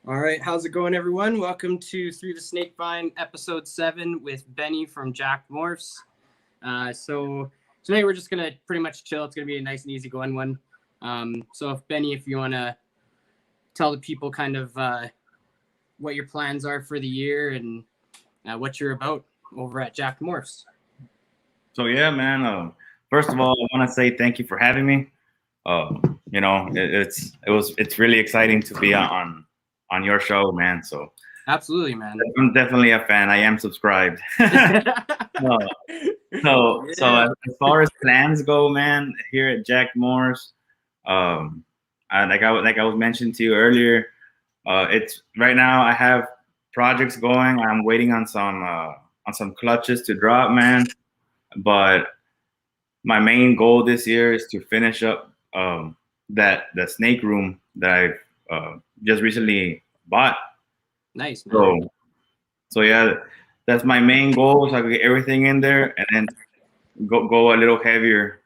All right, how's it going, everyone? Welcome to Through the Snakevine, episode 7 with Benny from JAK'D Morphs. So tonight we're just gonna pretty much chill. It's gonna be a nice and easy going one. So if Benny, if you wanna tell the people kind of what your plans are for the year and what you're about over at JAK'D Morphs. So yeah, man. First of all, I want to say thank you for having me. It's really exciting to be on your show, man. So Absolutely, man. I'm definitely a fan. I am subscribed. Uh, as far as plans go, man, here at JAK'D Morphs, like I was mentioning to you earlier, it's right now I have projects going. I'm waiting on some clutches to drop, man. But my main goal this year is to finish up the snake room that I've just recently bought. Nice, man. So yeah, that's my main goal. So I can get everything in there and then go a little heavier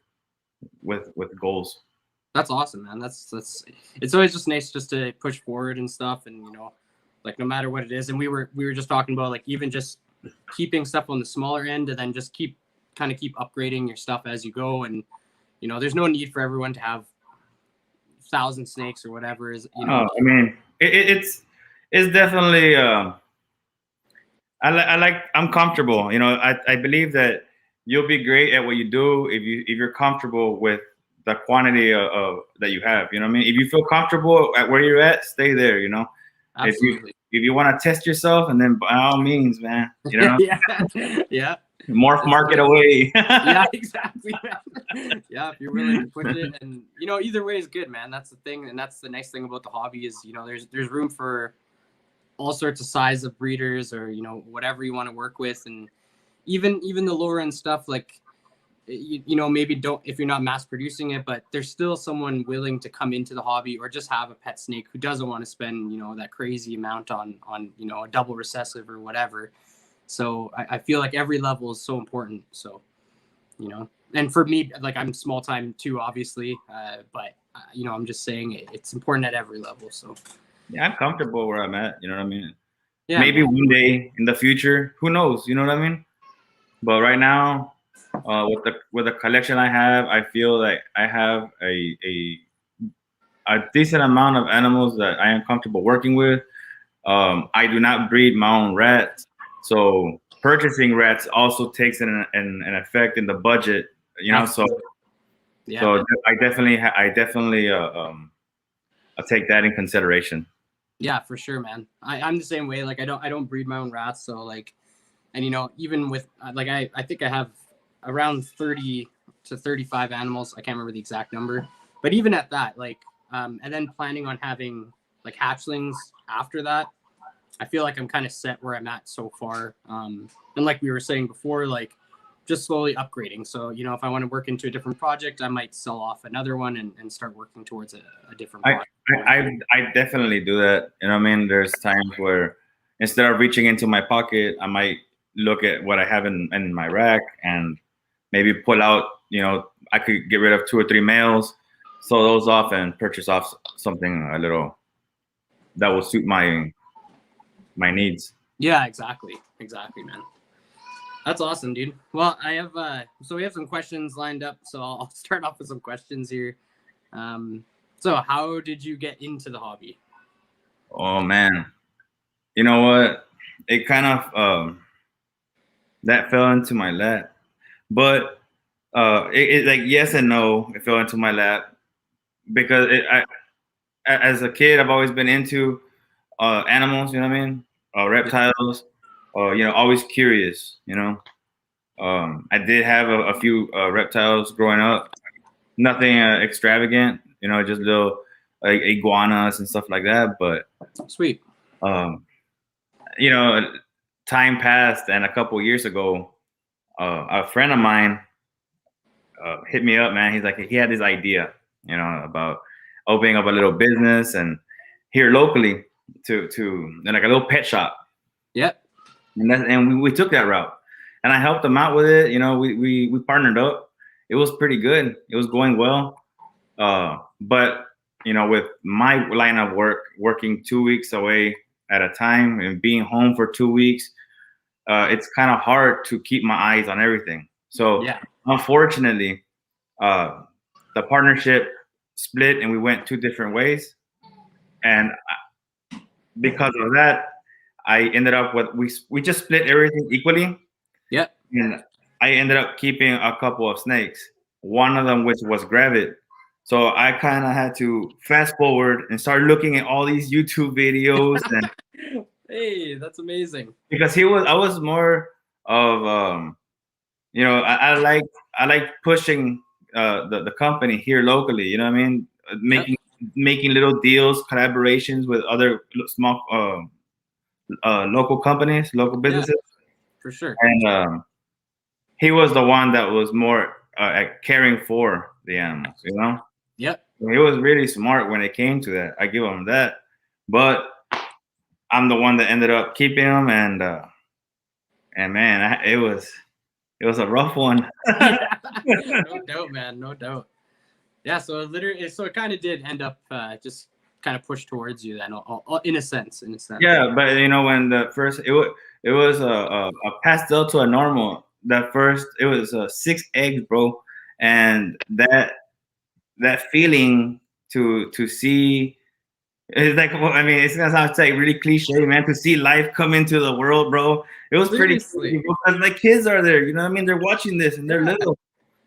with goals. That's awesome, man. That's it's always just nice just to push forward and stuff, and like no matter what it is. And we were just talking about like even just keeping stuff on the smaller end, and then just keep upgrading your stuff as you go. And there's no need for everyone to have 1,000 snakes or whatever. I mean, it's definitely. I'm comfortable. I believe that you'll be great at what you do if you're comfortable with the quantity of that you have. You know what I mean? If you feel comfortable at where you're at, stay there. Absolutely. If you want to test yourself, and then by all means, man. Yeah. Morph market away. Yeah, exactly, man. Yeah, if you're willing to push it, and either way is good, man. That's the thing, and that's the nice thing about the hobby is there's room for all sorts of size of breeders, or whatever you want to work with. And even the lower end stuff, like maybe don't, if you're not mass producing it, but there's still someone willing to come into the hobby or just have a pet snake who doesn't want to spend that crazy amount on a double recessive or whatever. So I feel like every level is so important. So and for me, like, I'm small time too, obviously, but I'm just saying it's important at every level. So yeah, I'm comfortable where I'm at. You know what I mean? Yeah, maybe one day in the future, who knows? You know what I mean? But right now, with the collection I have, I feel like I have a decent amount of animals that I am comfortable working with. I do not breed my own rats, so purchasing rats also takes an effect in the budget. Absolutely. So I definitely I'll take that in consideration. Yeah, for sure, man. I'm the same way. Like I don't breed my own rats, so like, and even with like I think I have around 30 to 35 animals. I can't remember the exact number, but even at that, like, and then planning on having like hatchlings after that, I feel like I'm kind of set where I'm at so far. And like we were saying before, like just slowly upgrading. So, if I want to work into a different project, I might sell off another one and start working towards a different project. I definitely do that. You know what I mean? There's times where instead of reaching into my pocket, I might look at what I have in my rack and maybe pull out, I could get rid of 2 or 3 males, sell those off and purchase off something a little that will suit my needs. Yeah, exactly, man. That's awesome, dude. Well, I have so we have some questions lined up, so I'll start off with some questions here. So how did you get into the hobby? Oh man, you know what? It kind of that fell into my lap, but it like yes and no. It fell into my lap because as a kid, I've always been into animals. You know what I mean? Reptiles. Always curious. I did have a few reptiles growing up. Nothing extravagant. Just little like iguanas and stuff like that. But sweet. Time passed, and a couple years ago, a friend of mine hit me up. Man, he's like, he had this idea, about opening up a little business and here locally to like a little pet shop. Yep. And we took that route, and I helped him out with it. We partnered up. It was pretty good. It was going well, but with my line of work, working 2 weeks away at a time and being home for 2 weeks, it's kind of hard to keep my eyes on everything. So Yeah. unfortunately, the partnership split and we went 2 different ways. And because of that, I ended up with, we just split everything equally. Yeah. And I ended up keeping a couple of snakes, one of them which was gravid. So I kind of had to fast forward and start looking at all these YouTube videos, and Hey, that's amazing. because I was more of I like pushing the company here locally. You know what I mean? Making little deals, collaborations with other small local companies, local businesses. For sure. And he was the one that was more caring for the animals. Yep. He was really smart when it came to that. I give him that, but I'm the one that ended up keeping him, and man, it was a rough one. No doubt, man. No doubt. Yeah. So it kind of did end up just kind of pushed towards you then, in a sense. Yeah, but when the first it was a pastel to a normal. The first it was 6 eggs, bro, and that feeling to see. It's like, I mean, it's gonna sound like really cliche, man. To see life come into the world, bro. It was pretty cool because my kids are there. You know what I mean? They're watching this and they're little,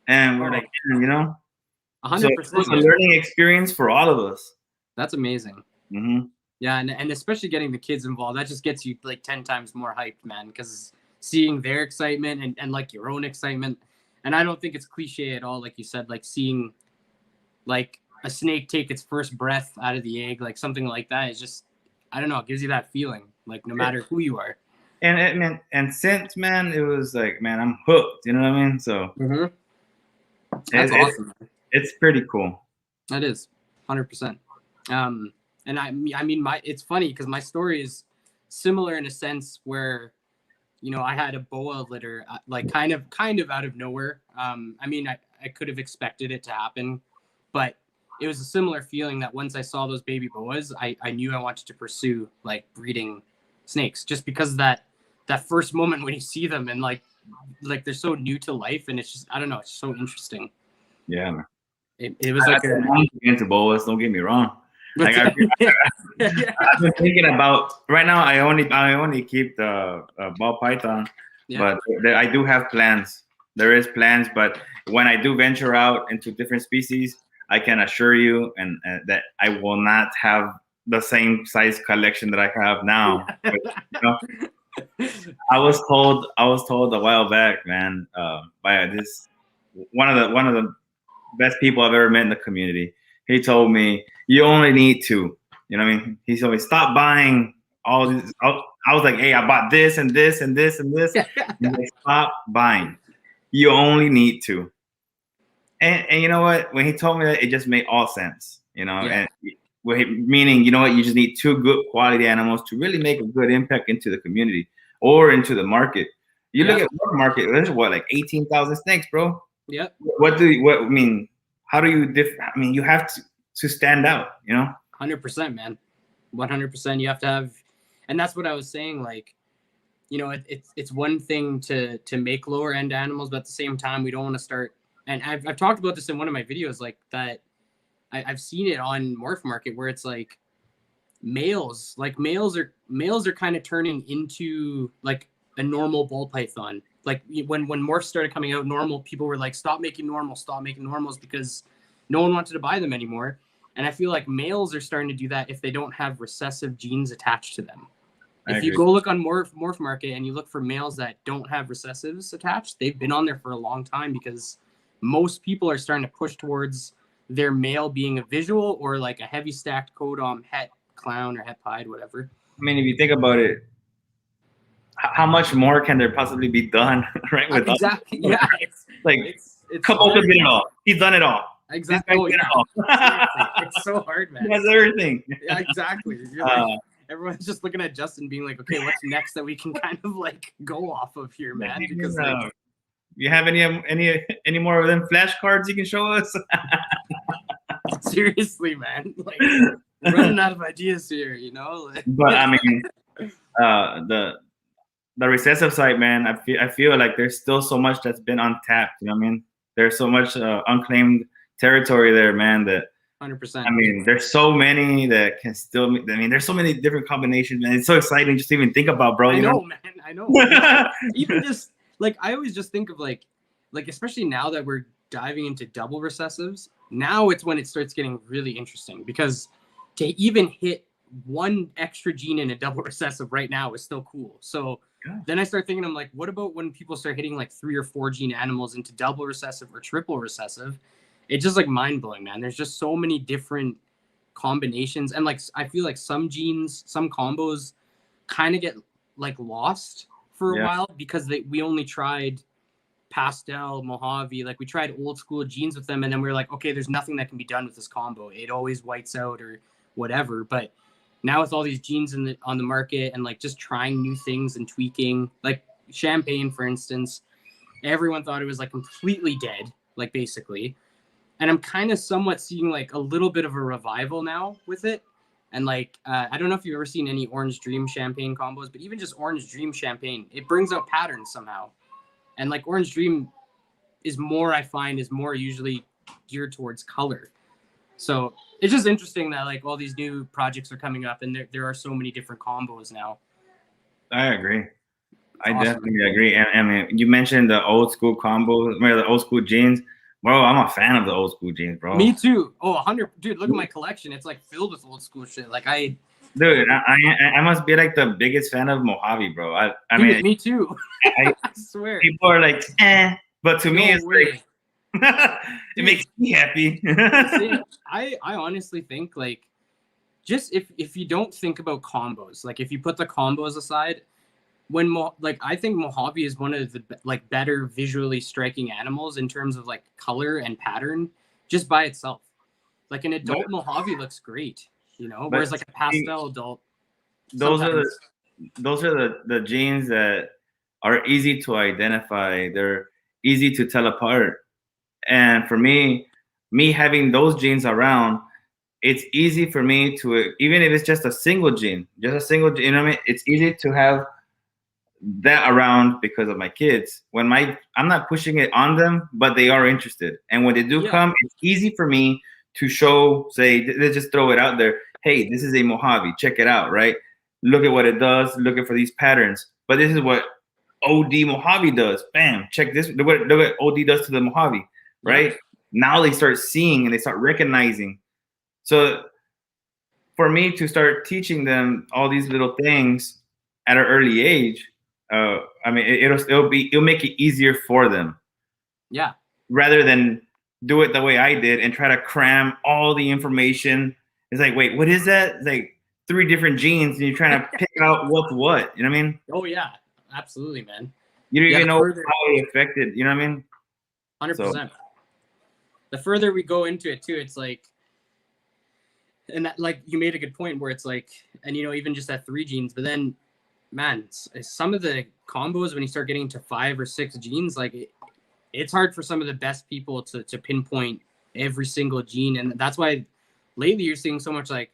and we're like, 100%. So it was a learning experience for all of us. That's amazing. Mm-hmm. Yeah, and especially getting the kids involved, that just gets you like 10 times more hyped, man. Because seeing their excitement and like your own excitement, and I don't think it's cliche at all, like you said, like seeing like a snake take its first breath out of the egg, like something like that is just, I don't know, it gives you that feeling, like no matter who you are. And since, man, it was like, man, I'm hooked. You know what I mean? So that's awesome. It's pretty cool. That is 100%. And I mean, it's funny because my story is similar in a sense where, I had a boa litter, like kind of out of nowhere. I mean, I could have expected it to happen, but it was a similar feeling that once I saw those baby boas, I knew I wanted to pursue like breeding snakes, just because of that first moment when you see them and like they're so new to life, and it's just, I don't know, it's so interesting. Yeah, man. It was like into boas. Don't get me wrong. Like I've been thinking about right now. I only keep the ball python, but I do have plans. There is plans, but when I do venture out into different species, I can assure you and that I will not have the same size collection that I have now. But, I was told a while back, man, by one of the best people I've ever met in the community. He told me, you only need 2. You know what I mean? He told me, stop buying all these. I was like, hey, I bought this and this and this and this. He's like, stop buying. You only need 2. And you know what? When he told me that, it just made all sense. And meaning, you know what? You just need 2 good quality animals to really make a good impact into the community or into the market. You look at the market, there's like 18,000 snakes, bro. Yeah. I mean, how do you I mean, you have to stand out, 100%, man. 100%. You have to have, and that's what I was saying. Like, it's one thing to make lower end animals, but at the same time, we don't want to start. And I've talked about this in one of my videos, like that. I've seen it on Morph Market where it's like males are kind of turning into like a normal ball python. Like when morphs started coming out, normal people were like, stop making normals because no one wanted to buy them anymore. And I feel like males are starting to do that if they don't have recessive genes attached to them. If you go look on Morph Market and you look for males that don't have recessives attached, they've been on there for a long time because most people are starting to push towards their male being a visual or like a heavy stacked codom het clown or het pied, whatever. I mean, if you think about it, how much more can there possibly be done, right? With exactly. Yeah. It's like couple did it all. He's done it all. Exactly. Oh, yeah. It's so hard, man. He has everything. Yeah, exactly. Like, everyone's just looking at Justin being like, okay, what's next that we can kind of like go off of here, man? Because like, you have any more of them flashcards you can show us? Seriously, man. Like, running out of ideas here, you know? But I mean, the recessive side, man, I feel like there's still so much that's been untapped. You know what I mean? There's so much unclaimed territory there, man. That 100%. I mean, there's so many that can still. I mean, there's so many different combinations, man. It's so exciting just to even think about, bro. I You know, man. I know. Even just like I always just think of like especially now that we're diving into double recessives. Now it's when it starts getting really interesting because to even hit one extra gene in a double recessive right now is still cool. So then I start thinking, I'm like, what about when people start hitting like 3 or 4 gene animals into double recessive or triple recessive? It's just like mind blowing, man. There's just so many different combinations. And like, I feel like some genes, some combos kind of get like lost for a while because we only tried pastel, Mojave, like we tried old school genes with them. And then we were like, okay, there's nothing that can be done with this combo. It always whites out or whatever. But now with all these genes on the market and like just trying new things and tweaking, like champagne, for instance, everyone thought it was like completely dead, like basically. And I'm kind of somewhat seeing like a little bit of a revival now with it. And like, I don't know if you've ever seen any Orange Dream champagne combos, but even just Orange Dream champagne, it brings out patterns somehow. And like Orange Dream is more, I find, is more usually geared towards color. So it's just interesting that like all these new projects are coming up and there are so many different combos now. I agree. I definitely agree. And I mean, you mentioned the old school combos, the old school jeans. Bro, I'm a fan of the old school jeans, bro. Me too. Oh, 100. Dude, look at my collection. It's like filled with old school shit. Like Dude, I must be like the biggest fan of Mojave, bro. I dude, mean, me too. I swear. People are like, but to me, it's way. like, it makes me happy. See, I honestly think like, just if you don't think about combos, like if you put the combos aside, I think Mojave is one of the like better visually striking animals in terms of like color and pattern just by itself. Like an adult Mojave looks great, you know, whereas like a pastel adult. Those are the genes that are easy to identify. They're easy to tell apart. And for me having those genes around, it's easy for me to, even if it's just a single gene, you know what I mean? It's easy to have that around because of my kids. I'm not pushing it on them, but they are interested. And when they do come, it's easy for me to say, let's just throw it out there. Hey, this is a Mojave. Check it out, right? Look at what it does. Looking for these patterns. But this is what OD Mojave does. Bam, check this. Look what OD does to the Mojave, right? Yeah. Now they start seeing and they start recognizing. So for me to start teaching them all these little things at an early age, I mean, it'll make it easier for them. Yeah. Rather than do it the way I did and try to cram all the information. It's like, wait, what is that? It's like 3 different genes, and you're trying to pick out what's what. You know what I mean? Oh yeah, absolutely, man. You don't even know how it affected. You know what I mean? 100%. So. The further we go into it too, it's like, and that, like you made a good point where it's like, and you know, even just that 3 genes, but then, man, some of the combos when you start getting to 5 or 6 genes, like it's hard for some of the best people to pinpoint every single gene, and that's why lately you're seeing so much like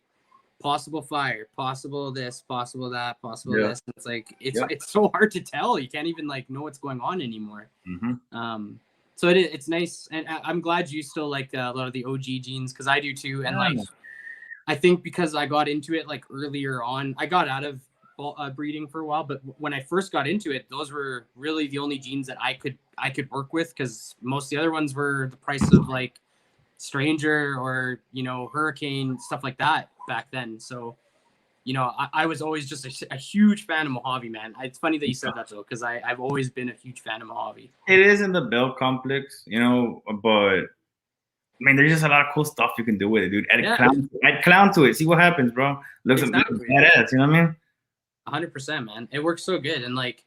possible fire, possible this, possible that, possible this. It's like it's so hard to tell. You can't even like know what's going on anymore. Mm-hmm. So it's nice, and I'm glad you still like a lot of the OG genes because I do too. And like I think because I got into it like earlier on, I got out of breeding for a while, but when I first got into it, those were really the only genes that I could work with because most of the other ones were the price of like Stranger or, you know, Hurricane, stuff like that back then. So, you know, I was always just a huge fan of Mojave, man. It's funny that you said that though, because I've always been a huge fan of Mojave. It is in the bell complex, you know, but I mean, there's just a lot of cool stuff you can do with it, dude. Add clown to it. See what happens, bro. Looks badass, you know what I mean? 100%, man. It works so good. And like,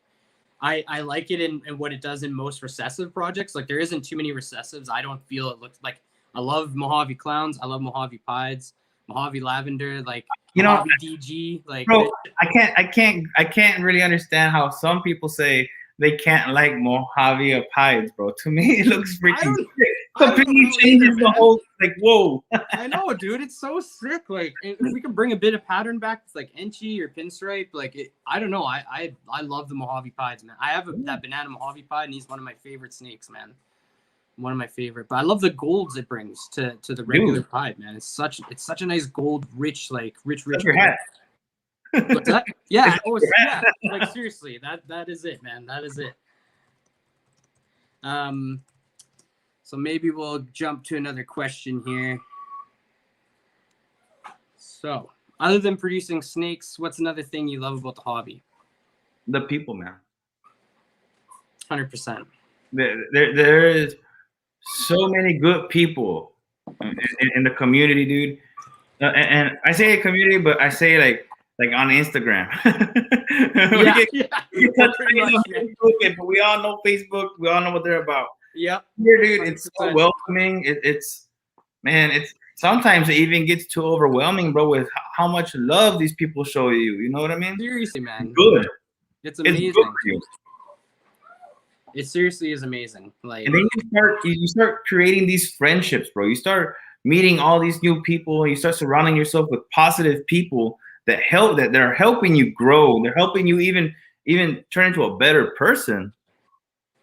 I like it in what it does in most recessive projects. Like there isn't too many recessives. I don't feel it looks like. I love Mojave Clowns. I love Mojave Pieds, Mojave Lavender, like, you know, Mojave DG. Like, bro, I can't really understand how some people say they can't like Mojave or Pieds, bro. To me, it looks freaking sick. completely changes the whole, like, whoa. I know, dude. It's so sick. Like, if we can bring a bit of pattern back, it's like Enchi or Pinstripe. Like, I don't know. I love the Mojave Pieds, man. I have that banana Mojave Pied, and he's one of my favorite snakes, man. One of my favorite. But I love the golds it brings to the regular pied, man. It's such a nice gold, rich. That's your hat. What's that? Yeah. Oh, yeah. Like, seriously, that is it, man. That is it. So maybe we'll jump to another question here. So, other than producing snakes, what's another thing you love about the hobby? The people, man. 100%. There is so many good people in the community, dude. And I say community, but I say like on Instagram. But we all know Facebook. We all know what they're about. Yep. Here, dude, it's so welcoming. It's sometimes it even gets too overwhelming, bro, with how much love these people show you. You know what I mean? Seriously, man. Good. It's amazing. It's good for you. It seriously is amazing. Like, and then you start creating these friendships, bro. You start meeting all these new people. You start surrounding yourself with positive people that they're helping you grow. They're helping you even turn into a better person.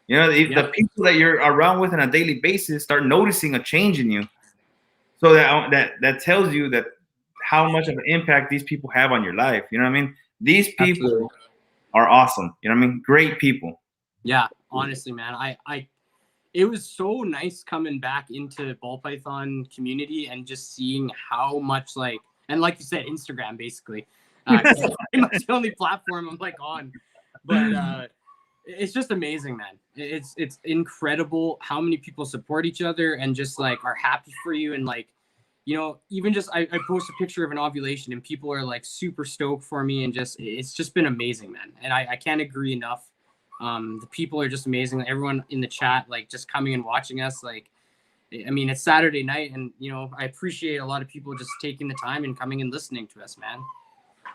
You know, the people that you're around with on a daily basis start noticing a change in you. So that tells you that how much of an impact these people have on your life. You know what I mean? These people are awesome. You know what I mean? Great people. Yeah, honestly, man. It was so nice coming back into ball python community and just seeing how much, like, and like you said, Instagram basically. It's pretty much the only platform I'm like on. But it's just amazing, man. It's incredible how many people support each other and just like are happy for you. And like, you know, even just I post a picture of an ovulation and people are like super stoked for me, and just it's just been amazing, man. And I can't agree enough. The people are just amazing. Everyone in the chat, like, just coming and watching us. Like, I mean, it's Saturday night, and you know, I appreciate a lot of people just taking the time and coming and listening to us, man.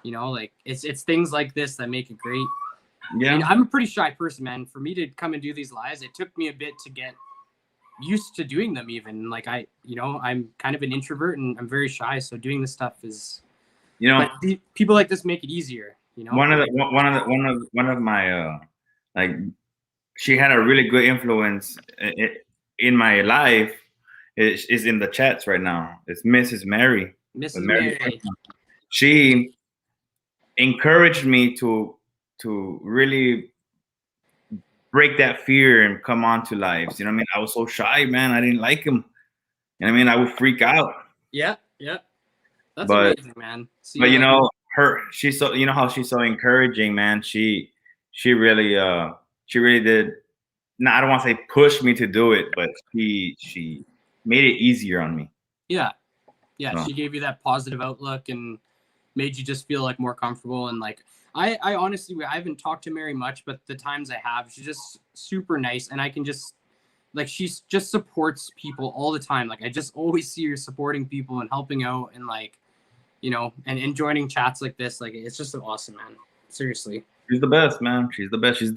You know, like it's things like this that make it great. Yeah, and I'm a pretty shy person, man. For me to come and do these lives, it took me a bit to get used to doing them. Even like I'm kind of an introvert and I'm very shy, so doing this stuff is, you know, but people like this make it easier. You know, one of my like, she had a really good influence in my life. Is in the chats right now. It's Mrs. Mary. Mrs. Mary. She encouraged me to really break that fear and come on to lives. You know what I mean? I was so shy, man. I didn't like him. You know what I mean? I would freak out. Yeah. That's amazing, man. But you know, she's so, you know how she's so encouraging, man. She really did. No, I don't want to say push me to do it, but she made it easier on me. Yeah. So. She gave you that positive outlook and made you just feel like more comfortable. And like, I honestly, I haven't talked to Mary much, but the times I have, she's just super nice. And I can just, like, she just supports people all the time. Like, I just always see her supporting people and helping out and, like, you know, and joining chats like this. Like, it's just awesome, man. Seriously. She's the best, man. She's the best. She's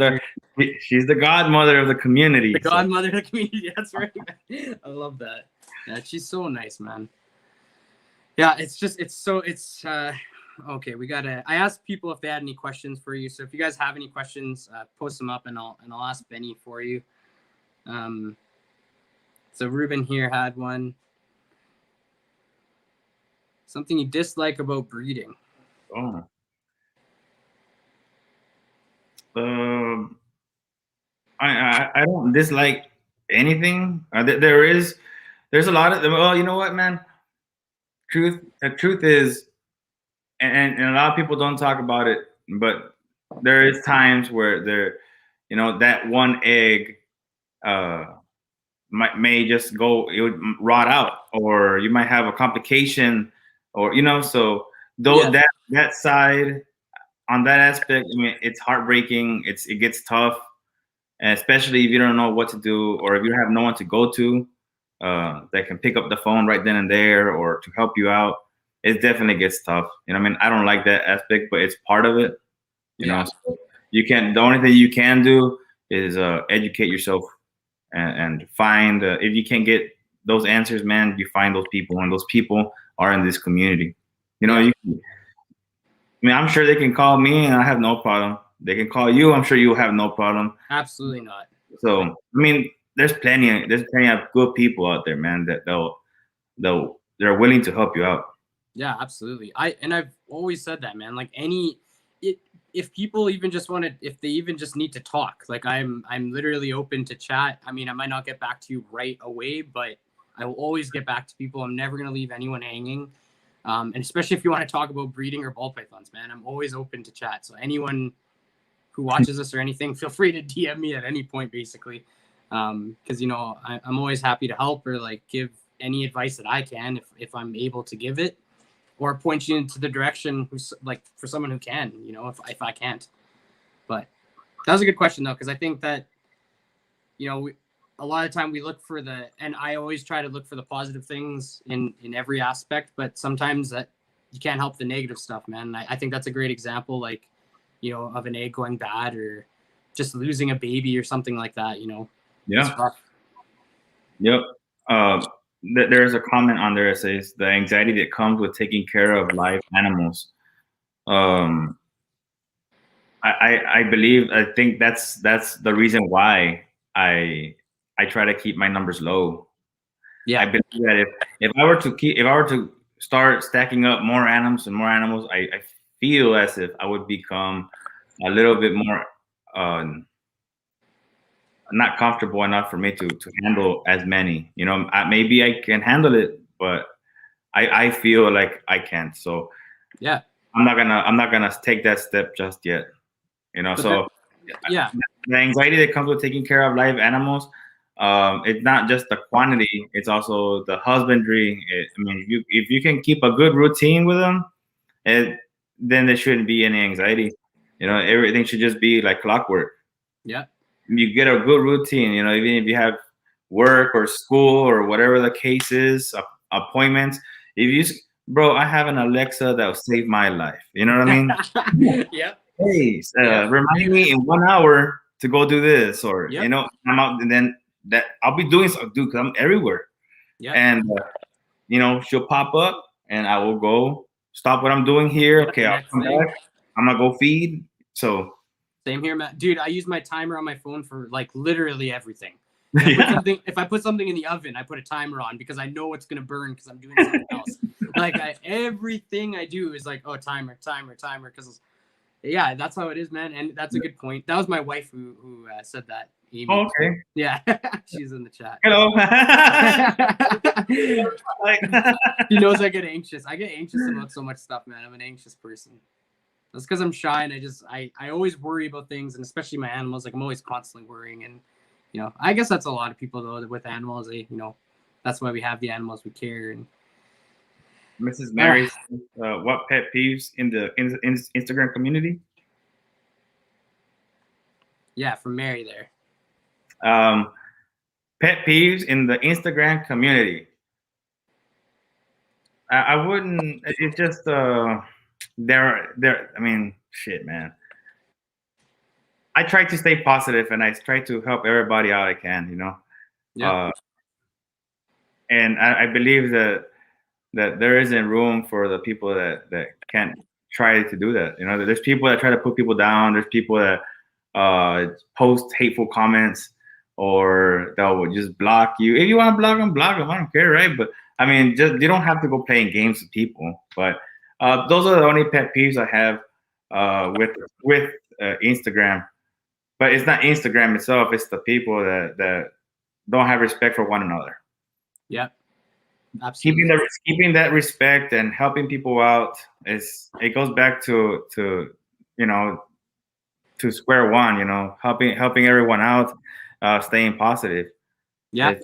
the godmother of the community. The godmother of the community. That's right, man. I love that. Yeah, she's so nice, man. Yeah, okay. I asked people if they had any questions for you. So if you guys have any questions, post them up and I'll ask Benny for you. So Ruben here had one. Something you dislike about breeding. Oh. I don't dislike anything. There's a lot of, well, you know what, man? The truth is, and a lot of people don't talk about it, but there is times where you know, that one egg may just go, it would rot out, or you might have a complication, or, you know, so though that side, on that aspect, I mean, it's heartbreaking. It gets tough, and especially if you don't know what to do, or if you have no one to go to that can pick up the phone right then and there, or to help you out. It definitely gets tough. You know what I mean? I don't like that aspect, but it's part of it. You know, so the only thing you can do is educate yourself and find if you can't get those answers, man, you find those people, and those people are in this community. You know, Yeah. I mean, I'm sure they can call me, and I have no problem. They can call you. I'm sure you will have no problem. Absolutely not. So, I mean, there's plenty of good people out there, man, that they're willing to help you out. Yeah, absolutely. I've always said that, man. Like if people even just want to, if they even just need to talk, like I'm literally open to chat. I mean, I might not get back to you right away, but I will always get back to people. I'm never gonna leave anyone hanging. And especially if you want to talk about breeding or ball pythons, man, I'm always open to chat. So anyone who watches this or anything, feel free to DM me at any point, basically. Because I'm always happy to help or like give any advice that I can if I'm able to give it, or point you into the direction who's like for someone who can, if I can't. But that was a good question though, because I think that a lot of time we look for and I always try to look for the positive things in every aspect, but sometimes that you can't help the negative stuff, man. I think that's a great example, like of an egg going bad or just losing a baby or something like that. Yeah. Yep. There's a comment on there that says the anxiety that comes with taking care of live animals. I believe, I think that's the reason why I try to keep my numbers low. Yeah. I believe that if I were to start stacking up more animals and more animals, I feel as if I would become a little bit more not comfortable enough for me to handle as many. Maybe I can handle it, but I feel like I can't. So yeah, I'm not gonna take that step just yet. So yeah, the anxiety that comes with taking care of live animals, it's not just the quantity; it's also the husbandry. I mean, if you can keep a good routine with them, then there shouldn't be any anxiety. Everything should just be like clockwork. Yeah. You get a good routine, even if you have work or school or whatever the case is, appointments. Bro, I have an Alexa that will save my life. You know what I mean? Yeah. Hey, remind me in 1 hour to go do this, or yep. I'm out, and then that I'll be doing something, dude, because I'm everywhere. Yeah. And she'll pop up, and I will go stop what I'm doing here. Okay, I'll come back. I'm gonna go feed. So same here, Matt. Dude, I use my timer on my phone for like literally everything. If I put something in the oven, I put a timer on because I know it's gonna burn because I'm doing something else. Like everything I do is like, oh, timer. Because yeah, that's how it is, man. And that's a good point. That was my wife who said that. Amy. Oh, okay. Yeah, she's in the chat. Hello. She knows I get anxious. I get anxious about so much stuff, man. I'm an anxious person. That's because I'm shy and I always worry about things, and especially my animals. Like I'm always constantly worrying, and I guess that's a lot of people though with animals. That's why we have the animals we care. And Mrs. Mary, what pet peeves in the Instagram community? Yeah, from Mary there. Pet peeves in the Instagram community. I wouldn't. It's just there. I mean, shit, man. I try to stay positive and I try to help everybody out I can. Yeah. And I believe that there isn't room for the people that can't try to do that. There's people that try to put people down. There's people that post hateful comments, or they'll just block you. If you want to block them, block them. I don't care, right? But I mean, you don't have to go playing games with people. But those are the only pet peeves I have with Instagram. But it's not Instagram itself; it's the people that don't have respect for one another. Yeah. Absolutely. Keeping that respect and helping people out it goes back to square one. Helping everyone out, staying positive. Yeah.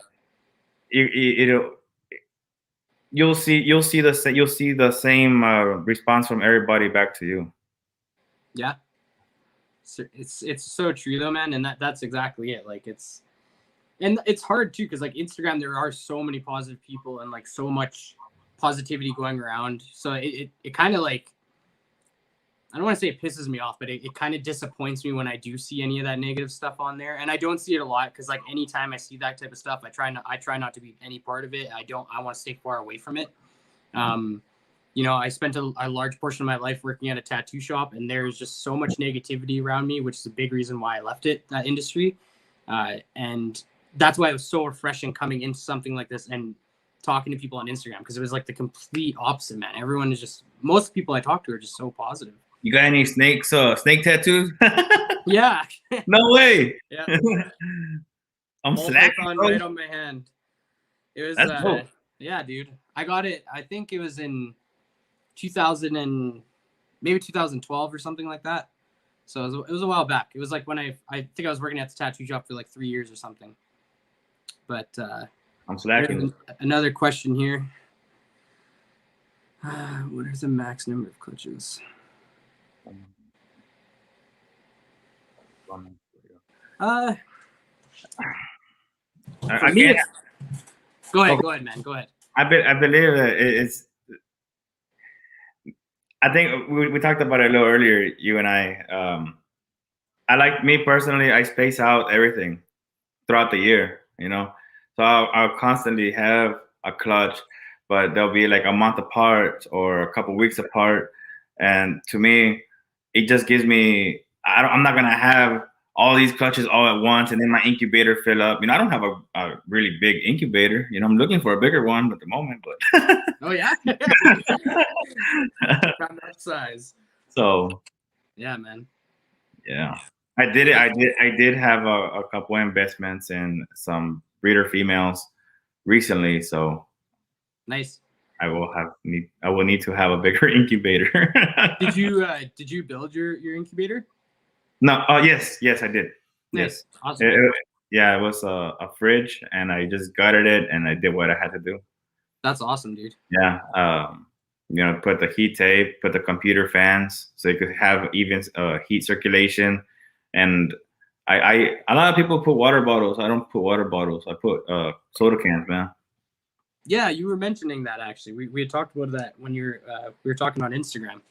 You'll see the same response from everybody back to you. Yeah. It's so true though, man, and that's exactly it. Like it's hard too because like Instagram, there are so many positive people and like so much positivity going around. So it kind of like, I don't want to say it pisses me off, but it kind of disappoints me when I do see any of that negative stuff on there. And I don't see it a lot because like anytime I see that type of stuff, I try not to be any part of it. I want to stay far away from it. You know, I spent a large portion of my life working at a tattoo shop, and there's just so much negativity around me, which is a big reason why I left that industry. And that's why it was so refreshing coming into something like this and talking to people on Instagram, because it was like the complete opposite, man. Everyone is just, most people I talk to are just so positive. You got any snake tattoos? Yeah. No way. Yeah. I'm slacking on right on my hand. It was dope. Yeah, dude. I got it. I think it was in 2000 and maybe 2012 or something like that. So it was a while back. It was like when I think I was working at the tattoo shop for like 3 years or something. But I'm slacking. Another question here. What is the max number of clutches? Go ahead, man. Go ahead. I believe that it's. I think we talked about it a little earlier, you and I. I like, me personally, I space out everything throughout the year, you know. So I'll constantly have a clutch, but they'll be like a month apart or a couple weeks apart. And to me, it just gives me, I'm not gonna have all these clutches all at once and then my incubator fill up. You know, I don't have a really big incubator. You know, I'm looking for a bigger one at the moment, but oh yeah. Got that size. So yeah, man. Yeah. I did have a couple investments in some breeder females recently, so nice. I will need to have a bigger incubator. Did you build your incubator? No. Oh yes, I did. Nice. Yes. Awesome. It was a fridge, and I just gutted it, and I did what I had to do. That's awesome, dude. Yeah. You know, put the heat tape, put the computer fans, so you could have even heat circulation. And a lot of people put water bottles. I don't put water bottles. I put soda cans, man. Yeah, you were mentioning that actually. We had talked about that when we were talking on Instagram.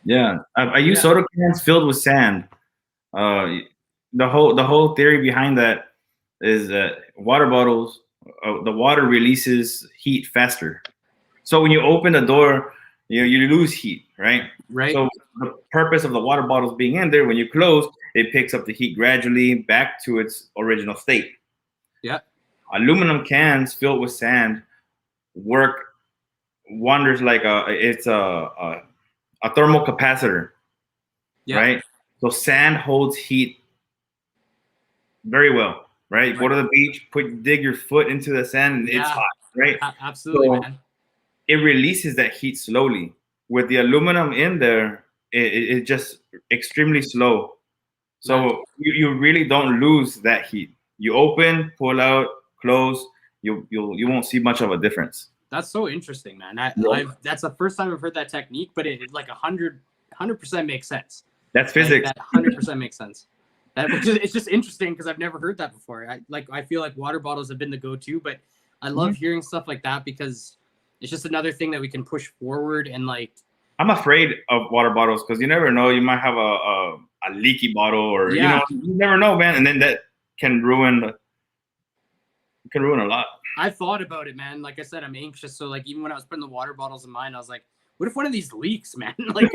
Yeah, I use soda cans filled with sand. The whole theory behind that is that water bottles, the water releases heat faster. So when you open the door, you lose heat, right? Right. So the purpose of the water bottles being in there, when you close, it picks up the heat gradually back to its original state. Yeah. Aluminum cans filled with sand work wonders like it's a thermal capacitor, right? So sand holds heat very well, right? Go to the beach, dig your foot into the sand, and it's hot, right? Absolutely, so man. It releases that heat slowly. With the aluminum in there, it's just extremely slow. So you really don't lose that heat. You open, pull out, close. You won't see much of a difference. That's so interesting, man. That's the first time I've heard that technique, but it like 100% makes sense. That's physics. That 100% makes sense. It's just interesting because I've never heard that before. I feel like water bottles have been the go-to, but I love hearing stuff like that because it's just another thing that we can push forward. And like, I'm afraid of water bottles because you never know. You might have a leaky bottle, or you never know, man. And then that can ruin a lot. I thought about it, man. Like I said, I'm anxious. So like, even when I was putting the water bottles in mine, I was like, what if one of these leaks, man? Like,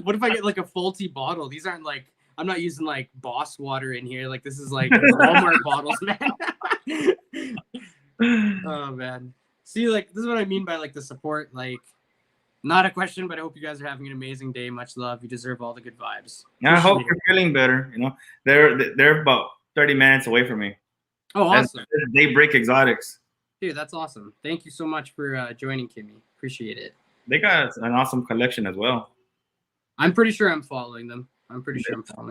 what if I get like a faulty bottle? These aren't like, I'm not using like Boss water in here. Like, this is like Walmart bottles, man. Oh man. See, like, this is what I mean by like the support. Like, not a question, but I hope you guys are having an amazing day. Much love. You deserve all the good vibes. I hope you're feeling better. You know, they're about 30 minutes away from me. Oh, awesome. Daybreak Exotics. Dude, that's awesome. Thank you so much for joining, Kimmy. Appreciate it. They got an awesome collection as well. I'm pretty sure I'm following them.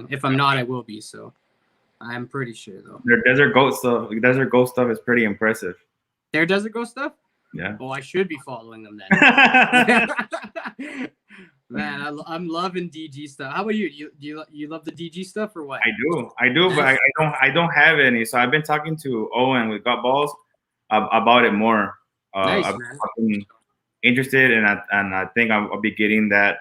If I'm not, I will be. So I'm pretty sure, though. Their Desert Goat stuff is pretty impressive. Their Desert Goat stuff? Yeah. Oh, I should be following them then. Man, I'm loving DG stuff. How about you? You love the DG stuff or what? I do, but I don't have any. So I've been talking to Owen with Got Balls about it more. Nice, I've man. been interested, and I think I'll be getting that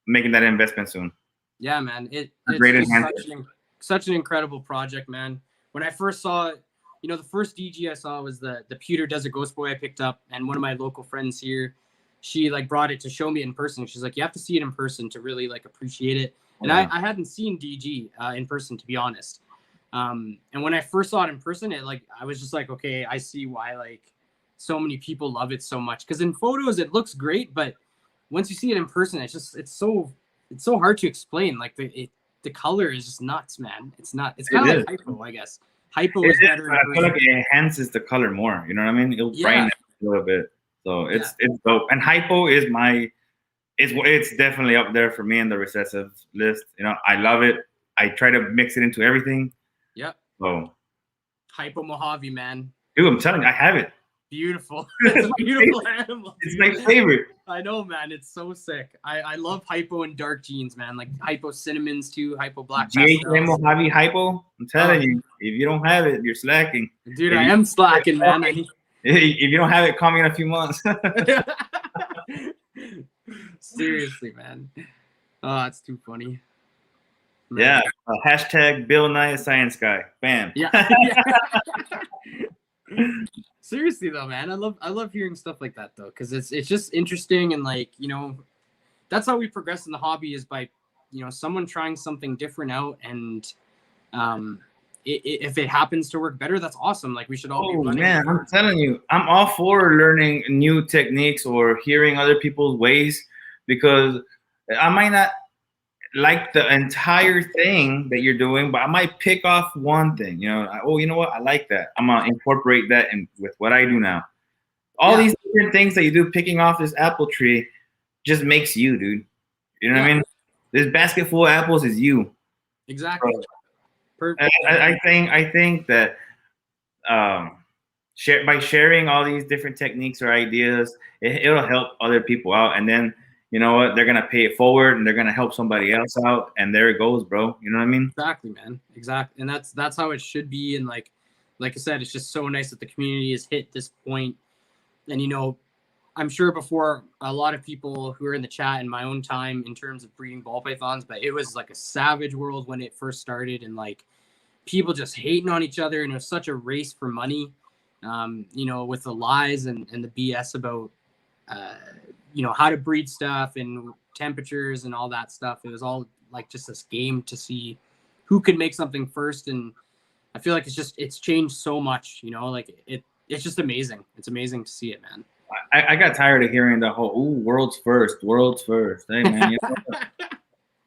making that investment soon. Yeah, man. It's Great just enhancement. such an incredible project, man. When I first saw it, you know, the first DG I saw was the Pewter Desert Ghost Boy I picked up, and one of my local friends here, she like brought it to show me in person. She's like, you have to see it in person to really like appreciate it. And I hadn't seen DG in person, to be honest. And when I first saw it in person, it like I was just like, okay, I see why like so many people love it so much. Because in photos it looks great, but once you see it in person, it's so hard to explain. Like the color is just nuts, man. It's not. It's kind of like hypo, I guess. Hypo is better. I feel like it enhances the color more. You know what I mean? It'll brighten it a little bit. So it's dope. And hypo is it's definitely up there for me in the recessive list. You know, I love it. I try to mix it into everything. Yep. So hypo Mojave, man. Dude, I'm telling you, I have it. Beautiful. It's a beautiful animal. It's my favorite. I know, man. It's so sick. I love hypo and dark jeans, man. Like hypo cinnamons too, hypo black. JAK'D Mojave hypo. I'm telling you, if you don't have it, you're slacking. Dude, I am slacking, man. If you don't have it, call me in a few months. Seriously, man. Oh, it's too funny. Man. Yeah. Hashtag Bill Nye Science Guy. Bam. Yeah. Seriously though, man, I love hearing stuff like that though, because it's just interesting, and like, you know, that's how we progress in the hobby, is by, you know, someone trying something different out, and if it happens to work better, that's awesome. Like we should all be running. Man, I'm telling you, I'm all for learning new techniques or hearing other people's ways, because I might not like the entire thing that you're doing, but I might pick off one thing. You know, you know what? I like that. I'm gonna incorporate that in with what I do now. All these different things that you do, picking off this apple tree, just makes you, dude. You know what I mean? This basket full of apples is you. Exactly. I think that by sharing all these different techniques or ideas, it'll help other people out, and then, you know what? They're gonna pay it forward, and they're gonna help somebody else out, and there it goes, bro. You know what I mean? Exactly, man. Exactly, and that's how it should be. And like I said, it's just so nice that the community has hit this point. And you know, I'm sure before a lot of people who are in the chat in my own time in terms of breeding ball pythons, but it was like a savage world when it first started, and like people just hating on each other, and it was such a race for money. You know, with the lies and the BS about you know, how to breed stuff and temperatures and all that stuff. It was all like just this game to see who could make something first. And I feel like it's changed so much, you know, like it's just amazing. It's amazing to see it, man. I got tired of hearing the whole world's first. Hey man, you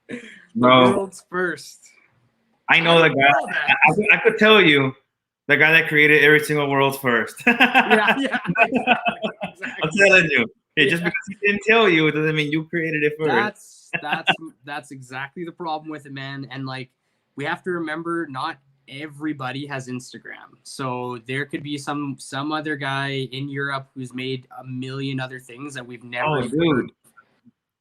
know, bro, world's first. I know the guy. I could tell you the guy that created every single world's first. Yeah. Exactly. I'm telling you. Just because he didn't tell you, it doesn't mean you created it first. That's exactly the problem with it, man. And like, we have to remember, not everybody has Instagram. So there could be some other guy in Europe who's made a million other things that we've never heard.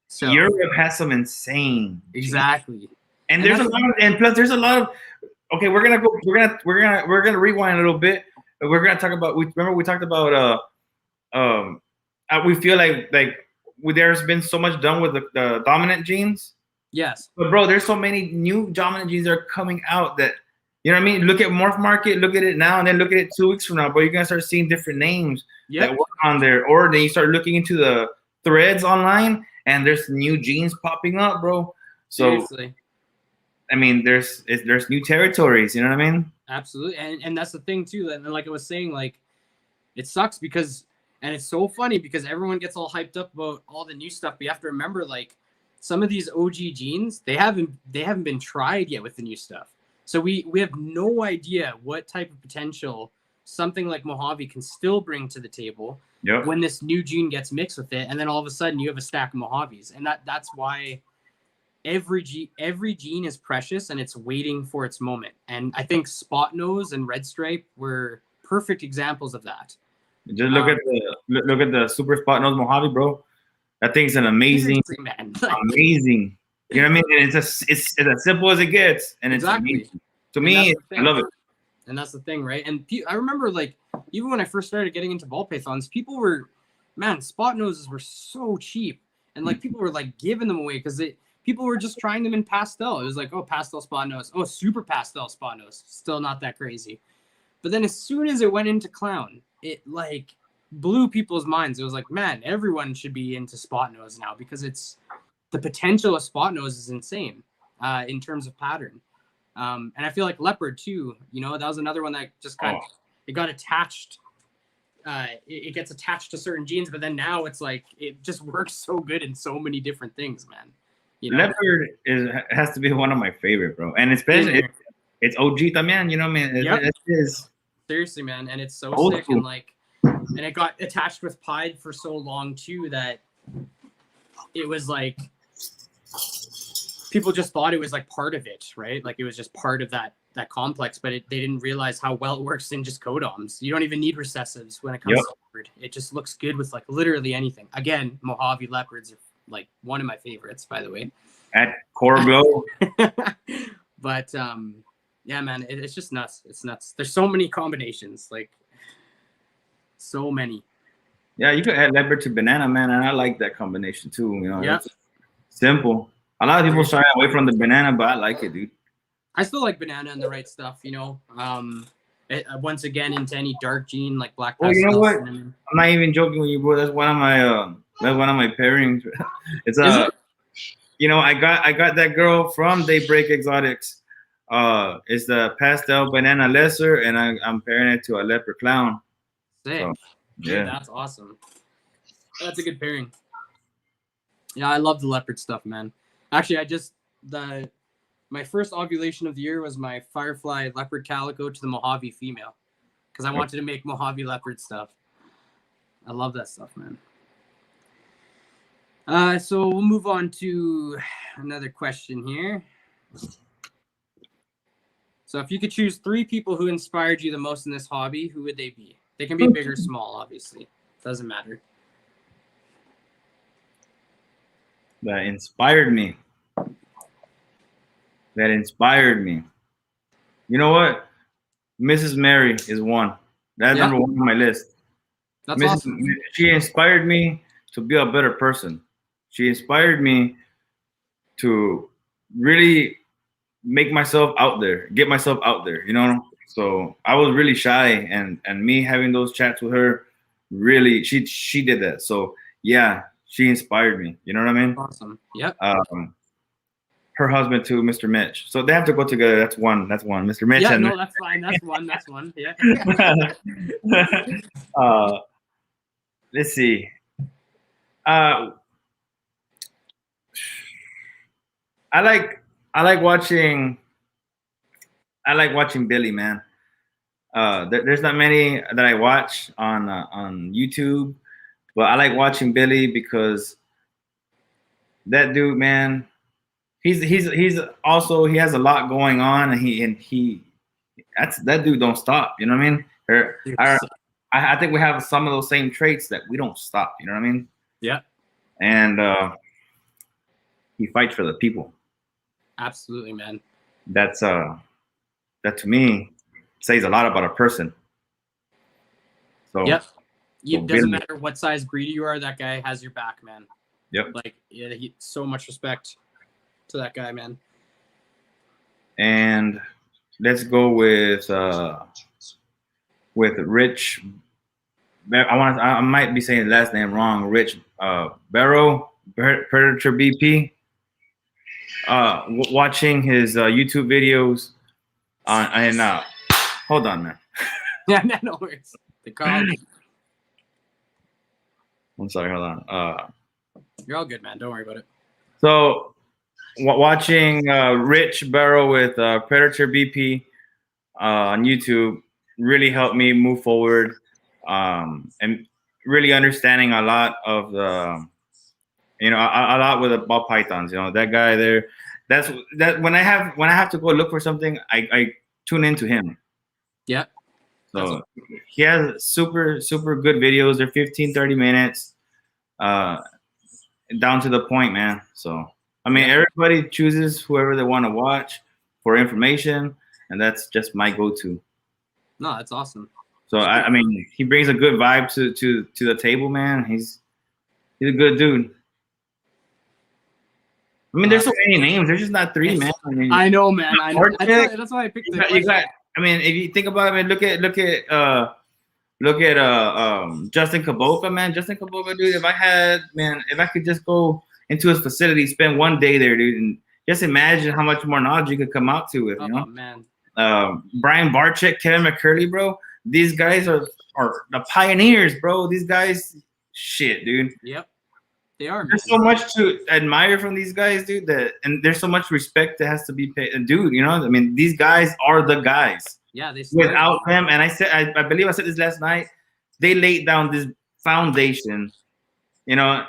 So Europe has some insane. Exactly. And there's a lot of, and plus there's a lot of. Okay, we're gonna rewind a little bit. We're gonna talk about. We talked about we feel like there's been so much done with the dominant genes. Yes. But bro, there's so many new dominant genes that are coming out that, you know what I mean? Look at Morph Market, look at it now, and then look at it 2 weeks from now, bro. You're gonna start seeing different names that work on there. Or then you start looking into the threads online, and there's new genes popping up, bro. So seriously. I mean, there's new territories, you know what I mean? Absolutely. And that's the thing too. And like I was saying, like, it sucks because, and it's so funny because everyone gets all hyped up about all the new stuff. But you have to remember, like, some of these OG genes, they haven't been tried yet with the new stuff. So we have no idea what type of potential something like Mojave can still bring to the table when this new gene gets mixed with it. And then all of a sudden you have a stack of Mojaves. And that's why every gene is precious, and it's waiting for its moment. And I think Spot Nose and Red Stripe were perfect examples of that. Just look at the Super Spot Nose Mojave, bro. That thing's an amazing, man. Amazing. You know what I mean? And it's as simple as it gets, and it's amazing. To me, I love it. And that's the thing, right? And I remember, like, even when I first started getting into ball pythons, people were, man, Spot Noses were so cheap. and like people were like giving them away because people were just trying them in pastel. It was like, oh, pastel spot nose, oh, super pastel spot nose, still not that crazy. But then as soon as it went into clown, it like blew people's minds. It was like, man, everyone should be into spot nose now because the potential of spot nose is insane in terms of pattern. And I feel like leopard too, you know, that was another one that just kind of, it got attached. It gets attached to certain genes, but then now it's like, it just works so good in so many different things, man. You know? Leopard has to be one of my favorite, bro. And especially it's OG también, you know, man. It is. Seriously, man. And it's so old sick. school. And like, and it got attached with Pied for so long too, that it was like, people just thought it was like part of it, right? Like it was just part of that complex, but they didn't realize how well it works in just codoms. You don't even need recessives when it comes to leopard. It just looks good with like literally anything. Again, Mojave leopards are like one of my favorites, by the way. At Core Glow. But yeah, man, it's just nuts. It's nuts. There's so many combinations, like so many. Yeah, you could add leopard to banana, man, and I like that combination too. You know, yeah, it's simple. A lot of people shy away from the banana, but I like it, dude. I still like banana and the right stuff, you know. Once again, into any dark gene like black. Oh, you know what? I'm not even joking with you, bro. That's one of my pairings. It's you know, I got that girl from Daybreak Exotics. It's the pastel banana lesser, and I'm pairing it to a leopard clown. Sick. So, yeah, dude, that's awesome. That's a good pairing. Yeah, I love the leopard stuff, man. Actually, my first ovulation of the year was my Firefly leopard calico to the Mojave female, because I wanted to make Mojave leopard stuff. I love that stuff, man. So we'll move on to another question here. So if you could choose 3 people who inspired you the most in this hobby, who would they be? They can be big or small, obviously. Doesn't matter. That inspired me. You know what? Mrs. Mary is one. That's number 1 on my list. That's awesome. She inspired me to be a better person. She inspired me to really make myself out there, get myself out there, you know? So I was really shy, and me having those chats with her, really, she did that. So yeah, she inspired me. You know what I mean? Awesome. Yep. Her husband too, Mr. Mitch. So they have to go together. That's one. Mr. Mitch. Yeah, no, that's fine. That's one. Yeah. Let's see. I like watching Billy, man. There's not many that I watch on YouTube, but I like watching Billy because that dude, man, he's also, he has a lot going on, and that dude don't stop. You know what I mean? I think we have some of those same traits that we don't stop. You know what I mean? Yeah. And he fights for the people. Absolutely, man. That to me says a lot about a person. So yep. It doesn't matter what size breed you are, that guy has your back, man. Yep. Like, yeah, so much respect to that guy, man. And let's go with Rich. I might be saying his last name wrong. Rich Barrow, Predator BP. Watching his YouTube videos hold on, man. Yeah, no worries. I'm sorry, hold on. You're all good, man. Don't worry about it. So watching Rich Barrow with Predator BP on YouTube really helped me move forward, and really understanding a lot of the, a lot with the ball pythons. You know, that guy there. That's when I have to go look for something, I tune into him. Yeah. So he has super good videos. They're 15-30 minutes, down to the point, man. So I mean, everybody chooses whoever they want to watch for information, and that's just my go-to. No, that's awesome. So I mean, he brings a good vibe to the table, man. He's a good dude. I mean, there's so many names. There's just not three, man. I mean, I know, man. I know. Vortex, That's why I picked the you got. question. I mean, if you think about it, I mean, look at Justin Kaboka, man. Justin Kaboka, dude. If I could just go into his facility, spend one day there, dude, and just imagine how much more knowledge you could come out to with, you know. Oh man. Brian Barczyk, Kevin McCurley, bro. These guys are the pioneers, bro. These guys, shit, dude. Yep, they are. Man. There's so much to admire from these guys, dude. And there's so much respect that has to be paid, dude. You know, I mean, these guys are the guys. Yeah, they without them, and I believe I said this last night. They laid down this foundation, you know,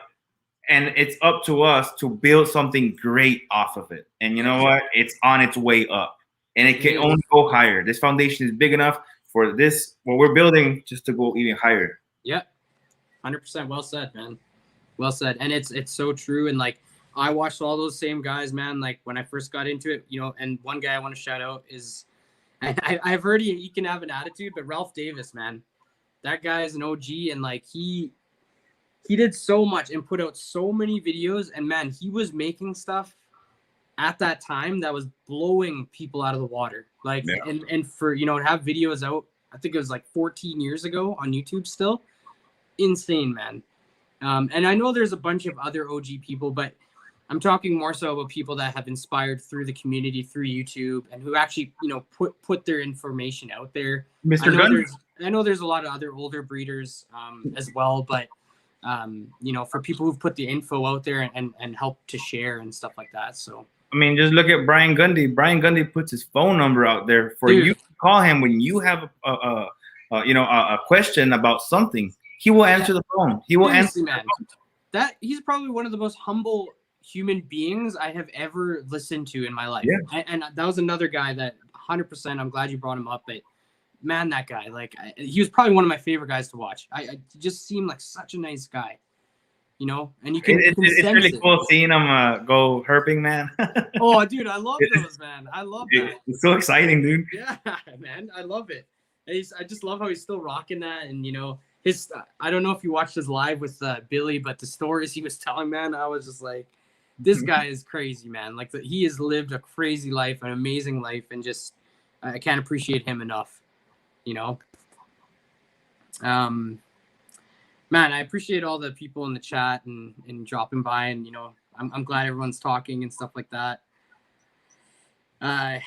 and it's up to us to build something great off of it. And you know what? It's on its way up, and it can only go higher. This foundation is big enough for this what we're building just to go even higher. Yeah, 100%. Well said, man. Well said. And it's so true. And like I watched all those same guys, man. Like when I first got into it, you know. And one guy I want to shout out is. I've heard he can have an attitude, but Ralph Davis, man, that guy is an OG, and like he did so much and put out so many videos, and man, he was making stuff at that time that was blowing people out of the water. Like, and for, you know, to have videos out, I think it was like 14 years ago on YouTube still, insane, man. And I know there's a bunch of other OG people, but I'm talking more so about people that have inspired through the community, through YouTube, and who actually, you know, put their information out there. Mr. Gunn. I know there's a lot of other older breeders as well, but you know, for people who've put the info out there and help to share and stuff like that. So I mean, just look at Brian Gundy. Brian Gundy puts his phone number out there for you to call him when you have a question about something. He will answer the phone. He will answer. Man, that he's probably one of the most humble human beings I have ever listened to in my life. Yeah. And that was another guy that 100%, I'm glad you brought him up, but man, that guy, like he was probably one of my favorite guys to watch. I just seemed like such a nice guy, you know, and it's really cool seeing him go herping, man. Oh, dude, I love those, man. I love that. It's so exciting, dude. Yeah, man. I love it. I just love how he's still rocking that. And, you know, I don't know if you watched his live with Billy, but the stories he was telling, man, I was just like, this guy is crazy, man. Like he has lived a crazy life, an amazing life, and just I can't appreciate him enough, you know. Man, I appreciate all the people in the chat and dropping by, and you know, I'm glad everyone's talking and stuff like that. Yeah,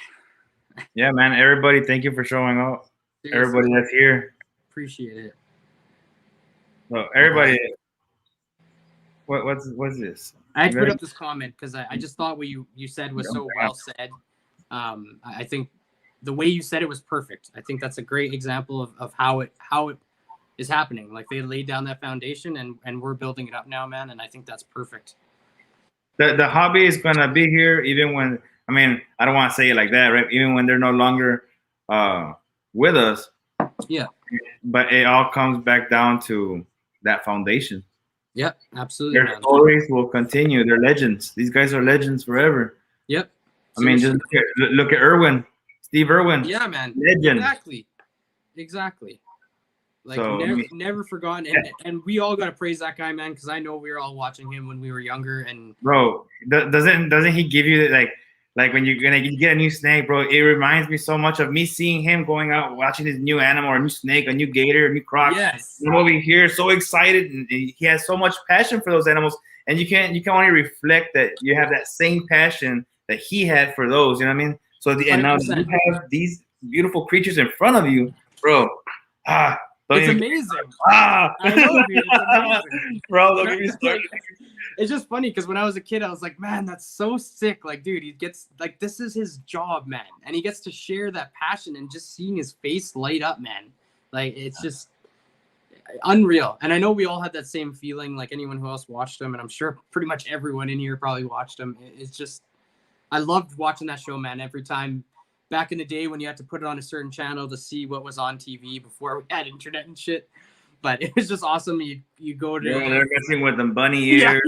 man. Everybody, thank you for showing up. Seriously. Everybody that's here, appreciate it. So everybody, what's this? I had to put up this comment because I just thought what you said was so well said. I think the way you said it was perfect. I think that's a great example of how it is happening. Like they laid down that foundation and we're building it up now, man. And I think that's perfect. The hobby is gonna be here even when, I mean, I don't want to say it like that, right? Even when they're no longer with us. Yeah. But it all comes back down to that foundation. Yep, absolutely. Their stories will continue. They're legends. These guys are legends forever. Yep. I mean, just look at Irwin, Steve Irwin. Yeah, man. Legend. Exactly. Like so, never forgotten. And we all gotta praise that guy, man, because I know we were all watching him when we were younger. And bro, doesn't he give you like when you get a new snake, bro? It reminds me so much of me seeing him going out watching his new animal, or a new snake, a new gator, a new croc. Yes. I'm over here so excited, and he has so much passion for those animals, and you can only reflect that you have that same passion that he had for those. You know what I mean? So and now you have these beautiful creatures in front of you, bro. It's amazing. I love you. It's amazing. Bro, don't get me started. It's just funny because when I was a kid, I was like, man, that's so sick. Like, dude, he gets like, this is his job, man. And he gets to share that passion, and just seeing his face light up, man. Like, it's just unreal. And I know we all had that same feeling, like anyone who else watched him. And I'm sure pretty much everyone in here probably watched him. It's just, I loved watching that show, man. Every time. Back in the day when you had to put it on a certain channel to see what was on TV before we had internet and shit. But it was just awesome. You go to they're messing with them bunny ears,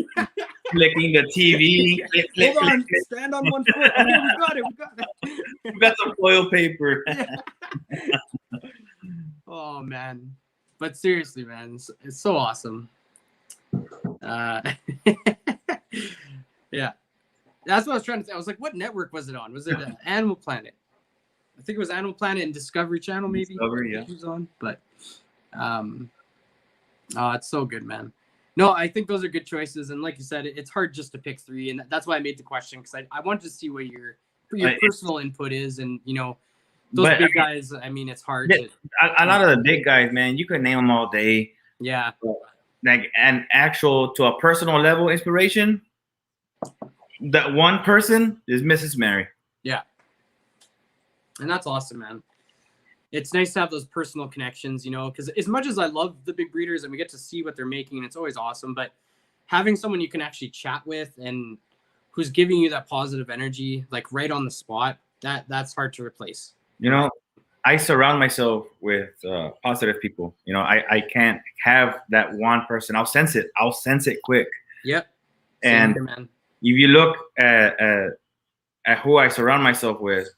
flicking the TV. Hold on, stand on one foot. Okay, we got it. We got some foil paper. Yeah. Oh man, but seriously, man, it's so awesome. Yeah. That's what I was trying to say. I was like, what network was it on? Was it Animal Planet? I think it was Animal Planet and Discovery Channel, maybe. Discovery, yeah. She was on, but oh, it's so good, man. No, I think those are good choices, and like you said, it's hard just to pick three, and that's why I made the question, because I wanted to see what your personal input is, and you know, those big guys. I mean, it's hard. A lot of the big guys, man, you could name them all day. Yeah. Like an actual to a personal level inspiration. That one person is Mrs. Mary. Yeah. And that's awesome, man. It's nice to have those personal connections, you know, because as much as I love the big breeders and we get to see what they're making, and it's always awesome, but having someone you can actually chat with and who's giving you that positive energy, like right on the spot, that's hard to replace. You know, I surround myself with positive people. You know, I can't have that one person. I'll sense it quick. Yep. And if you look at who I surround myself with,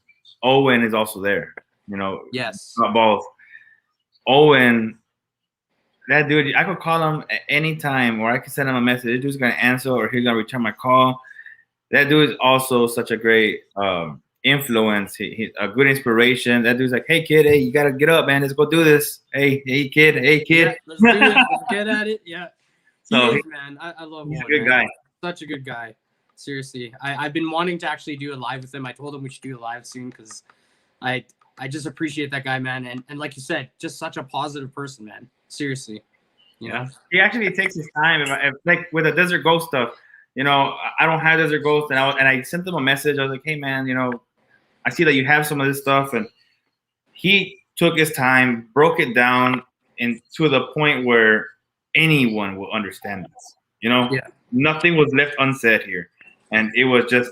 Owen is also there. You know, yes, both. Owen, that dude, I could call him at any time, or I could send him a message. This dude's gonna answer, or he's gonna return my call. That dude is also such a great influence. He's a good inspiration. That dude's like, hey kid, hey, you gotta get up, man. Let's go do this. Hey kid. Yeah, let's do it. Let's get at it. Yeah. So man, I love him. He's a good guy. Such a good guy. Seriously, I've been wanting to actually do a live with him. I told him we should do a live soon because I just appreciate that guy, man. And like you said, just such a positive person, man. Seriously, you know. He actually takes his time. If like with the Desert Ghost stuff, you know, I don't have Desert Ghost, and I sent him a message. I was like, hey man, you know, I see that you have some of this stuff, and he took his time, broke it down, and to the point where anyone will understand this. You know, nothing was left unsaid here, and it was just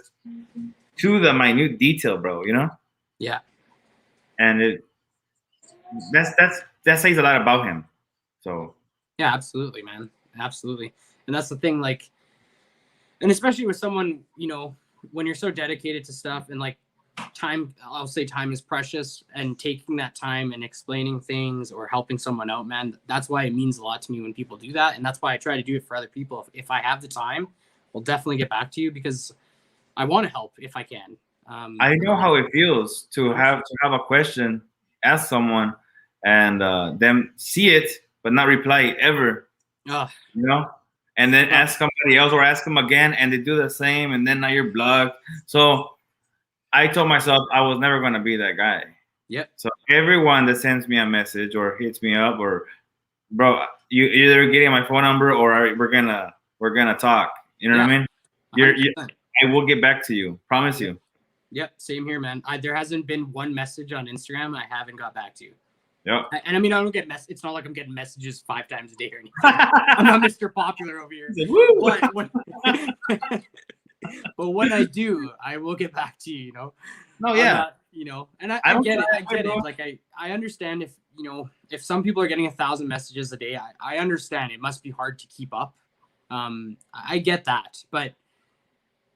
to the minute detail, bro. You know. Yeah. And that says a lot about him. So. Yeah, absolutely, man. Absolutely, and that's the thing, like, and especially with someone, you know, when you're so dedicated to stuff and like. I'll say time is precious, and taking that time and explaining things or helping someone out, man, that's why it means a lot to me when people do that. And that's why I try to do it for other people. If I have the time, I'll definitely get back to you because I want to help if I can. I know how it feels to have a question, ask someone, and them see it but not reply ever. You know, and then ask somebody else or ask them again, and they do the same, and then now you're blocked. So I told myself I was never going to be that guy. Yep. So everyone that sends me a message or hits me up, or bro, you either getting my phone number or we're gonna talk. You know what I mean? I will get back to you. Promise you. Yep. Same here, man. There hasn't been one message on Instagram I haven't got back to you. Yep. And I mean, I don't get it's not like I'm getting messages 5 times a day or anything. I'm not Mr. Popular over here. But when I do, I will get back to you, you know? No, yeah. You know, and I get it. I get it. Like, I understand if, you know, if some people are getting 1,000 messages a day, I understand it must be hard to keep up. I get that. But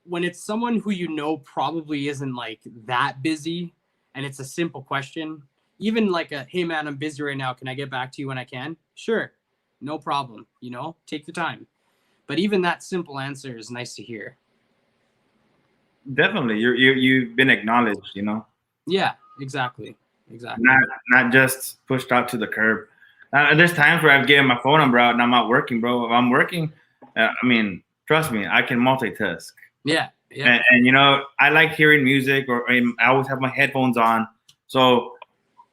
when it's someone who you know probably isn't, like, that busy, and it's a simple question, even like hey, man, I'm busy right now. Can I get back to you when I can? Sure. No problem. You know, take your time. But even that simple answer is nice to hear. Definitely, you've been acknowledged, you know. Yeah, exactly. Not just pushed out to the curb. There's times where I've given my phone number out and I'm not working, bro. If I'm working, I mean, trust me, I can multitask. Yeah. And you know, I like hearing music, or I always have my headphones on. So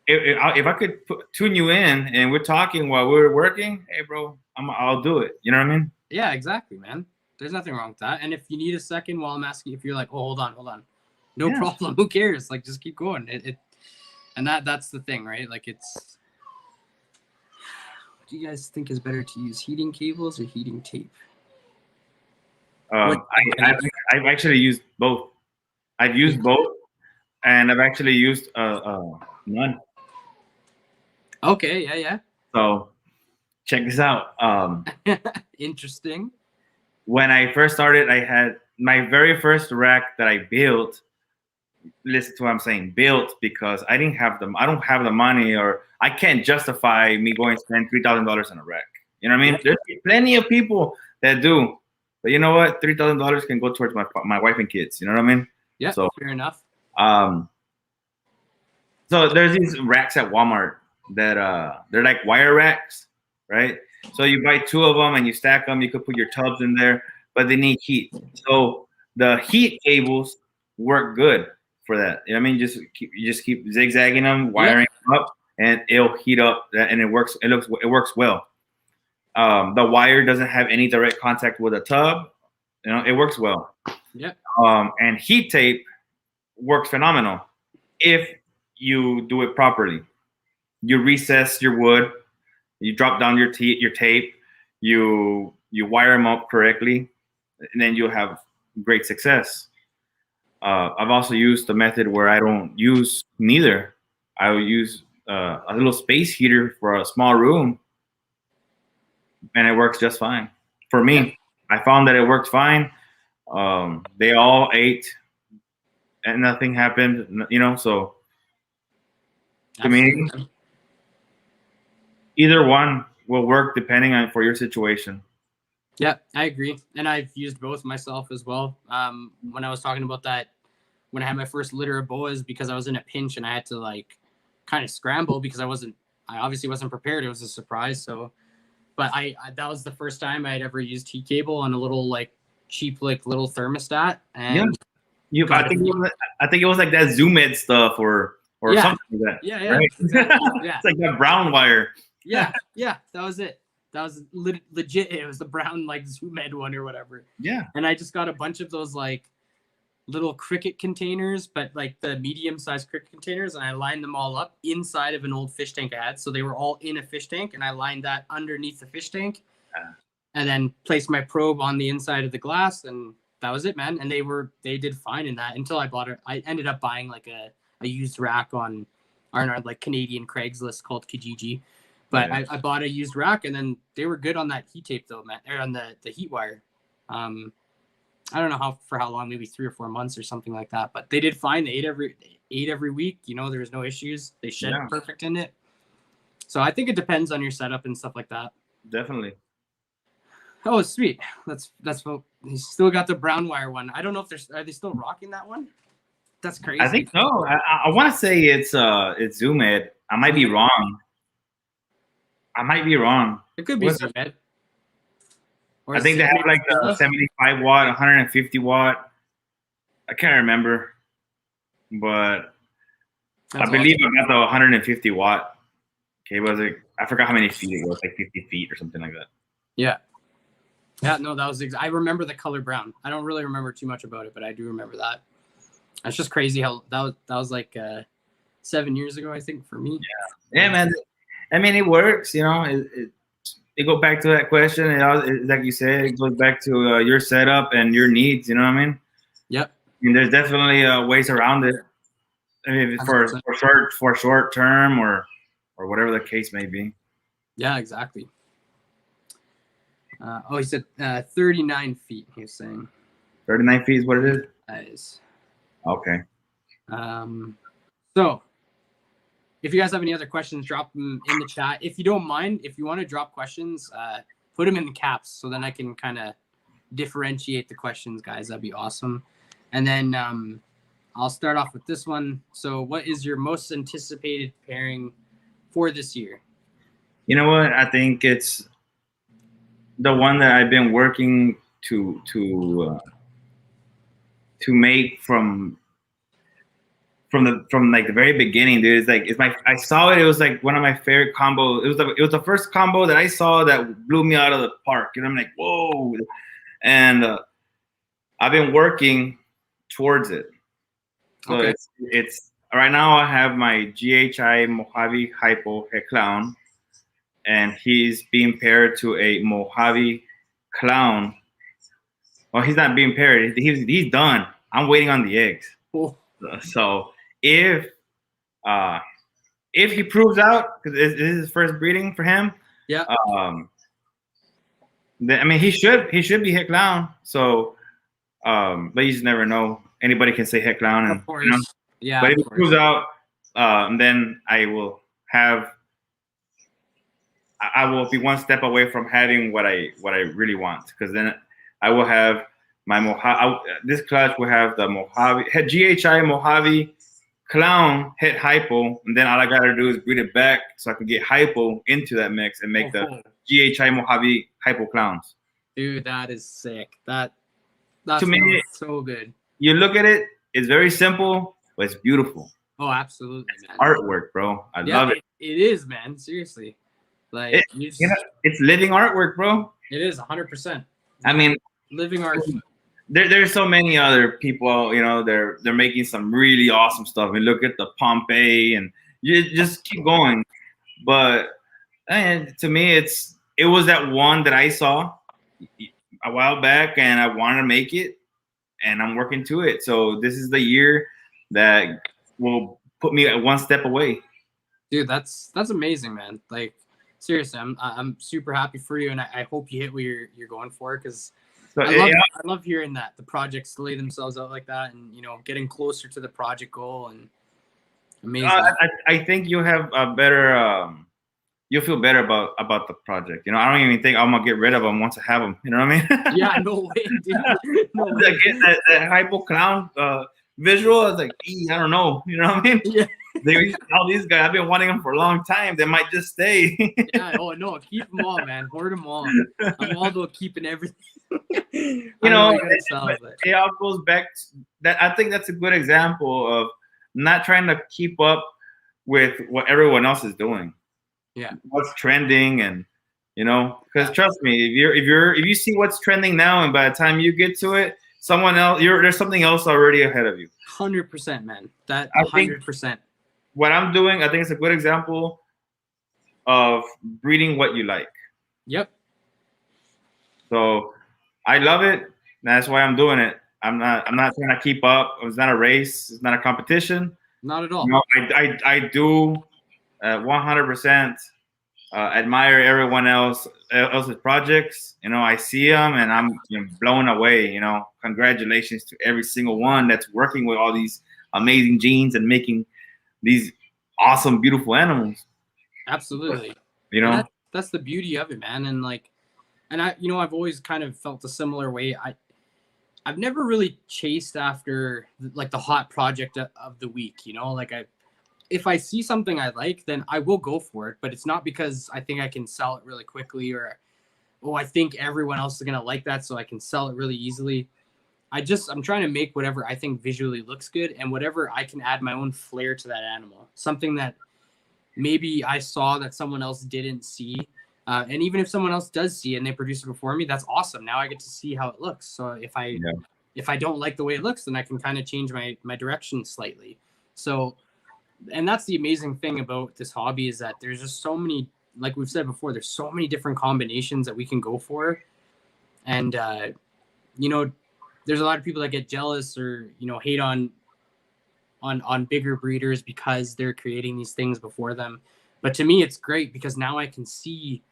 if I could tune you in and we're talking while we're working, hey, bro, I'll do it. You know what I mean? Yeah, exactly, man. There's nothing wrong with that. And if you need a second while I'm asking, if you're like, oh, hold on, no problem. Who cares? Like, just keep going. And that's the thing, right? Like, it's. What do you guys think is better to use, heating cables or heating tape? I've actually used both. I've used both, and I've actually used none. Okay, yeah. So, check this out. Interesting. When I first started, I had my very first rack that I built. Listen to what I'm saying, built, because I don't have the money, or I can't justify me going to spend $3,000 on a rack. You know what I mean? There's plenty of people that do. But you know what? $3,000 can go towards my wife and kids. You know what I mean? Yeah, So fair enough. So there's these racks at Walmart that they're like wire racks, right? So you buy 2 of them and you stack them. You could put your tubs in there, but they need heat. So the heat cables work good for that. You know what I mean? You just keep zigzagging them, wiring them up, and it'll heat up. And it works. It works well. The wire doesn't have any direct contact with a tub. You know, it works well. Yeah. And heat tape works phenomenal if you do it properly. You recess your wood, you drop down your tape, you wire them up correctly, and then you'll have great success. I've also used the method where I don't use neither. I will use a little space heater for a small room, and it works just fine. For me, I found that it worked fine. They all ate, and nothing happened. You know, so to me, either one will work depending on for your situation. Yeah, I agree, and I've used both myself as well. When I was talking about that, when I had my first litter of boas, because I was in a pinch and I had to like kind of scramble because I obviously wasn't prepared. It was a surprise. So, but I that was the first time I had ever used heat cable on a little like cheap like little thermostat. And I think it was like that Zoom Ed stuff or something like that. Yeah, right? Exactly. Yeah. It's like that brown wire. Yeah, that was it. That was legit. It was the brown like Zoom Ed one or whatever. Yeah. And I just got a bunch of those like little cricket containers, but like the medium-sized cricket containers, and I lined them all up inside of an old fish tank I had. So they were all in a fish tank, and I lined that underneath the fish tank, and then placed my probe on the inside of the glass, and that was it, man. And they did fine in that until I bought it. I ended up buying like a used rack on our like Canadian Craigslist called Kijiji. But I bought a used rack, and then they were good on that heat tape though, man, or on the heat wire. I don't know for how long, maybe 3 or 4 months or something like that. But they did fine. They ate every week. You know, there was no issues. They shed perfect in it. So I think it depends on your setup and stuff like that. Definitely. Oh, sweet. That's what he still got the brown wire one. I don't know if are they still rocking that one? That's crazy. I think so. I want to say it's Zoom Ed. I might be wrong. It could be Zoom Ed. I think they have like a 75 watt, 150 watt. I can't remember, but I believe I got the 150 watt. Okay, was it? I forgot how many feet it was, like 50 feet or something like that. Yeah. Yeah, no, that was I remember the color brown. I don't really remember too much about it, but I do remember that. That's just crazy how that was like 7 years ago, I think, for me. Yeah, man. I mean, it works. You know, it goes back to that question. Like you said, it goes back to your setup and your needs. You know what I mean? Yep. I mean, there's definitely ways around it. I mean, for short term or whatever the case may be. Yeah, exactly. He said 39 feet. He was saying 39 feet is what it is. Nice. Okay. So if you guys have any other questions, drop them in the chat. If you don't mind, if you want to drop questions, put them in the caps so then I can kind of differentiate the questions, guys. That'd be awesome. And then I'll start off with this one. So what is your most anticipated pairing for this year? You know what? I think it's the one that I've been working to make from like the very beginning, dude. I saw it. It was like one of my favorite combos. It was the first combo that I saw that blew me out of the park. And I'm like, whoa! And I've been working towards it. So Okay. it's right now. I have my GHI Mojave Hypo Head Clown, and he's being paired to a Mojave Clown. Well, he's not being paired. He's done. I'm waiting on the eggs. Cool. So if he proves out, because this is his first breeding for him, yeah. Then, I mean, he should be Head Clown. So, but you just never know. Anybody can say Head Clown, and of course. You know? Yeah. But if he proves out, then I will be one step away from having what I really want. Because then I will have my Mojave. This clutch will have the Mojave GHI Mojave Clown hit hypo, and then all I gotta do is breed it back so I can get hypo into that mix and make the GHI Mojave hypo clowns. Dude, that is sick. That's to me, so good. You look at it, it's very simple, but it's beautiful. Oh, absolutely, man. Artwork, bro. I love it. It is, man. Seriously. Like it's living artwork, bro. It is 100%. I mean, living art. There's so many other people, you know, they're making some really awesome stuff. I mean, look at the Pompeii, and you just keep going. But to me, it was that one that I saw a while back, and I wanted to make it, and I'm working to it. So this is the year that will put me one step away. Dude, that's amazing, man. Like seriously, I'm super happy for you, and I hope you hit what you're going for, because I love hearing that the projects lay themselves out like that, and you know, getting closer to the project goal. And amazing. I think you have a better you'll feel better about the project. You know, I don't even think I'm gonna get rid of them once I have them. You know what I mean? Yeah, no way, dude. No way. I get that hypo clown visual. I was like, I don't know. You know what I mean? Yeah. All these guys, I've been wanting them for a long time. They might just stay. Yeah. Oh no, keep them all, man. Hoard them all. I'm all about keeping everything. You know, it all goes back to that. I think that's a good example of not trying to keep up with what everyone else is doing. Yeah. What's trending, and you know, because trust me, if you see what's trending now, and by the time you get to it, someone else, there's something else already ahead of you. 100%, man. That 100%. What I'm doing, I think it's a good example of breeding what you like. Yep. So I love it. That's why I'm doing it. I'm not trying to keep up. It's not a race. It's not a competition. Not at all. No, I do 100% admire everyone else's projects. You know, I see them and I'm blown away. You know, congratulations to every single one that's working with all these amazing genes and making these awesome, beautiful animals. Absolutely. You know, that's the beauty of it, man. And I've always kind of felt a similar way. I've never really chased after like the hot project of the week, you know, like if I see something I like, then I will go for it, but it's not because I think I can sell it really quickly or, I think everyone else is going to like that, so I can sell it really easily. I'm trying to make whatever I think visually looks good and whatever I can add my own flair to that animal. Something that maybe I saw that someone else didn't see. And even if someone else does see it and they produce it before me, that's awesome. Now I get to see how it looks. So if I don't like the way it looks, then I can kind of change my direction slightly. So, and that's the amazing thing about this hobby is that there's just so many, like we've said before, there's so many different combinations that we can go for. And, there's a lot of people that get jealous or, hate on bigger breeders because they're creating these things before them. But to me, it's great because now I can see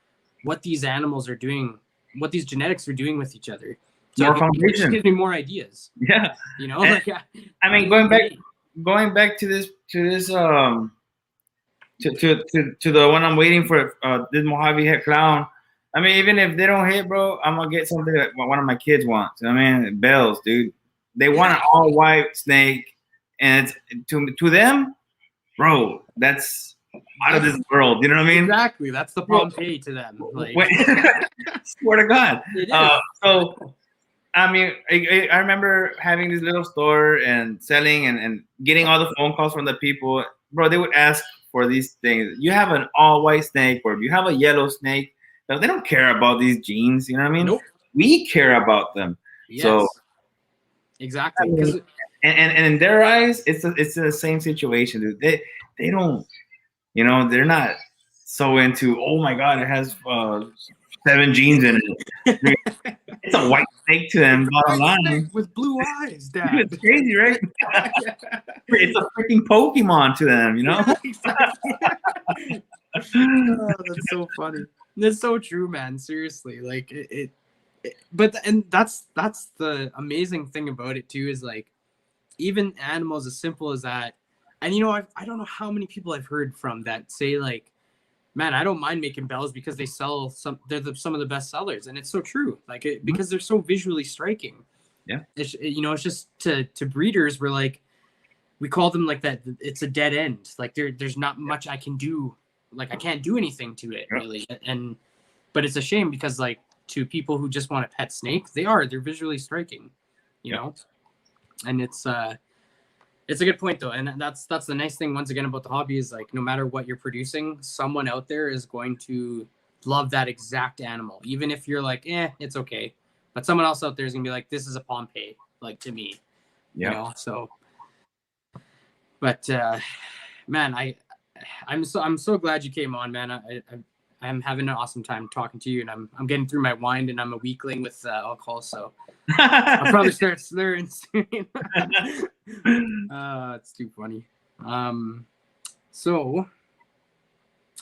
what these animals are doing, what these genetics are doing with each other. So it just gives me more ideas. Yeah. I mean, going back to this to the one I'm waiting for, this Mojave head clown. I mean, even if they don't hit, bro, I'm gonna get something that one of my kids wants. I mean, bells, dude. They want an all white snake, and it's, to them, bro, that's out of this world. You know what I mean? Exactly. That's the Pompeii to them. Like, swear to God. It is. So, I mean, I remember having this little store and selling and getting all the phone calls from the people. Bro, they would ask for these things. You have an all white snake, or you have a yellow snake. They don't care about these genes, you know what I mean? Nope. We care about them. Yes. So exactly. I mean, and in their eyes, it's the same situation, dude. They don't, they're not so into, oh my God, it has 7 genes in it. It's a white snake to them, bottom line. With blue eyes, Dad. It's crazy, right? It's a freaking Pokemon to them, Yeah, exactly. Oh, that's so funny. That's so true, man. Seriously, like and that's the amazing thing about it too, is like even animals as simple as that. And I don't know how many people I've heard from that say like, Man, I don't mind making bells because they sell some. They're some of the best sellers, and it's so true. Like because they're so visually striking. Yeah. It's it's just to breeders, we're like, we call them like that. It's a dead end. Like there's not much I can do. Like I can't do anything to it really. But it's a shame because like to people who just want a pet snake, they're visually striking, you know. And it's a good point though, and that's the nice thing once again about the hobby is like no matter what you're producing, someone out there is going to love that exact animal, even if you're like, it's okay, but someone else out there is gonna be like, this is a Pompeii, like to me, you know. So, but man, I'm so glad you came on, man. I'm having an awesome time talking to you, and I'm getting through my wine, and I'm a weakling with alcohol, so I'll probably start slurring soon. It's too funny. So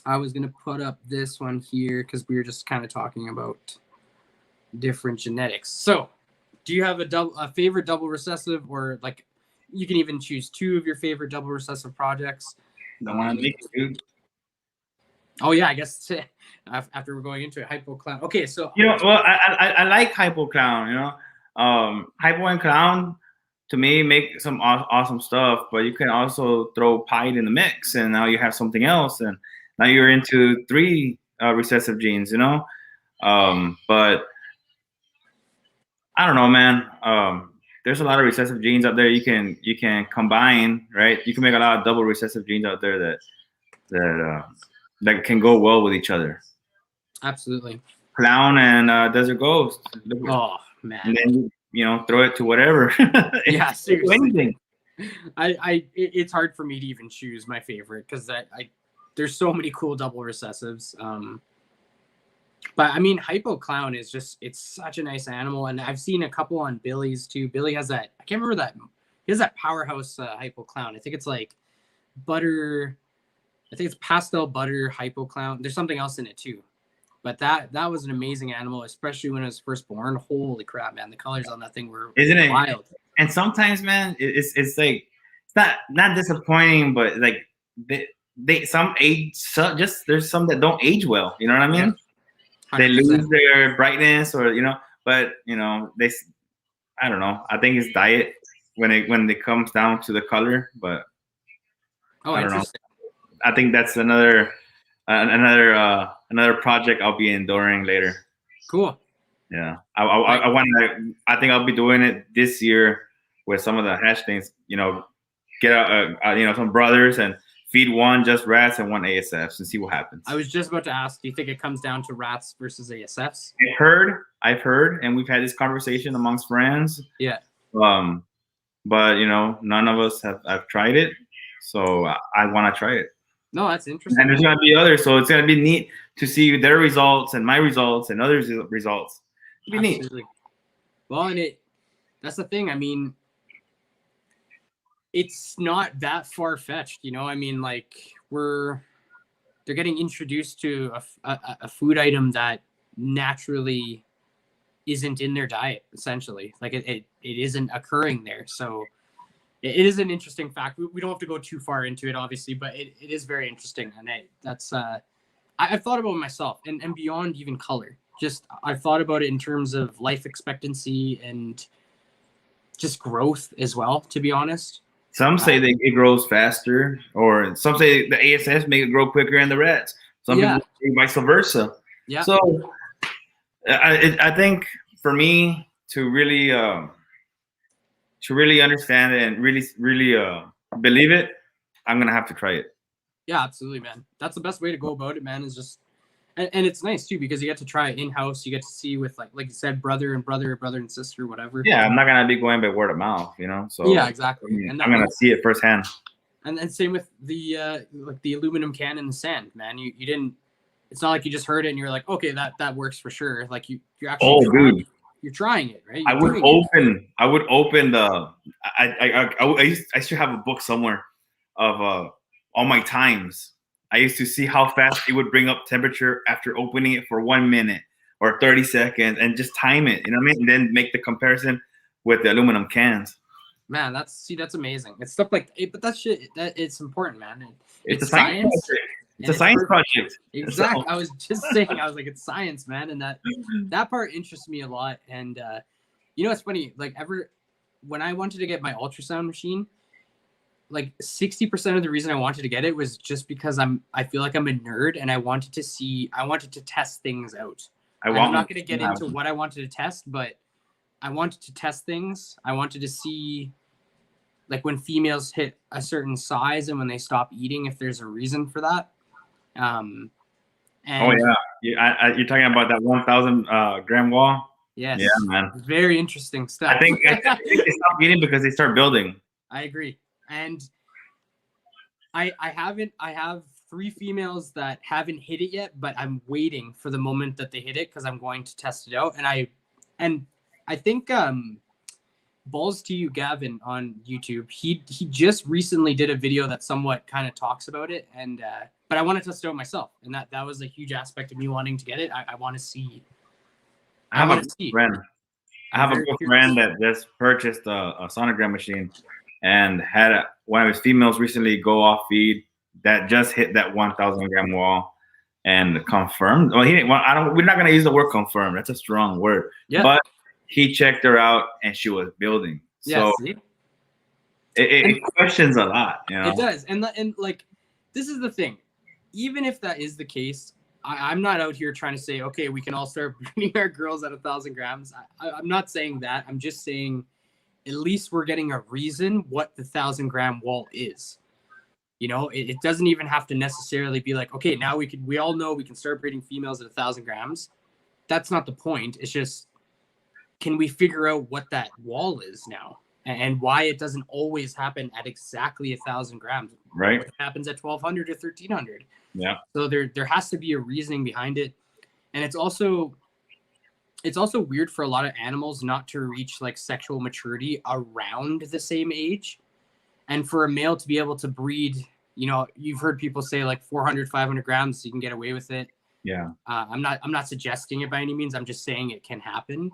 I was gonna put up this one here because we were just kind of talking about different genetics. So, do you have a favorite double recessive, or like you can even choose two of your favorite double recessive projects? Don't want to make it, dude. Oh yeah, I guess after we're going into it, Hypo Clown. Okay, so well, I like Hypo Clown. Hypo and Clown to me make some awesome stuff, but you can also throw Pied in the mix, and now you have something else, and now you're into 3 recessive genes. But I don't know, man. There's a lot of recessive genes out there you can combine, right? You can make a lot of double recessive genes out there that can go well with each other. Absolutely. Clown and Desert Ghost. Oh man. And then throw it to whatever. Yeah, seriously. Anything. It's hard for me to even choose my favorite because there's so many cool double recessives. But I mean, Hypo Clown is it's such a nice animal, and I've seen a couple on Billy's too. Billy has that. I can't remember that. He has that powerhouse Hypo Clown. I think it's like butter. I think it's pastel butter Hypo Clown. There's something else in it too. But that was an amazing animal, especially when it was first born. Holy crap, man! The colors on that thing were wild. And sometimes, man, it's like it's not disappointing, but like they some age just there's some that don't age well. You know what I mean? Yeah. They lose their brightness, or but they. I don't know. I think it's diet when it comes down to the color, but I don't know. I think that's another project I'll be enduring later. Cool. Yeah, I want to. I think I'll be doing it this year with some of the hash things. Get out some brothers and feed one just rats and one ASFs and see what happens. I was just about to ask, do you think it comes down to rats versus ASFs? I've heard, and we've had this conversation amongst friends. Yeah. But none of us have tried it, so I want to try it. No, that's interesting. And there's gonna be others, so it's gonna be neat to see their results and my results and others' results. It'll be neat. Well, and that's the thing. I mean, it's not that far fetched, I mean, like they're getting introduced to a food item that naturally isn't in their diet, essentially. Like it isn't occurring there, so. It is an interesting fact. We don't have to go too far into it, obviously, but it is very interesting. And I've thought about it myself and beyond even color. Just I've thought about it in terms of life expectancy and just growth as well, to be honest. Some say it grows faster, or some say the ASS make it grow quicker than the rats. Some people say vice versa. Yeah. So I think for me to really understand it and really believe it, I'm gonna have to try it. Yeah, absolutely, man. That's the best way to go about it, man. Is just, and it's nice too because you get to try it in house. You get to see with like you said, brother and sister, whatever. Yeah, I'm not gonna be going by word of mouth, So yeah, exactly. And I'm gonna see it firsthand. And then same with the the aluminum can in the sand, man. You didn't. It's not like you just heard it and you're like, okay, that works for sure. Like you're actually. Oh, dude. You're trying it, right? I would open the. I used to have a book somewhere of all my times. I used to see how fast it would bring up temperature after opening it for 1 minute or 30 seconds, and just time it. You know what I mean? And then make the comparison with the aluminum cans. Man, that's amazing. It's stuff like, but that shit, it's important, man. It's a science. It's a science project. Exactly. I was just saying, I was like, it's science, man. And that part interests me a lot. And you know, it's funny, like when I wanted to get my ultrasound machine, like 60% of the reason I wanted to get it was just because I feel like I'm a nerd and I wanted to test things out. I'm not going to get into what I wanted to test, but I wanted to test things. I wanted to see like when females hit a certain size and when they stop eating, if there's a reason for that. And oh yeah, you're talking about that 1,000 gram wall. Yes. Yeah, man. Very interesting stuff. I think they stop eating because they start building. I agree. And I have 3 females that haven't hit it yet, but I'm waiting for the moment that they hit it because I'm going to test it out. And I think Balls to You Gavin on YouTube, he just recently did a video that somewhat kind of talks about it, and but I want to test it out myself, and that was a huge aspect of me wanting to get it. I want to see. I have a good friend that just purchased a sonogram machine and had one of his females recently go off feed that just hit that 1,000 gram wall and confirmed. Well, he didn't. Well, we're not gonna use the word confirm. That's a strong word. Yeah. But he checked her out and she was building. So it questions a lot. You know? It does, and like this is the thing. Even if that is the case, I'm not out here trying to say, okay, we can all start breeding our girls at 1,000 grams. I'm not saying that. I'm just saying at least we're getting a reason what the 1,000 gram wall is. You know, it doesn't even have to necessarily be like, okay, now we all know we can start breeding females at 1,000 grams. That's not the point. It's just, can we figure out what that wall is now and why it doesn't always happen at exactly 1,000 grams? Right. What happens at 1,200 or 1,300? Yeah. So there has to be a reasoning behind it. And it's also weird for a lot of animals not to reach like sexual maturity around the same age. And for a male to be able to breed, you know, you've heard people say like 400, 500 grams, you can get away with it. Yeah. I'm not suggesting it by any means. I'm just saying it can happen.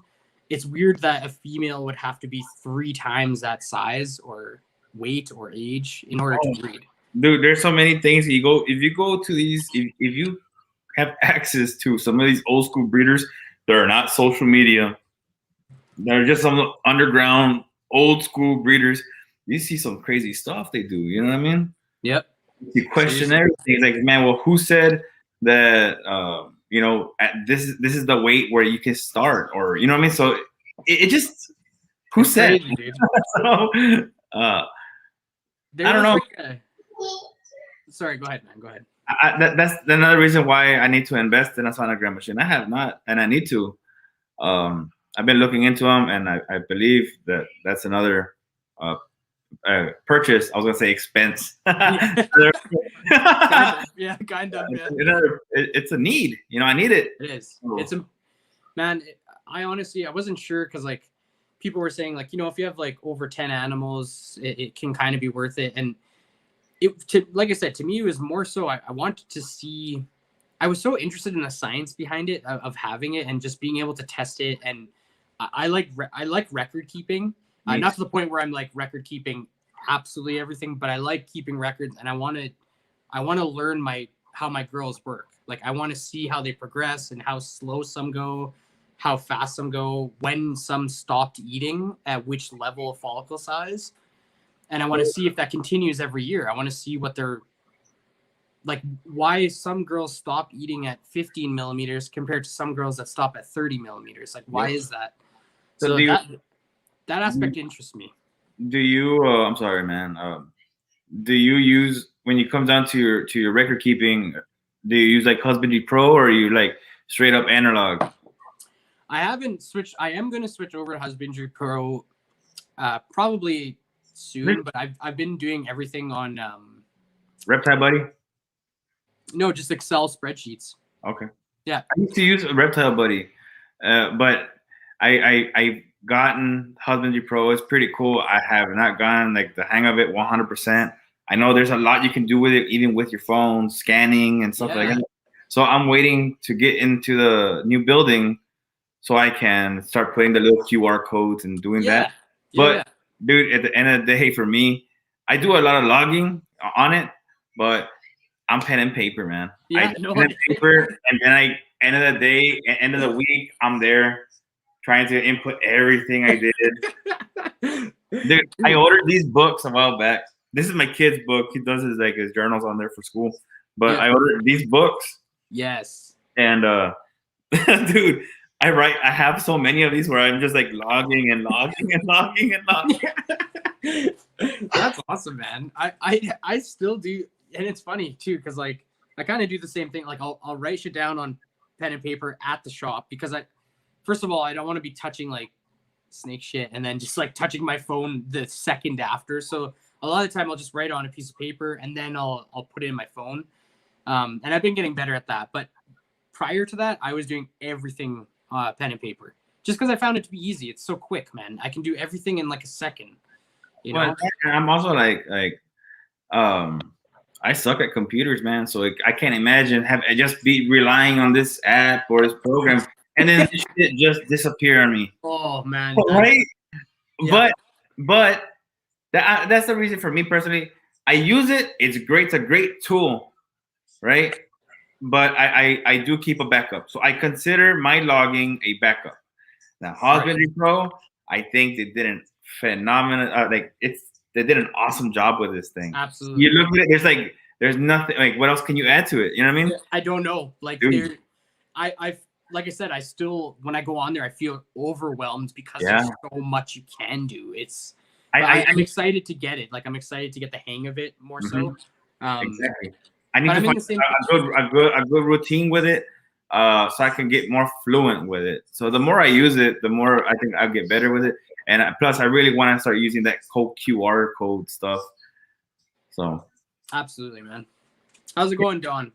It's weird that a female would have to be 3 times that size or weight or age in order to breed. Dude, there's so many things. If you go to these, if you have access to some of these old school breeders that are not social media, they're just some underground old school breeders, you see some crazy stuff they do. You know what I mean? Yep. You question everything. It's like, man, well, who said that? You know, this is the weight where you can start, or you know what I mean? So it just who said? Crazy, dude. So, I don't know. Sorry, go ahead, man. Go ahead. That's another reason why I need to invest in a sonogram machine. I have not, and I need to. I've been looking into them, and I believe that that's another purchase. I was gonna say expense. Yeah, kind of. Yeah. It's a need. You know, I need it. It is. It's a man. I honestly, I wasn't sure because like people were saying like, you know, if you have like over 10 animals, it can kind of be worth it. And like I said, to me, it was more so I wanted to see. I was so interested in the science behind it of having it and just being able to test it. And I like record keeping. Not to the point where I'm like record keeping absolutely everything, but I like keeping records, and I want to learn how my girls work. Like I want to see how they progress and how slow some go, how fast some go, when some stopped eating, at which level of follicle size, and I want to see if that continues every year. I want to see what they're like, why some girls stop eating at 15 millimeters compared to some girls that stop at 30 millimeters. Like, why is that? So that aspect interests me. Do you? I'm sorry, man. Do you use, when it comes down to your record keeping? Do you use like Husbandry Pro, or are you like straight up analog? I haven't switched. I am going to switch over to Husbandry Pro, probably soon. But I've been doing everything on Reptile Buddy. No, just Excel spreadsheets. Okay. Yeah. I used to use Reptile Buddy, but I've gotten Husbandry Pro. It's pretty cool. I have not gotten like the hang of it 100%. I know there's a lot you can do with it, even with your phone, scanning and stuff like that. So I'm waiting to get into the new building so I can start putting the little QR codes and doing that. But dude, at the end of the day, for me, I do a lot of logging on it, but I'm pen and paper, man. Yeah, I no, pen and paper, and then end of the day, end of the week, I'm there trying to input everything I did. Dude, I ordered these books a while back. This is my kid's book. He does his journals on there for school. But Yeah. I ordered these books, Yes. and dude, I have so many of these where I'm just like logging and logging and logging and logging. That's awesome, man. I still do, and it's funny too, because like I kind of do the same thing. Like I'll write shit down on pen and paper at the shop because first of all, I don't want to be touching like snake shit and then just like touching my phone the second after. So a lot of the time I'll just write on a piece of paper and then I'll put it in my phone. And I've been getting better at that. But prior to that, I was doing everything pen and paper just because I found it to be easy. It's so quick, man. I can do everything in like a second. You know? Well, I'm also I suck at computers, man. So I can't imagine just be relying on this app or this program and then this shit just disappear on me. Oh man, right? Yeah. But that's the reason for me personally. I use it. It's great. It's a great tool, right? But I do keep a backup. So I consider my logging a backup. Now, Husbandry Pro, I think they did a phenomenal. They did an awesome job with this thing. Absolutely. You look at it. There's nothing. Like, what else can you add to it? You know what I mean? I don't know. Like like I said, I still when I go on there, I feel overwhelmed because there's so much you can do. I'm excited to get it. Like I'm excited to get the hang of it more so. Exactly. I need to find a good routine with it, so I can get more fluent with it. So the more I use it, the more I think I'll get better with it. And plus, I really want to start using that QR code stuff. So. Absolutely, man. How's it going, Don?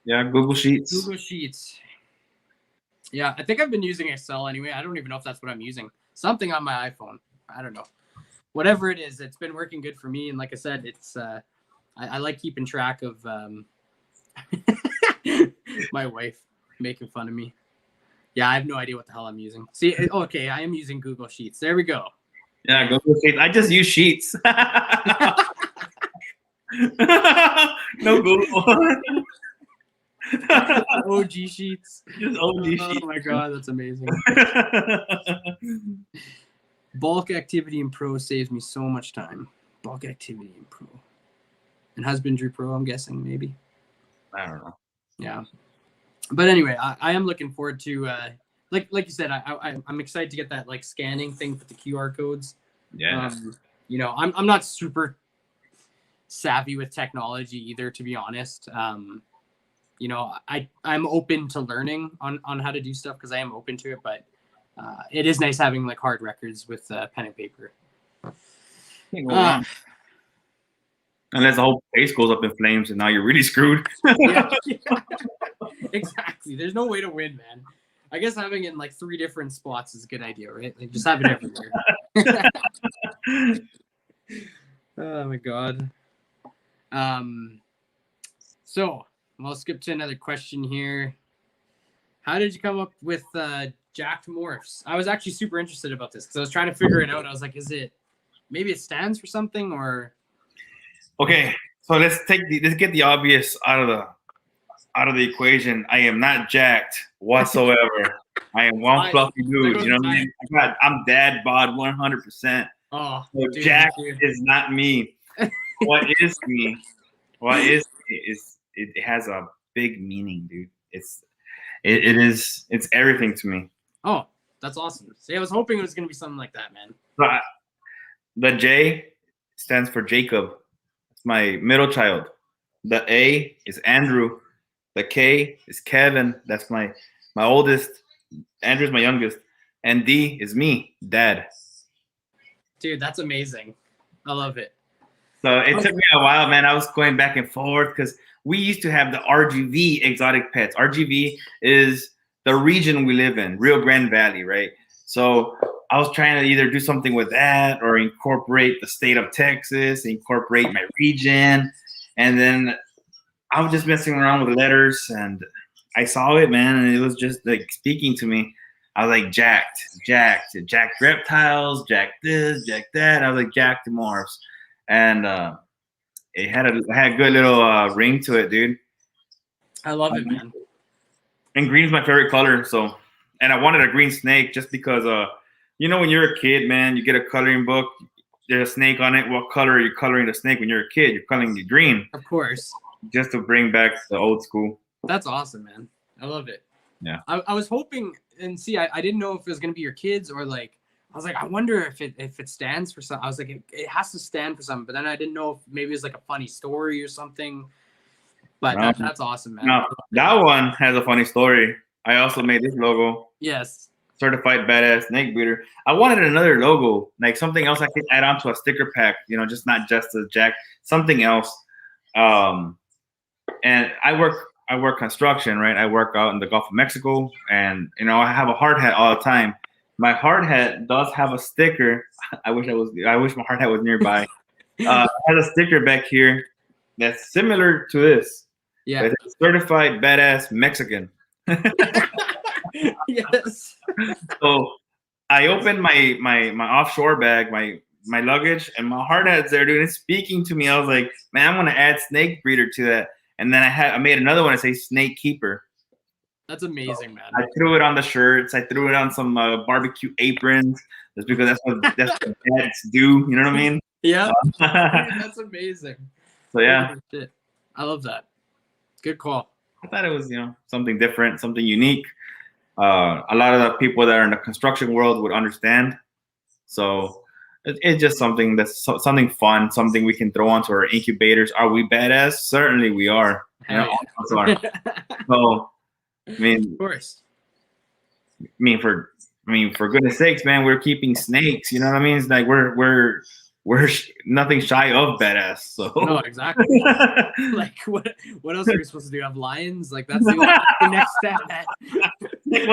Yeah, Google Sheets. Google Sheets. Yeah, I think I've been using Excel anyway. I don't even know if that's what I'm using. Something on my iPhone. I don't know. Whatever it is, it's been working good for me. And like I said, it's I like keeping track of my wife making fun of me. Yeah, I have no idea what the hell I'm using. See, okay, I am using Google Sheets. There we go. Yeah, Google Sheets. I just use Sheets. No Google. OG Sheets. Just OG Sheets. Oh my god, that's amazing. Bulk activity in Pro saves me so much time. Bulk activity in Pro. And Husbandry Pro, I'm guessing, maybe. I don't know. Yeah. But anyway, I am looking forward to like you said, I'm excited to get that like scanning thing for the QR codes. Yeah. You know, I'm not super savvy with technology either, to be honest. You know, I'm open to learning on how to do stuff because I am open to it, but it is nice having like hard records with pen and paper. Unless the whole place goes up in flames and now you're really screwed. Yeah. Exactly. There's no way to win, man. I guess having it in like 3 different spots is a good idea, right? Like just have it everywhere. Oh my god. So I'll skip to another question here. How did you come up with JAK'D Morphs? I was actually super interested about this because I was trying to figure it out. I was like, maybe it stands for something or? Okay, so let's get the obvious out of the equation. I am not jacked whatsoever. I am one fluffy dude. You know what I mean? I'm dad bod 100%. Oh, so dude, jacked is not me. What is me? What is it has a big meaning, dude. It's everything to me. Oh, that's awesome. See, I was hoping it was gonna be something like that, man. But the J stands for Jacob. It's my middle child. The A is Andrew. The K is Kevin. That's my oldest. Andrew's my youngest. And D is me, Dad. Dude, that's amazing. I love it. So it took me a while, man. I was going back and forth because we used to have the RGV exotic pets. RGV is the region we live in, Rio Grande Valley, right? So I was trying to either do something with that or incorporate the state of Texas, incorporate my region. And then I was just messing around with letters and I saw it, man. And it was just like speaking to me. I was like, jacked reptiles, jacked this, jacked that. I was like, JAK'D Morphs. And It had a good little ring to it, dude. I love it, man. And green's my favorite color, so. And I wanted a green snake just because, when you're a kid, man, you get a coloring book. There's a snake on it. What color are you coloring the snake when you're a kid? You're coloring the green. Of course. Just to bring back the old school. That's awesome, man. I love it. Yeah. I was hoping, and see, I didn't know if it was gonna be your kids or like. I was like, I wonder if it stands for something. I was like, it has to stand for something. But then I didn't know if maybe it's like a funny story or something. But that's awesome, man. No, that one has a funny story. I also made this logo. Yes. Certified Badass Snake Breeder. I wanted another logo, like something else I could add on to a sticker pack, just not just a jack, something else. And I work construction, right? I work out in the Gulf of Mexico, and I have a hard hat all the time. My hard hat does have a sticker. I wish my hard hat was nearby. It has a sticker back here that's similar to this. Yeah. It's Certified Badass Mexican. Yes. So I opened my offshore bag, my luggage, and my hard hat's there, dude. It's speaking to me. I was like, man, I'm gonna add Snake Breeder to that. And then I made another one that says Snake Keeper. That's amazing, man. I threw it on the shirts. I threw it on some barbecue aprons. Just because that's what dads do. You know what I mean? Yeah. That's amazing. So yeah. Shit. I love that. Good call. I thought it was something different, something unique. A lot of the people that are in the construction world would understand. So it's just something that's something fun, something we can throw onto our incubators. Are we badass? Certainly we are. All of us are. So I mean, of course. For goodness sakes, man, we're keeping snakes. You know what I mean? It's like we're nothing shy of badass. So no, exactly. Like what else are we supposed to do? Have lions? Like that's the next step. Like,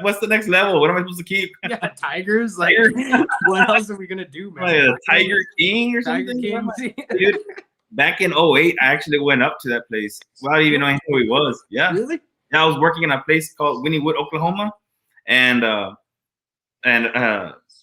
what's the next level? What am I supposed to keep? Yeah, tigers. Like what else are we gonna do, man? Like a Tiger King or something? Tiger King. Dude, back in 2008, I actually went up to that place without even knowing who he was. Yeah. Really? Yeah, I was working in a place called Winniewood, Oklahoma, and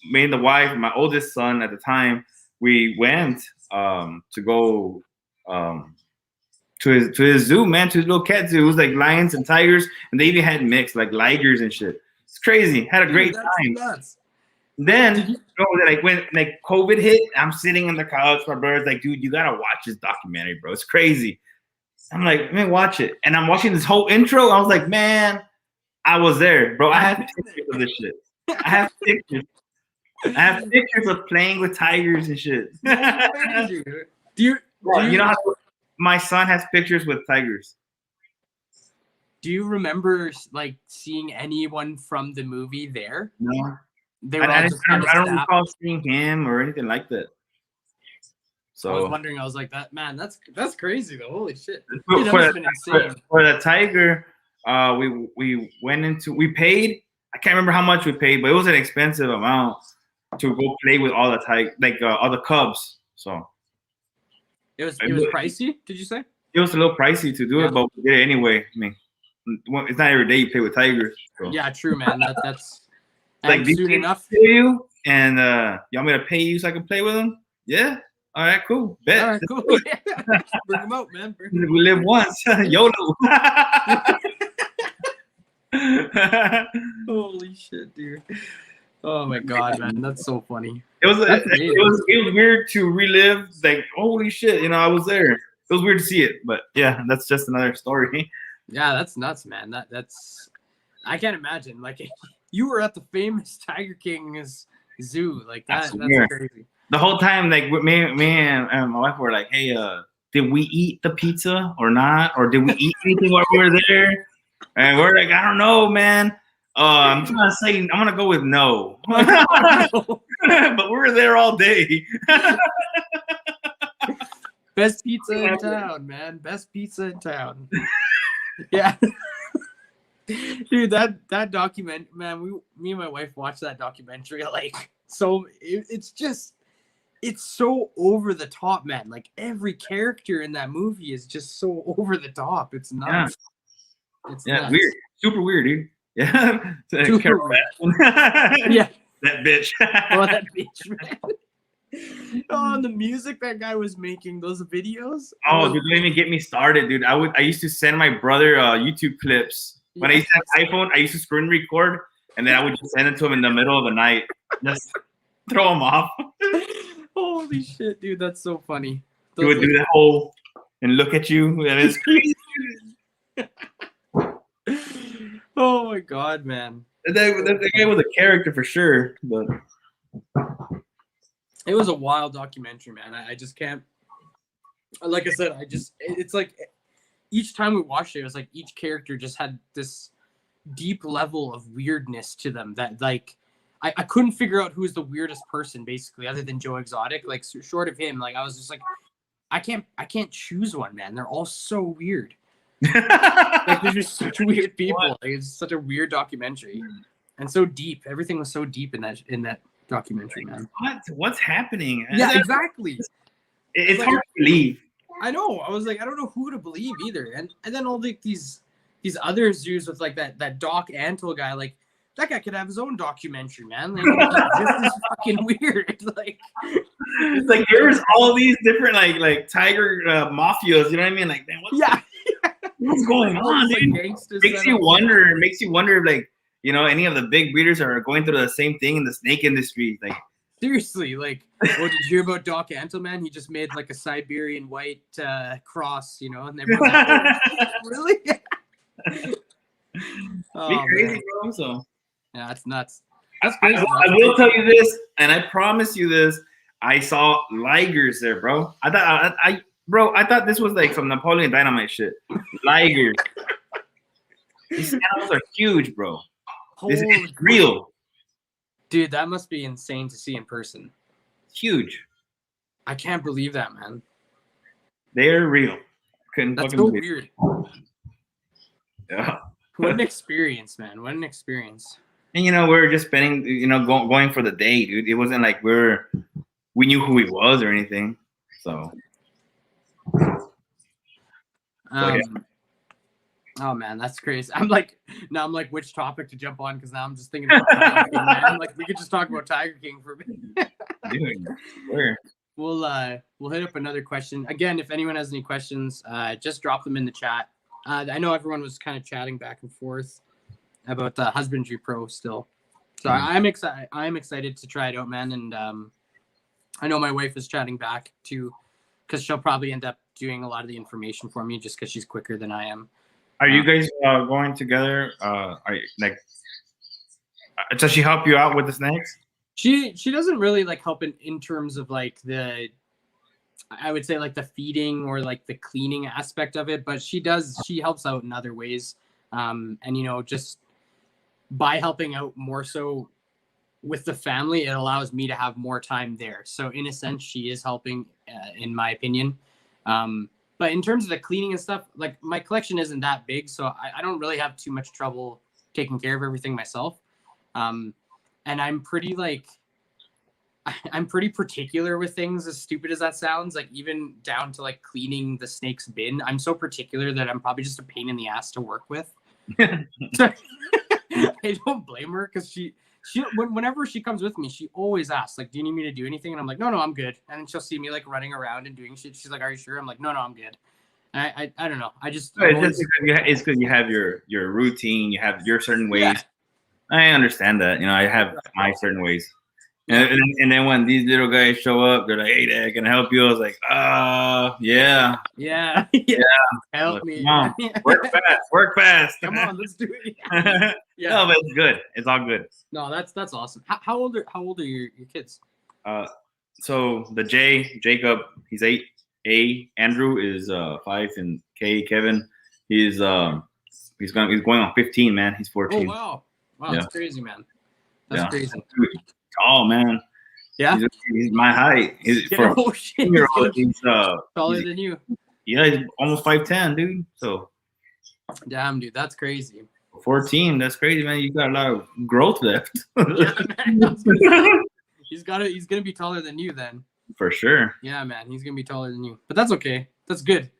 me and the wife, my oldest son at the time, we went to go to his zoo, man, to his little cat zoo. It was like lions and tigers, and they even had mixed like ligers and shit. It's crazy. Had a great time. Nuts. Then when COVID hit, I'm sitting on the couch. My brother's like, dude, you gotta watch this documentary, bro. It's crazy. I'm like, man, watch it. And I'm watching this whole intro. I was like, man, I was there, bro. I have pictures of this shit. I have pictures of playing with tigers and shit. Do you know how my son has pictures with tigers? Do you remember like seeing anyone from the movie there? No. I don't recall seeing him or anything like that. So I was wondering. I was like, that's crazy though. Holy shit! Dude, that must have been insane. For the tiger, we paid. I can't remember how much we paid, but it was an expensive amount to go play with all the all the cubs. So it was pricey. Did you say? It was a little pricey to do it, but we did it anyway. I mean, it's not every day you play with tigers. So. Yeah, true, man. That's like soon enough. You and you want me to pay you so I can play with them? Yeah. All right, cool. Bet. All right, cool. Bring them out, man. We live once. YOLO. Holy shit, dude. Oh my god, man. That's so funny. It was weird to relive, like, holy shit, I was there. It was weird to see it, but yeah, that's just another story. Yeah, that's nuts, man. That's I can't imagine. Like you were at the famous Tiger King's zoo. Like that's crazy. The whole time, like me and my wife were like, "Hey, did we eat the pizza or not? Or did we eat anything while we were there?" And we're like, "I don't know, man. I'm trying to say I'm gonna go with no." But we were there all day. Best pizza in town, man. Best pizza in town. Yeah. Dude, that document, man, me and my wife watched that documentary so it's so over the top, man. Like every character in that movie is just so over the top. It's nuts. Yeah. It's nuts. Weird. Super weird, dude. Yeah. Super weird. Yeah. That bitch. Oh, that bitch, man. Oh, the music that guy was making, those videos. Oh, dude, don't even get me started, dude. I used to send my brother YouTube clips. When I used to have iPhone, I used to screen record, and then I would just send it to him in the middle of the night. Just throw him off. Holy shit, dude, that's so funny. He would do that whole and look at you, and it's crazy. Oh my god, man. That guy was a character for sure, but it was a wild documentary, man. I just can't. Like I said, it's like each time we watched it, it was like each character just had this deep level of weirdness to them that like I couldn't figure out who was the weirdest person basically, other than Joe Exotic. Like short of him, like I was just like, I can't choose one, man. They're all so weird. Like they're just such weird people. Like, it's such a weird documentary, and so deep. Everything was so deep in that documentary, man. What's happening? Yeah, exactly. It's like, hard to believe. I know. I was like, I don't know who to believe either. And then all these other zoos with like that Doc Antle guy, like that guy could have his own documentary, man. Like this is fucking weird. Like it's like there's all these different like tiger mafias. You know what I mean? Like, man, what's going on, dude? Like, makes you wonder if like, you know, any of the big breeders are going through the same thing in the snake industry. Like seriously, like, what did you hear about Doc Antle, man? He just made like a Siberian white cross, you know, and everyone's like, really? Oh, crazy, bro. So yeah, it's nuts. That's crazy. I will tell you this, and I promise you this. I saw ligers there, bro. I thought this was like some Napoleon Dynamite shit. Ligers. These animals are huge, bro. This is real. Dude, that must be insane to see in person. Huge. I can't believe that, man. They're real. That's so weird. Yeah. What an experience, man. What an experience. And, you know, we were just spending, you know, going for the day, dude. It wasn't like we knew who he was or anything. So. Yeah. Oh man, that's crazy. I'm like, which topic to jump on? Because now I'm just thinking about Tiger King, man. Like, we could just talk about Tiger King for a minute. Dude, where? We'll hit up another question. Again, if anyone has any questions, just drop them in the chat. I know everyone was kind of chatting back and forth about the Husbandry Pro still. So I'm excited to try it out, man. And I know my wife is chatting back too, because she'll probably end up doing a lot of the information for me just because she's quicker than I am. Are you guys going together? Does she help you out with the snakes? She doesn't really like help in terms of like I would say like the feeding or like the cleaning aspect of it, but she helps out in other ways. And you know, just by helping out more so with the family, it allows me to have more time there. So in a sense, she is helping, in my opinion. But in terms of the cleaning and stuff, like my collection isn't that big, so I don't really have too much trouble taking care of everything myself. And I'm pretty particular with things, as stupid as that sounds, like even down to like cleaning the snake's bin. I'm so particular that I'm probably just a pain in the ass to work with. So, I don't blame her, because whenever she comes with me, she always asks, like, do you need me to do anything? And I'm like, no, I'm good. And then she'll see me like running around and doing shit. She's like, are you sure? I'm like, no, I'm good. And I don't know. It's because you have your routine, you have your certain ways. Yeah. I understand that. You know, I have my certain ways. And then when these little guys show up, they're like, hey, Dad, can I help you? I was like, yeah. Help me. Come on. Work fast. Come on, let's do it. Yeah. No, but it's good. It's all good. No, that's awesome. How old are your kids? So the Jacob, he's 8. Andrew is 5, and Kevin, he's going on 15, man. He's 14. Oh wow, that's crazy, man. That's crazy. Oh man, yeah, he's my height. He's taller than you. Yeah, he's almost 5'10", dude. So, damn, dude, that's crazy. 14, that's crazy, man. You got a lot of growth left. Yeah, man. He's gonna be taller than you then. For sure. Yeah, man, he's gonna be taller than you. But that's okay. That's good.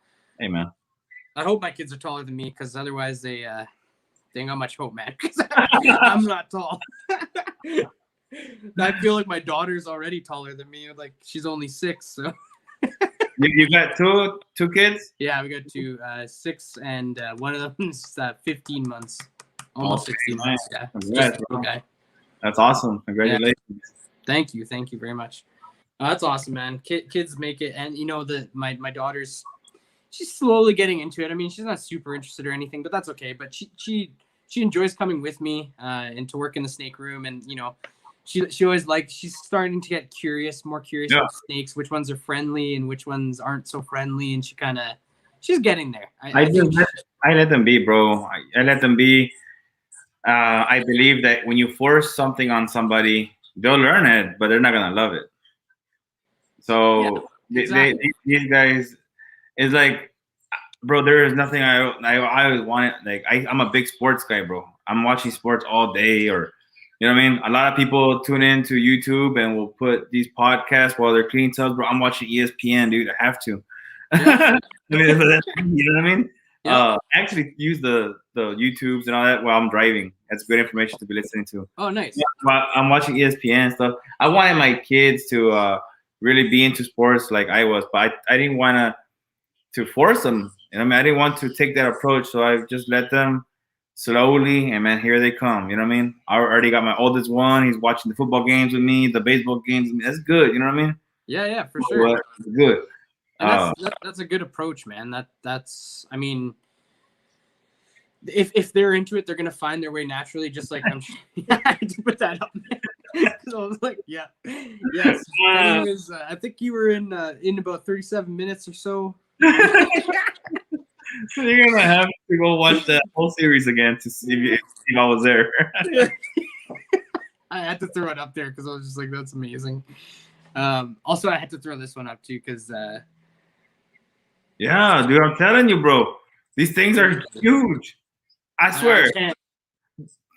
Hey, man. I hope my kids are taller than me, because otherwise they ain't got much hope, man. 'Cause I'm not tall. I feel like my daughter's already taller than me. Like she's only 6, so. You got two kids? Yeah, we got 2, 6, and one of them is 15 months, almost 16 months. Yeah, Congrats, just a bro. little guy. That's awesome. Congratulations. Thank you very much. That's awesome, man. Kids make it, and you know my daughter's, she's slowly getting into it. I mean, she's not super interested or anything, but that's okay. But she enjoys coming with me and to work in the snake room, and you know, she always she's starting to get more curious about snakes, which ones are friendly and which ones aren't so friendly, and she's getting there. I let them be, bro. I let them be. I believe that when you force something on somebody, they'll learn it, but they're not gonna love it. So exactly. These guys, it's like, bro, there is nothing I always wanted. Like I'm a big sports guy, bro. I'm watching sports all day, or you know what I mean. A lot of people tune in to YouTube and will put these podcasts while they're cleaning tubs, bro. I'm watching ESPN, dude. I have to. Yeah. You know what I mean? Yeah. Actually use the YouTubes and all that while I'm driving. That's good information to be listening to. Oh, nice. Yeah, while I'm watching ESPN and stuff. I wanted my kids to really be into sports like I was, but I didn't want to force them. You know what I mean? I didn't want to take that approach, so I just let them slowly, and man, here they come. You know what I mean? I already got my oldest one. He's watching the football games with me, the baseball games with me. That's good. You know what I mean? Yeah, for sure. Good. That's a good approach, man. That's I mean, if they're into it, they're gonna find their way naturally. Just like I'm I had to put that up there. So I was like, yes. Anyways, I think you were in about 37 minutes or so. So you're gonna have to go watch that whole series again to see if I was there. I had to throw it up there because I was just like, that's amazing. Also, I had to throw this one up too because. Yeah, dude, I'm telling you, bro. These things are huge. I swear.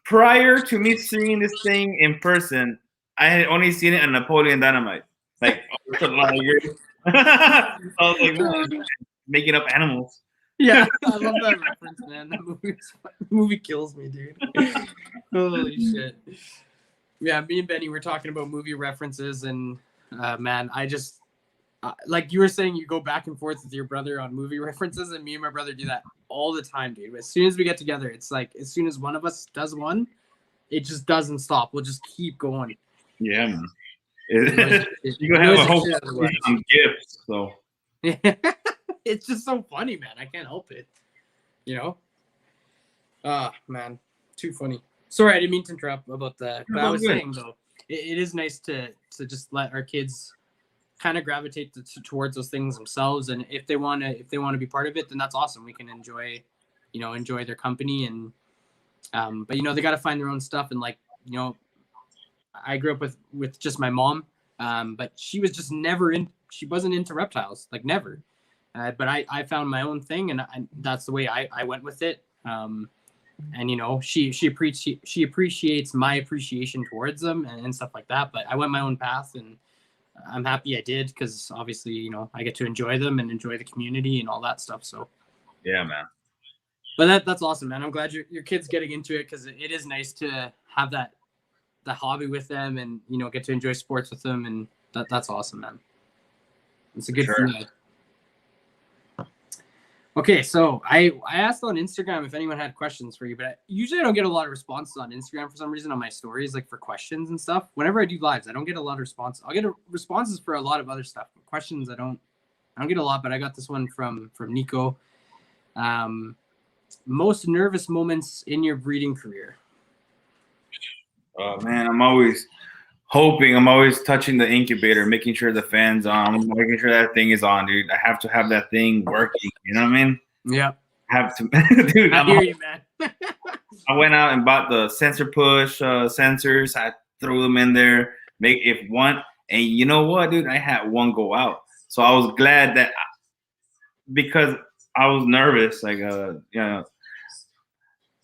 Prior to me seeing this thing in person, I had only seen it on Napoleon Dynamite. Like, I was like, man, making up animals. Yeah, I love that reference, man. That movie kills me, dude. Holy shit. Yeah, me and Benny were talking about movie references, and man, I just like you were saying, you go back and forth with your brother on movie references, and me and my brother do that all the time, dude. As soon as we get together, it's like as soon as one of us does one, it just doesn't stop. We'll just keep going. Yeah, man. You gonna have a whole gifts, so. It's just so funny, man. I can't help it. You know? Man, too funny. Sorry, I didn't mean to interrupt about that. But I was saying though, it is nice to just let our kids kind of gravitate towards those things themselves, and if they want to be part of it, then that's awesome. We can enjoy their company, and but you know, they got to find their own stuff. And like, you know, I grew up with just my mom, but she was just she wasn't into reptiles, like never. But I found my own thing, and that's the way I went with it. And you know, she appreciates my appreciation towards them and stuff like that. But I went my own path, and I'm happy I did, because obviously, you know, I get to enjoy them and enjoy the community and all that stuff. So yeah, man. But that's awesome, man. I'm glad your kid's getting into it, because it is nice to have the hobby with them, and you know, get to enjoy sports with them, and that's awesome, man. It's a good thing. Okay, so I asked on Instagram if anyone had questions for you, but usually I don't get a lot of responses on Instagram for some reason on my stories, like for questions and stuff. Whenever I do lives, I don't get a lot of responses. I'll get responses for a lot of other stuff. Questions, I don't get a lot, but I got this one from Nico. Most nervous moments in your breeding career? Oh man, I'm always hoping. I'm always touching the incubator, making sure the fan's on, making sure that thing is on, dude. I have to have that thing working. You know what I mean? Yeah. I have to, dude. I hear you, man. I went out and bought the sensor push sensors. I threw them in there. And you know what, dude? I had one go out, so I was glad that because I was nervous, like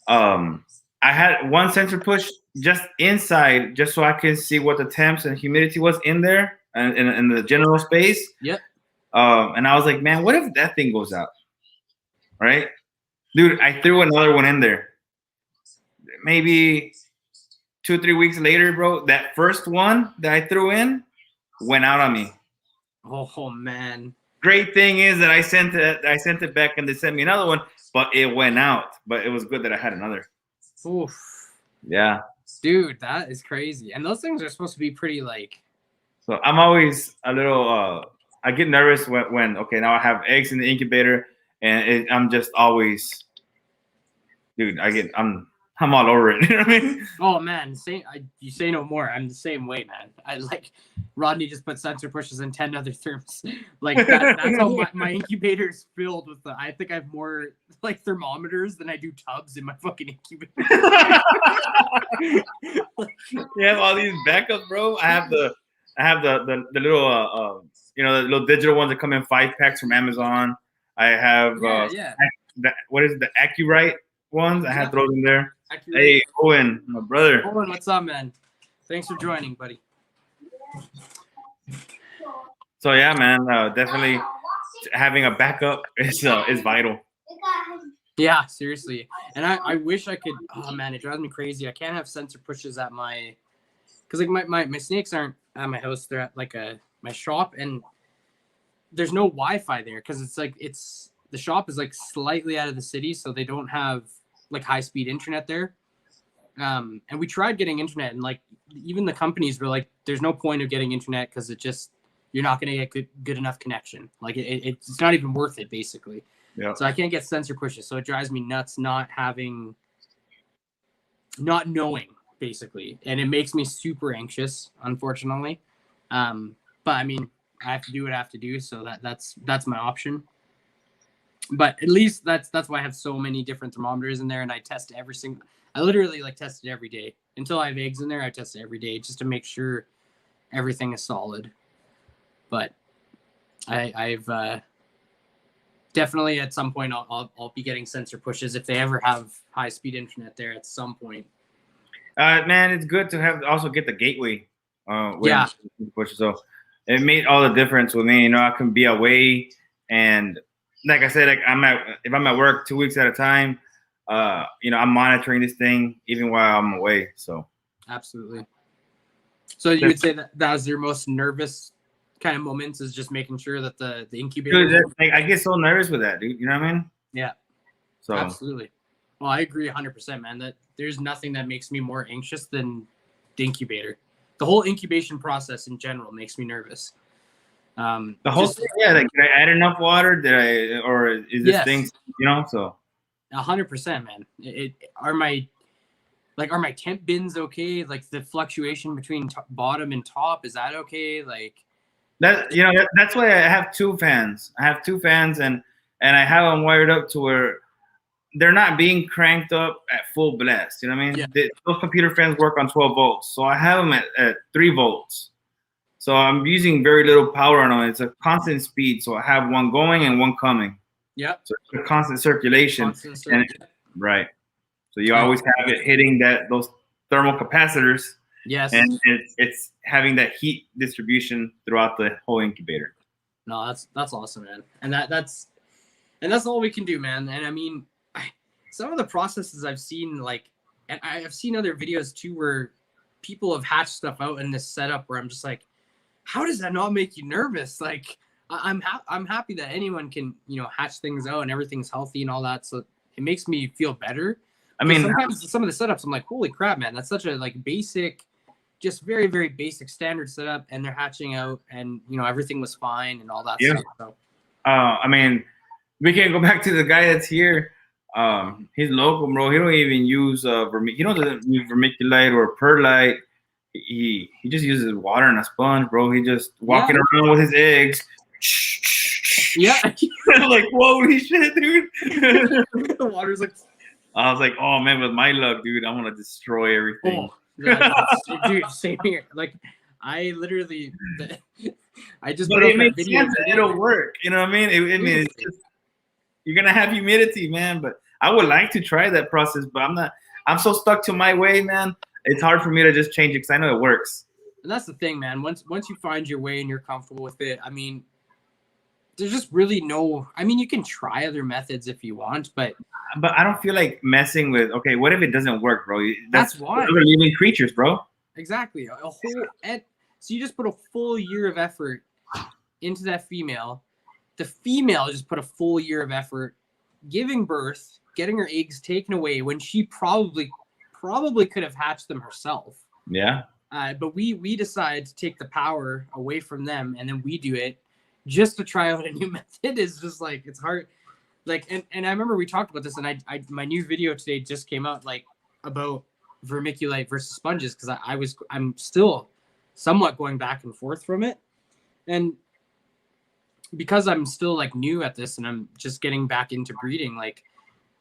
I had one sensor push just inside, just so I could see what the temps and humidity was in there and in the general space. Yep. And I was like, man, what if that thing goes out? Right? Dude, I threw another one in there. Maybe 2-3 weeks later, bro, that first one that I threw in went out on me. Oh man. Great thing is that I sent it back and they sent me another one, but it went out. But it was good that I had another. Oof. Yeah. Dude, that is crazy. And those things are supposed to be pretty like. So I'm always a little. I get nervous when okay, now I have eggs in the incubator, and I'm just always, dude. I'm all over it. You know what I mean? Oh man, you say no more. I'm the same way, man. I like Rodney just put sensor pushes in 10 other therms. Like that's how my incubator is filled with I think I have more like thermometers than I do tubs in my fucking incubator. You have all these backups, bro. I have the little the little digital ones that come in 5-packs from Amazon. I have what is it, the AccuRite ones? I have those in there. Hey, Owen, my brother. Owen, what's up, man? Thanks for joining, buddy. So yeah, man, definitely having a backup is vital. Yeah, seriously. And I wish I could. Oh man, it drives me crazy. I can't have sensor pushes at my, because like my snakes aren't at my house. They're at like my shop, and there's no Wi-Fi there because the shop is like slightly out of the city, so they don't have like high speed internet there. And we tried getting internet, and like even the companies were like, there's no point of getting internet because you're not going to get good enough connection. Like it's not even worth it basically. Yeah. So I can't get sensor pushes. So it drives me nuts not knowing basically. And it makes me super anxious, unfortunately. But I mean, I have to do what I have to do. So that's my option. But at least that's why I have so many different thermometers in there, and I test I literally like test it every day until I have eggs in there. I test it every day just to make sure everything is solid. But I've definitely at some point I'll be getting sensor pushes if they ever have high speed internet there at some point. Man, it's good to also get the gateway. Pushes. So it made all the difference with me. You know, I can be away, and like I said, like if I'm at work 2 weeks at a time, I'm monitoring this thing even while I'm away. So absolutely. So you would say that was your most nervous kind of moments, is just making sure that the incubator. Dude, like, I get so nervous with that, dude. You know what I mean? Yeah. So absolutely. Well, I agree 100%, man. That there's nothing that makes me more anxious than the incubator. The whole incubation process in general makes me nervous. The whole thing, yeah. Like, did I add enough water? Or is this thing, So 100%, man. Are my temp bins okay? Like the fluctuation between bottom and top, is that okay? Like that, that's why I have 2 fans. I have 2 fans, and I have them wired up to where they're not being cranked up at full blast. You know what I mean? Yeah. Those computer fans work on 12 volts, so I have them at 3 volts. So I'm using very little power on it. It's a constant speed. So I have one going and one coming. Yep. So it's a constant circulation. Right. So you always have it hitting those thermal capacitors. Yes. And it's having that heat distribution throughout the whole incubator. No, that's awesome, man. And that's all we can do, man. And I mean, some of the processes I've seen, like, and I've seen other videos too, where people have hatched stuff out in this setup where I'm just like, how does that not make you nervous? Like, I'm happy that anyone can, hatch things out and everything's healthy and all that. So it makes me feel better. I mean, sometimes some of the setups, I'm like, holy crap, man, that's such a like basic, just very, very basic standard setup, and they're hatching out, and everything was fine and all that stuff. So, I mean, we can go back to the guy that's here. He's local, bro. He don't even use he doesn't use vermiculite or perlite. He just uses water and a sponge, bro. He just walking around with his eggs. Yeah. Like, holy shit, dude. The water's like. I was like, oh man, with my luck, dude, I'm gonna destroy everything. Dude, same here. Like, I literally, I just. But it makes sense. It'll work. You know what I mean? It's just, you're gonna have humidity, man. But I would like to try that process, but I'm not. I'm so stuck to my way, man. It's hard for me to just change it because I know it works. And that's the thing, man. Once you find your way and you're comfortable with it, I mean, there's just really no. I mean, you can try other methods if you want, but I don't feel like messing with. Okay, what if it doesn't work, bro? That's why. Those are living creatures, bro. Exactly. So you just put a full year of effort into that female. The female just put a full year of effort giving birth, getting her eggs taken away when she probably could have hatched them herself. Yeah. But we decide to take the power away from them, and then we do it just to try out a new method. Is just like, it's hard. Like, and I remember we talked about this, and I my new video today just came out, like, about vermiculite versus sponges, because I'm still somewhat going back and forth from it, and because I'm still like new at this and I'm just getting back into breeding, like,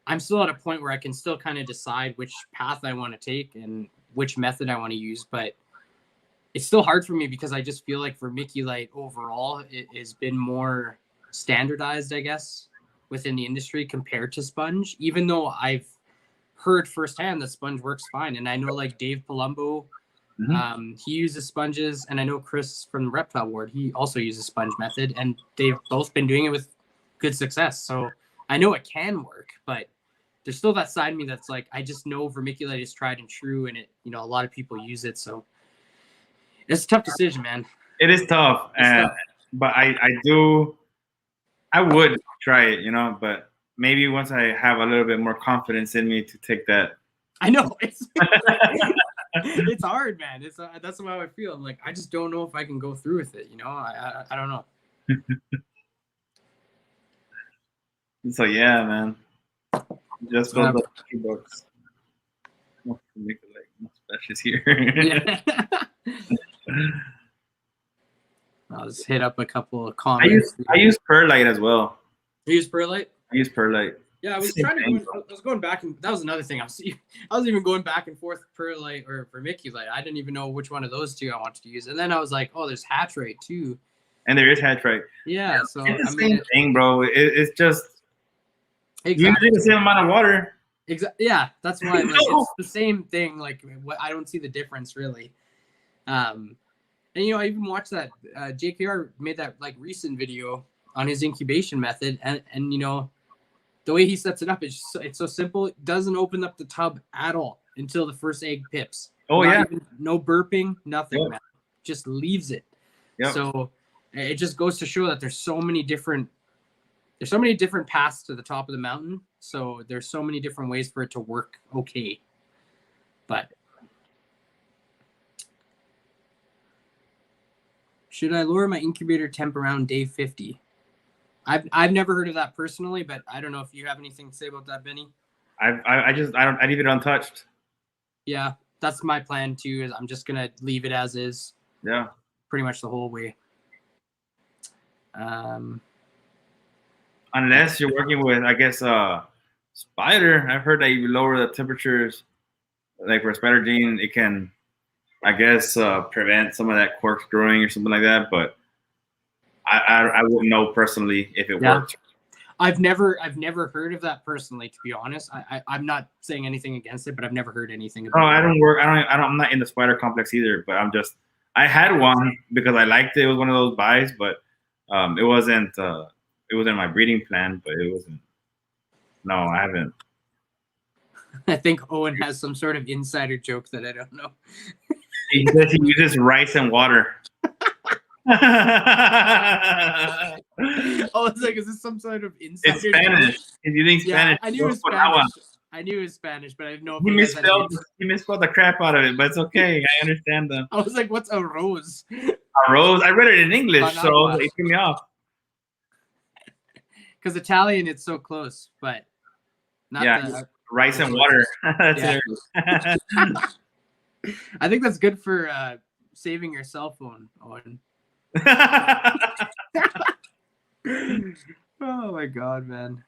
I'm still at a point where I can still kind of decide which path I want to take and which method I want to use, but it's still hard for me because I just feel like vermiculite overall it has been more standardized, I guess, within the industry compared to sponge, even though I've heard firsthand that sponge works fine. And I know, like, Dave Palumbo, he uses sponges, and I know Chris from the Reptile Ward, he also uses sponge method, and they've both been doing it with good success. So I know it can work, but there's still that side of me that's like, I just know vermiculite is tried and true, and it, you know, a lot of people use it. So it's a tough decision, man. It is tough, but I would try it, you know, but maybe once I have a little bit more confidence in me to take that. I know it's it's hard, man. That's how I feel. I'm like, I just don't know if I can go through with it. You know, I don't know. So yeah, man. Just those lucky books. Make it like no specials here. Yeah. I'll just hit up a couple of comments. I use perlite as well. You use perlite? I use perlite. Yeah, I was I was going back, and that was another thing. I was even going back and forth perlite or vermiculite. I didn't even know which one of those two I wanted to use. And then I was like, oh, there's hatchite too. And there is hatchite. Yeah, so it's the same thing, bro. It's just exactly you need the same amount of water. Exactly. Yeah, that's why, like, it's the same thing. Like, I don't see the difference really. And you know, I even watched that JKR made that, like, recent video on his incubation method, and you know, the way he sets it up is it's so simple. It doesn't open up the tub at all until the first egg pips. Oh, yeah. No burping, nothing. Yep. Man. Just leaves it. Yep. So it just goes to show that there's so many different paths to the top of the mountain. So there's so many different ways for it to work okay. But should I lower my incubator temp around day 50? I've never heard of that personally, but I don't know if you have anything to say about that, Benny. I leave it untouched. Yeah, that's my plan too. Is I'm just gonna leave it as is. Yeah. Pretty much the whole way. Unless you're working with, I guess, spider. I've heard that you lower the temperatures, like for spider gene, it can, I guess, prevent some of that corkscrewing or something like that. But I wouldn't know personally if it works. I've never heard of that personally, to be honest. I'm not saying anything against it, but I've never heard anything about it. I'm not in the spider complex either, but I had one because I liked it. It was one of those buys, but it wasn't my breeding plan, but it wasn't. No, I haven't. I think Owen has some sort of insider joke that I don't know. He says he uses rice and water. Oh, it's like, is this some sort of insider? It's Spanish. He's using Spanish. I knew it was Spanish. I knew it was Spanish, but I didn't know if he misspelled the crap out of it, but it's okay. I understand them. I was like, what's a rose? A rose? I read it in English, so it threw me off. Because Italian, it's so close, but not rice and water. That's I think that's good for saving your cell phone, Owen. Oh my god, man.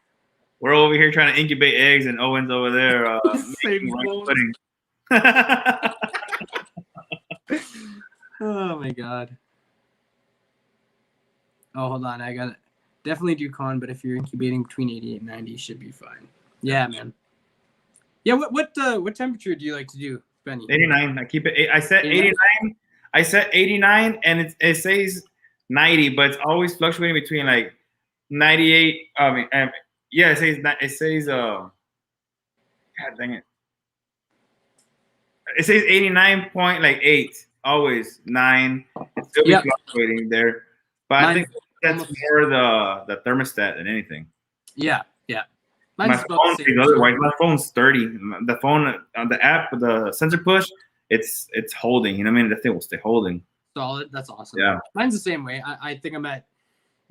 We're over here trying to incubate eggs, and Owen's over there making rice pudding. Oh my god. Oh, hold on. I got it. Definitely do con, but if you're incubating between 88 and 90, you should be fine. Yeah, man. Yeah, what temperature do you like to do, Benny? 89. I keep it. I set 89. I set 89, and it says 90, but it's always fluctuating between like 98. Yeah, it says God dang it. It says 89.8. Always 9. It's still be Yep. fluctuating there, but I think that's almost- more the thermostat than anything. Yeah. My Mine's about phone the same. is otherwise. My phone's 30. The phone on the app, the sensor push, it's holding. You know what I mean? The thing will stay holding. Solid. That's awesome. Yeah. Mine's the same way. I think I'm at,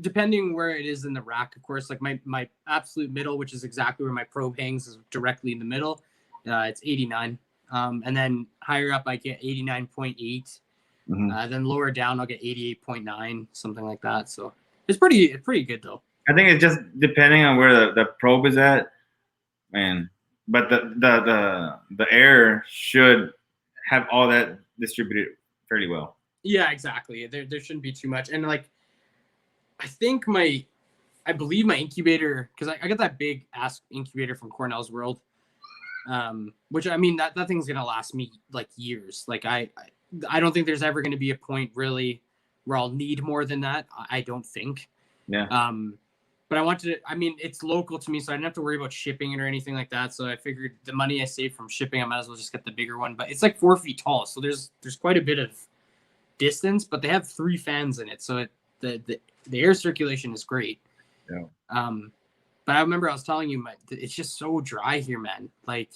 depending where it is in the rack, of course, like my absolute middle, which is exactly where my probe hangs, is directly in the middle. It's 89. And then higher up, I get 89.8. Then lower down, I'll get 88.9, something like that. So it's pretty good though. I think it's just depending on where the probe is at, man. But the air should have all that distributed fairly well. Yeah, exactly. There shouldn't be too much. And like, I believe my incubator, because I got that big ass incubator from Cornell's World, which I mean that thing's gonna last me like years. Like I don't think there's ever gonna be a point really where I'll need more than that. I don't think. Yeah. But I wanted to, I mean, it's local to me, so I didn't have to worry about shipping it or anything like that. So I figured the money I saved from shipping, I might as well just get the bigger one. But it's like 4 feet tall, so there's quite a bit of distance. But they have 3 fans in it, so the air circulation is great. Yeah. But I remember I was telling you, it's just so dry here, man. Like,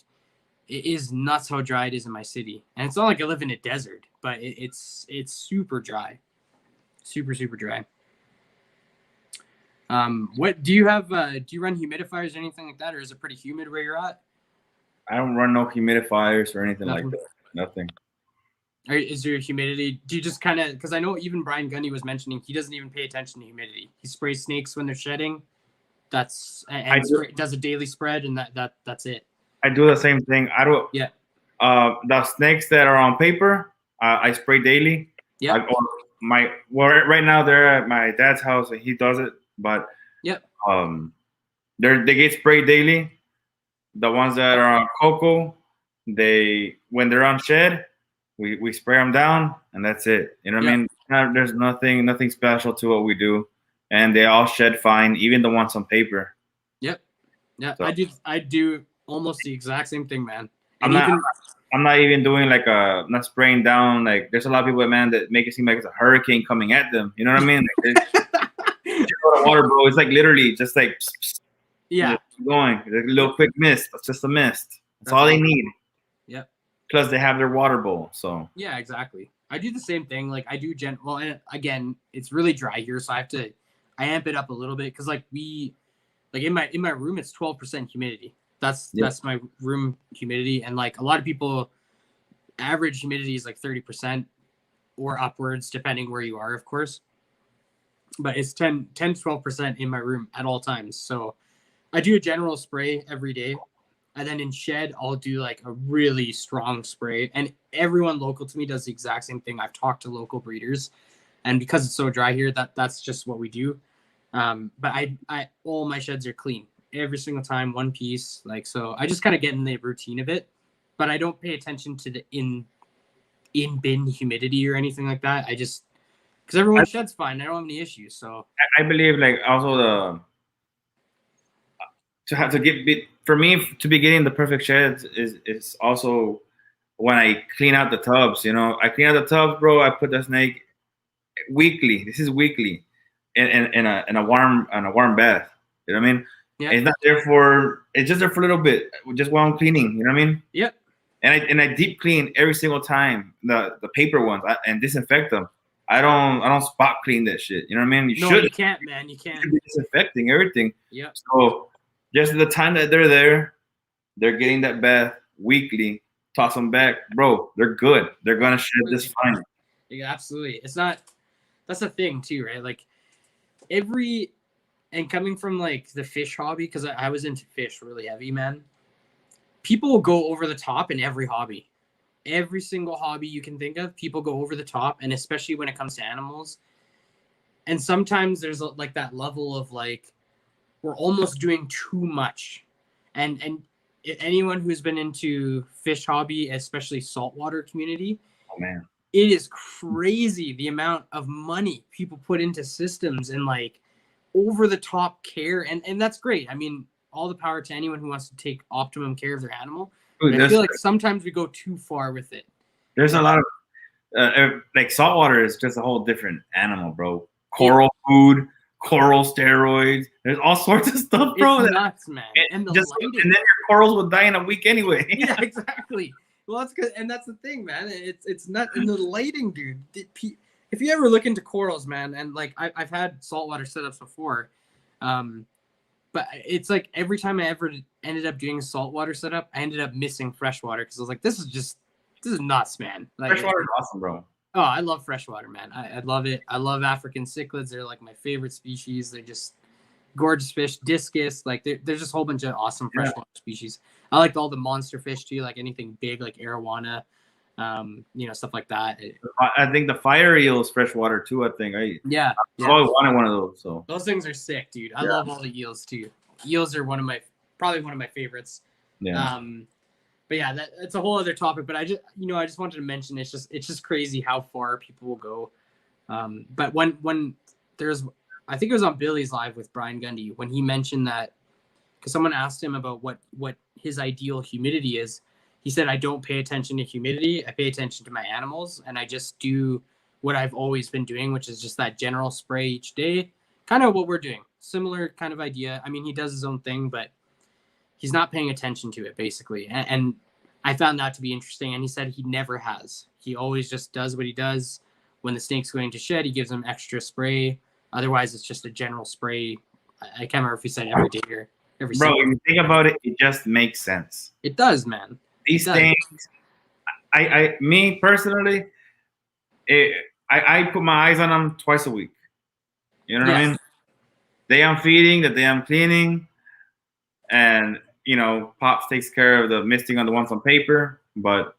it is nuts how dry it is in my city, and it's not like I live in a desert, but it's super dry, super dry. What do you have? Do you run humidifiers or anything like that, or is it pretty humid where you're at? I don't run no humidifiers or anything like that. Nothing. Is your humidity? Do you just kind of? Because I know even Brian Gundy was mentioning he doesn't even pay attention to humidity. He sprays snakes when they're shedding. Does a daily spread, and that's it. I do the same thing. I do. Yeah. The snakes that are on paper, I spray daily. Yeah. Right now they're at my dad's house and he does it, but they get sprayed daily. The ones that are on cocoa, when they're on shed, we spray them down and that's it. You know what I mean? There's nothing special to what we do, and they all shed fine, even the ones on paper. Yep. Yeah, So, I do almost the exact same thing, man. I'm not even doing like not spraying down. Like there's a lot of people, man, that make it seem like it's a hurricane coming at them. You know what I mean? Like, water, bro. It's like literally just like going. Like a little quick mist. It's just a mist. That's all they need. Yep. Plus they have their water bowl. So yeah, exactly. I do the same thing. Like I do well, and again, it's really dry here, so I amp it up a little bit because in my room it's 12% humidity. That's my room humidity, and like a lot of people, average humidity is like 30% or upwards depending where you are, of course. But it's 10 to 12% in my room at all times. So I do a general spray every day, and then in shed I'll do like a really strong spray. And everyone local to me does the exact same thing. I've talked to local breeders, and because it's so dry here, that's just what we do. But I all my sheds are clean every single time, one piece. Like, so I just kind of get in the routine of it, but I don't pay attention to the in bin humidity or anything like that. I just, because everyone sheds fine, I don't have any issues. So I believe like also for me to be getting the perfect sheds is also when I clean out the tubs. You know, I clean out the tubs, bro. I put the snake weekly. This is weekly in a warm bath. You know what I mean? Yeah. It's just there for a little bit, just while I'm cleaning. You know what I mean? Yep. And I deep clean every single time the paper ones and disinfect them. I don't spot clean that shit. You know what I mean? You can't, man. You can't. Be disinfecting everything. Yeah. So just the time that they're there, they're getting that bath weekly. Toss them back, bro. They're good. They're gonna shed this fine. Yeah, absolutely. It's not. That's the thing too, right? Like and coming from like the fish hobby, because I was into fish really heavy, man. People will go over the top in every hobby. Every single hobby you can think of, people go over the top, and especially when it comes to animals. And sometimes there's like that level of like, we're almost doing too much. And anyone who's been into fish hobby, especially saltwater community, oh man, it is crazy the amount of money people put into systems and like over the top care, and that's great. I mean, all the power to anyone who wants to take optimum care of their animal. Dude, I feel like sometimes we go too far with it. There's a lot of like saltwater is just a whole different animal, bro. Coral food, coral steroids. There's all sorts of stuff, bro. It's nuts, man. And and then your corals will die in a week anyway. Yeah, exactly. Well, that's good, and that's the thing, man. It's not in the lighting, dude. If you ever look into corals, man, and like I've had saltwater setups before, but it's like every time I ever ended up doing a saltwater setup, I ended up missing freshwater because I was like, this is nuts, man. Like, Freshwater is awesome, bro. Oh, I love freshwater, man. I love it. I love African cichlids. They're like my favorite species. They're just gorgeous fish. Discus, like there's just a whole bunch of awesome freshwater species. I like all the monster fish too, like anything big, like arowana, stuff like that. I think the fire eel is freshwater too. I think I always wanted one of those. So those things are sick, dude. I love all the eels too. Eels are probably one of my favorites. Yeah. But yeah, that's a whole other topic. But I just wanted to mention it's just crazy how far people will go. But when there's, I think it was on Billy's Live with Brian Gundy when he mentioned that, because someone asked him about what his ideal humidity is. He said, I don't pay attention to humidity. I pay attention to my animals, and I just do what I've always been doing, which is just that general spray each day. Kind of what we're doing. Similar kind of idea. I mean, he does his own thing, but he's not paying attention to it, basically. And I found that to be interesting. And he said he never has. He always just does what he does. When the snake's going to shed, he gives them extra spray. Otherwise, it's just a general spray. I can't remember if he said every day or every Bro, second. when you think about it, it just makes sense. It does, man. These things, me personally, I put my eyes on them twice a week. You know what I mean? Day I'm feeding, the day I'm cleaning, and Pops takes care of the misting on the ones on paper. But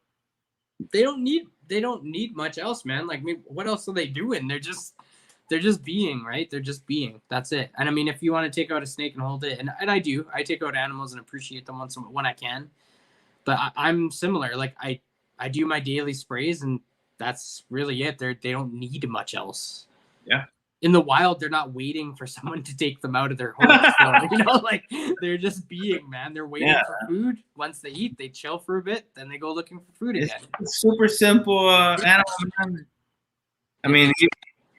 they don't need much else, man. Like, what else are they doing? They're just being, right? They're just being. That's it. And I mean, if you want to take out a snake and hold it, and I do, I take out animals and appreciate them when I can. But I'm similar. Like I do my daily sprays, and that's really it. They don't need much else. Yeah. In the wild, they're not waiting for someone to take them out of their home. So, like they're just being, man. They're waiting for food. Once they eat, they chill for a bit, then they go looking for food again. It's super simple animal, man. I mean,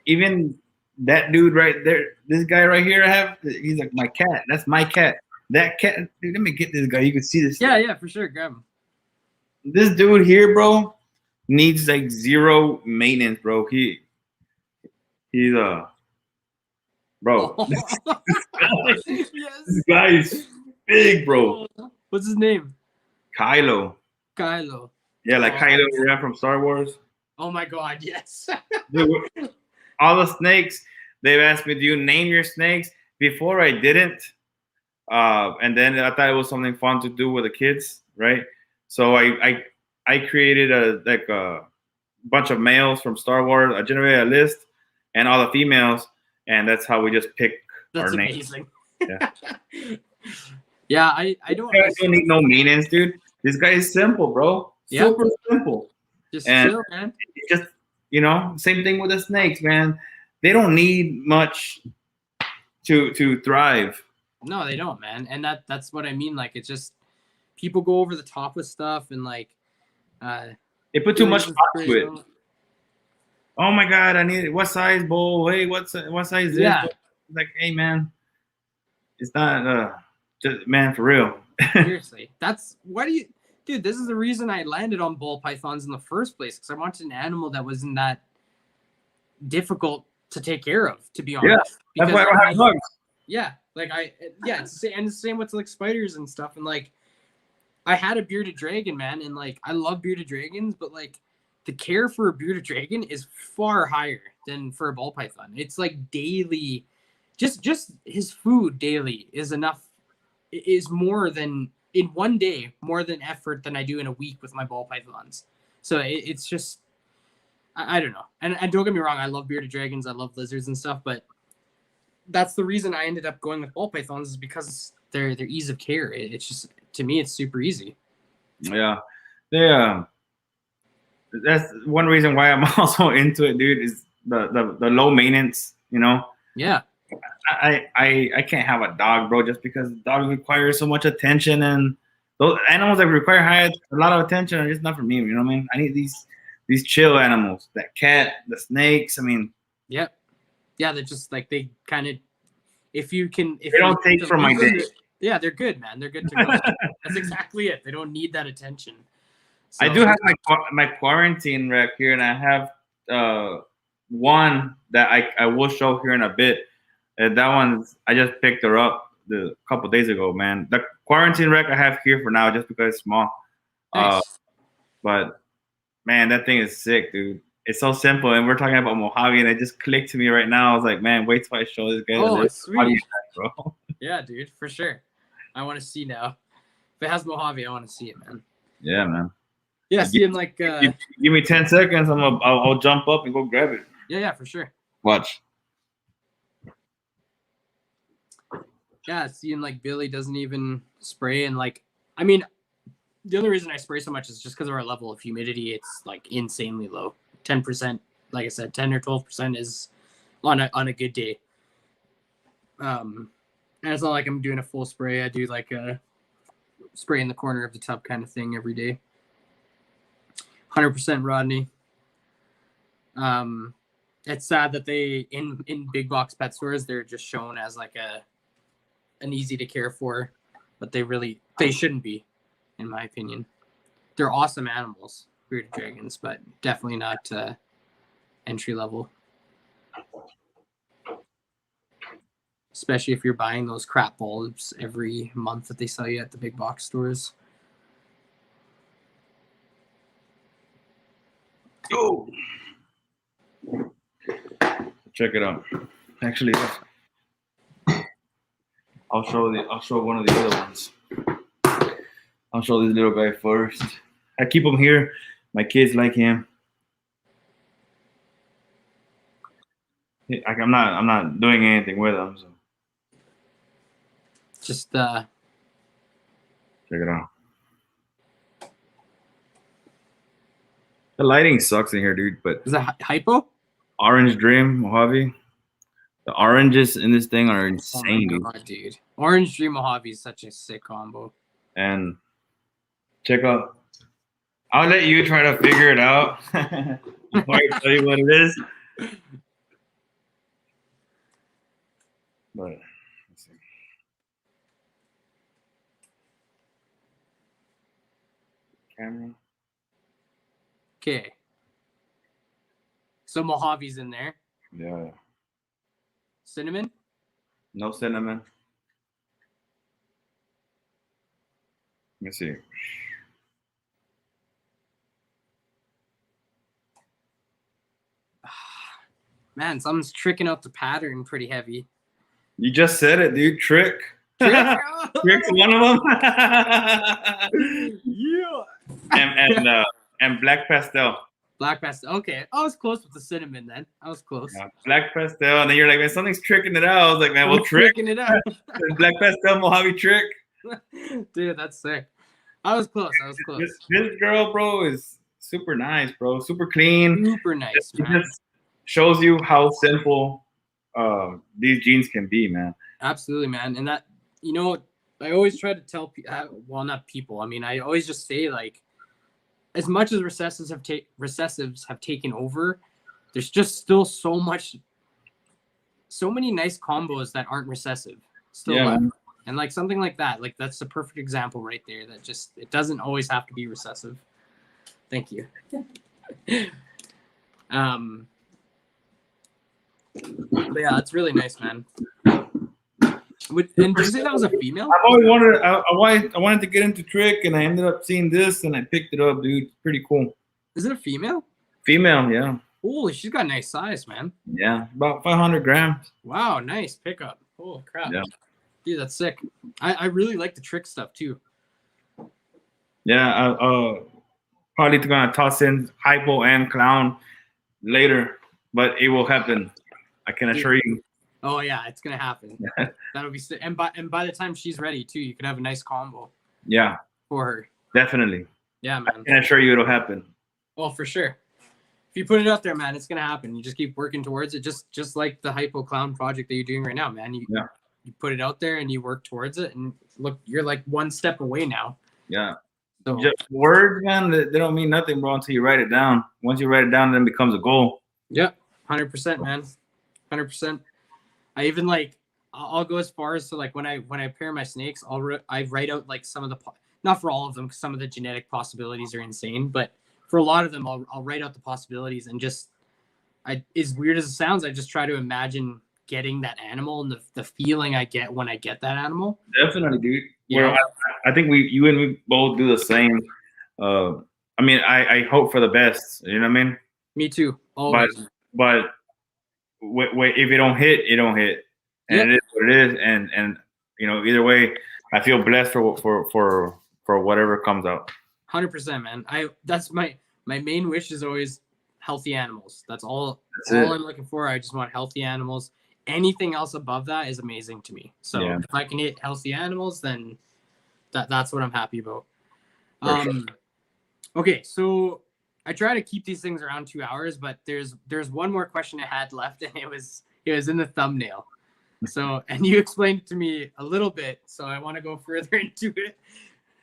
even that dude right there, this guy right here, he's like my cat. That's my cat. That cat, dude, let me get this guy. You can see this. Yeah, for sure. Grab him. This dude here, bro, needs like zero maintenance, bro. He's bro. Yes. This guy is big, bro. What's his name? Kylo. Yeah, like Kylo Ren from Star Wars. Oh my God, yes. Dude, all the snakes, they've asked me, do you name your snakes? Before I didn't. And then I thought it was something fun to do with the kids, right? So I created a bunch of males from Star Wars. I generated a list and all the females, and that's how we just pick our names. Amazing. Yeah. Yeah, I don't need no maintenance, dude. This guy is simple, bro. Super simple. Just chill, man. Just same thing with the snakes, man. They don't need much to thrive. No, they don't, man. And that's what I mean. Like, it's just people go over the top with stuff and like they put too much thought to it. Oh my God, I need it. What size bowl? Hey, what size this? Yeah. Like, hey man, it's not just, man, for real. Seriously. Dude, this is the reason I landed on ball pythons in the first place, because I wanted an animal that wasn't that difficult to take care of, to be honest. Yeah, that's why I don't have bugs. Yeah, like it's the same with like spiders and stuff. And like, I had a bearded dragon, man, and like I love bearded dragons, but like the care for a bearded dragon is far higher than for a ball python. It's like daily, just his food daily is more than in one day, more than effort than I do in a week with my ball pythons. So it's just, I don't know. And don't get me wrong, I love bearded dragons, I love lizards and stuff, but that's the reason I ended up going with ball pythons, is because their ease of care. It's just, to me, it's super easy. Yeah. That's one reason why I'm also into it, dude, is the low maintenance, Yeah. I can't have a dog, bro, just because dog requires so much attention, and those animals that require a lot of attention are just not for me. You know what I mean? I need these chill animals. That cat, the snakes. I mean, Yep. Yeah, they're just like they kind of. If you they don't take from my day. Yeah, they're good, man. They're good to go. That's exactly it. They don't need that attention. So, I do have my quarantine rec here, and I have one that I will show here in a bit. And that one I just picked her up a couple days ago, man. The quarantine rec I have here for now, just because it's small. nice. But man, that thing is sick, dude. It's so simple, and we're talking about Mojave, and it just clicked to me right now. I was like, man, wait till I show this guy. Oh, sweet. Bro. Yeah, dude, for sure. I want to see now. If it has Mojave, I want to see it, man. Yeah, man. Yeah, see him like. Give me 10 seconds. I'll jump up and go grab it. Yeah, for sure. Watch. Yeah, seeing like Billy doesn't even spray, and like, I mean, the only reason I spray so much is just because of our level of humidity. It's like insanely low. 10%, like I said, 10 or 12% is on a good day. And it's not like I'm doing a full spray. I do like a spray in the corner of the tub kind of thing every day. 100% Rodney. It's sad that they in big box pet stores they're just shown as like an easy to care for, but they shouldn't be, in my opinion. They're awesome animals, bearded dragons, but definitely not entry level. Especially if you're buying those crap bulbs every month that they sell you at the big box stores. Go. Check it out. Actually, I'll show one of the other ones. I'll show this little guy first. I keep him here. My kids like him. I'm not doing anything with him. So. Just check it out. The lighting sucks in here, dude. But is that hypo? Orange Dream Mojave. The oranges in this thing are insane, oh my God, dude. Orange Dream Mojave is such a sick combo. And check out. I'll let you try to figure it out before I tell you what it is. But let's see. Camera. Okay. So Mojave's in there. Yeah. Cinnamon? No cinnamon. Let me see. Man, something's tricking out the pattern pretty heavy. You just said it, dude. Trick. Trick's one of them. Yeah. And black pastel. Black pastel. Okay, I was close with the cinnamon then. I was close. Yeah, black pastel, and then you're like, man, something's tricking it out. I was like, man, well, tricking it out. Black pastel Mojave trick. Dude, that's sick. I was close. This girl, bro, is super nice, bro. Super clean. Super nice, it man. just shows you how simple these jeans can be, man. Absolutely, man. And that, you know, I always try to tell people, well, not people. I mean, I always just say, like, as much as recessives have taken over, there's just still so many nice combos that aren't recessive still left. And like something like that, like that's the perfect example right there. That just, it doesn't always have to be recessive. Thank you. But yeah, it's really nice, man. And did you say that was a female? I've always wanted. I wanted to get into trick, and I ended up seeing this, and I picked it up, dude. It's pretty cool. Is it a female? Female, yeah. Holy, she's got a nice size, man. Yeah, about 500 grams. Wow, nice pickup. Holy crap. Yeah. Dude, that's sick. I really like the trick stuff too. Yeah, probably gonna toss in hypo and clown later, but it will happen. I can assure you. Oh yeah, it's gonna happen. That'll be sick. And by the time she's ready too, you could have a nice combo. Yeah. For her. Definitely. Yeah, man. I can assure you it'll happen. Well, for sure. If you put it out there, man, it's gonna happen. You just keep working towards it, just like the Hypo Clown project that you're doing right now, man. You put it out there and you work towards it, and look, you're like one step away now. Yeah. So Just words, man, they don't mean nothing, bro, until you write it down. Once you write it down, then it becomes a goal. Yeah, 100%, man, 100%. I even like, I'll go as far as to like when I pair my snakes, I write out like some of the, not for all of them, because some of the genetic possibilities are insane, but for a lot of them, I'll write out the possibilities, and just, as weird as it sounds, I just try to imagine getting that animal and the feeling I get when I get that animal. Definitely, dude. Yeah. I think you and we both do the same. I mean, I hope for the best. You know what I mean? Me too. Always. But if it don't hit, it don't hit, and it is what it is. And you know, either way, I feel blessed for whatever comes out. 100%, man. That's my main wish is always healthy animals. That's all I'm looking for. I just want healthy animals. Anything else above that is amazing to me. So if I can hit healthy animals, then that's what I'm happy about. Sure. Okay, so I try to keep these things around 2 hours, but there's one more question I had left, and it was in the thumbnail. So, and you explained it to me a little bit, so I want to go further into it.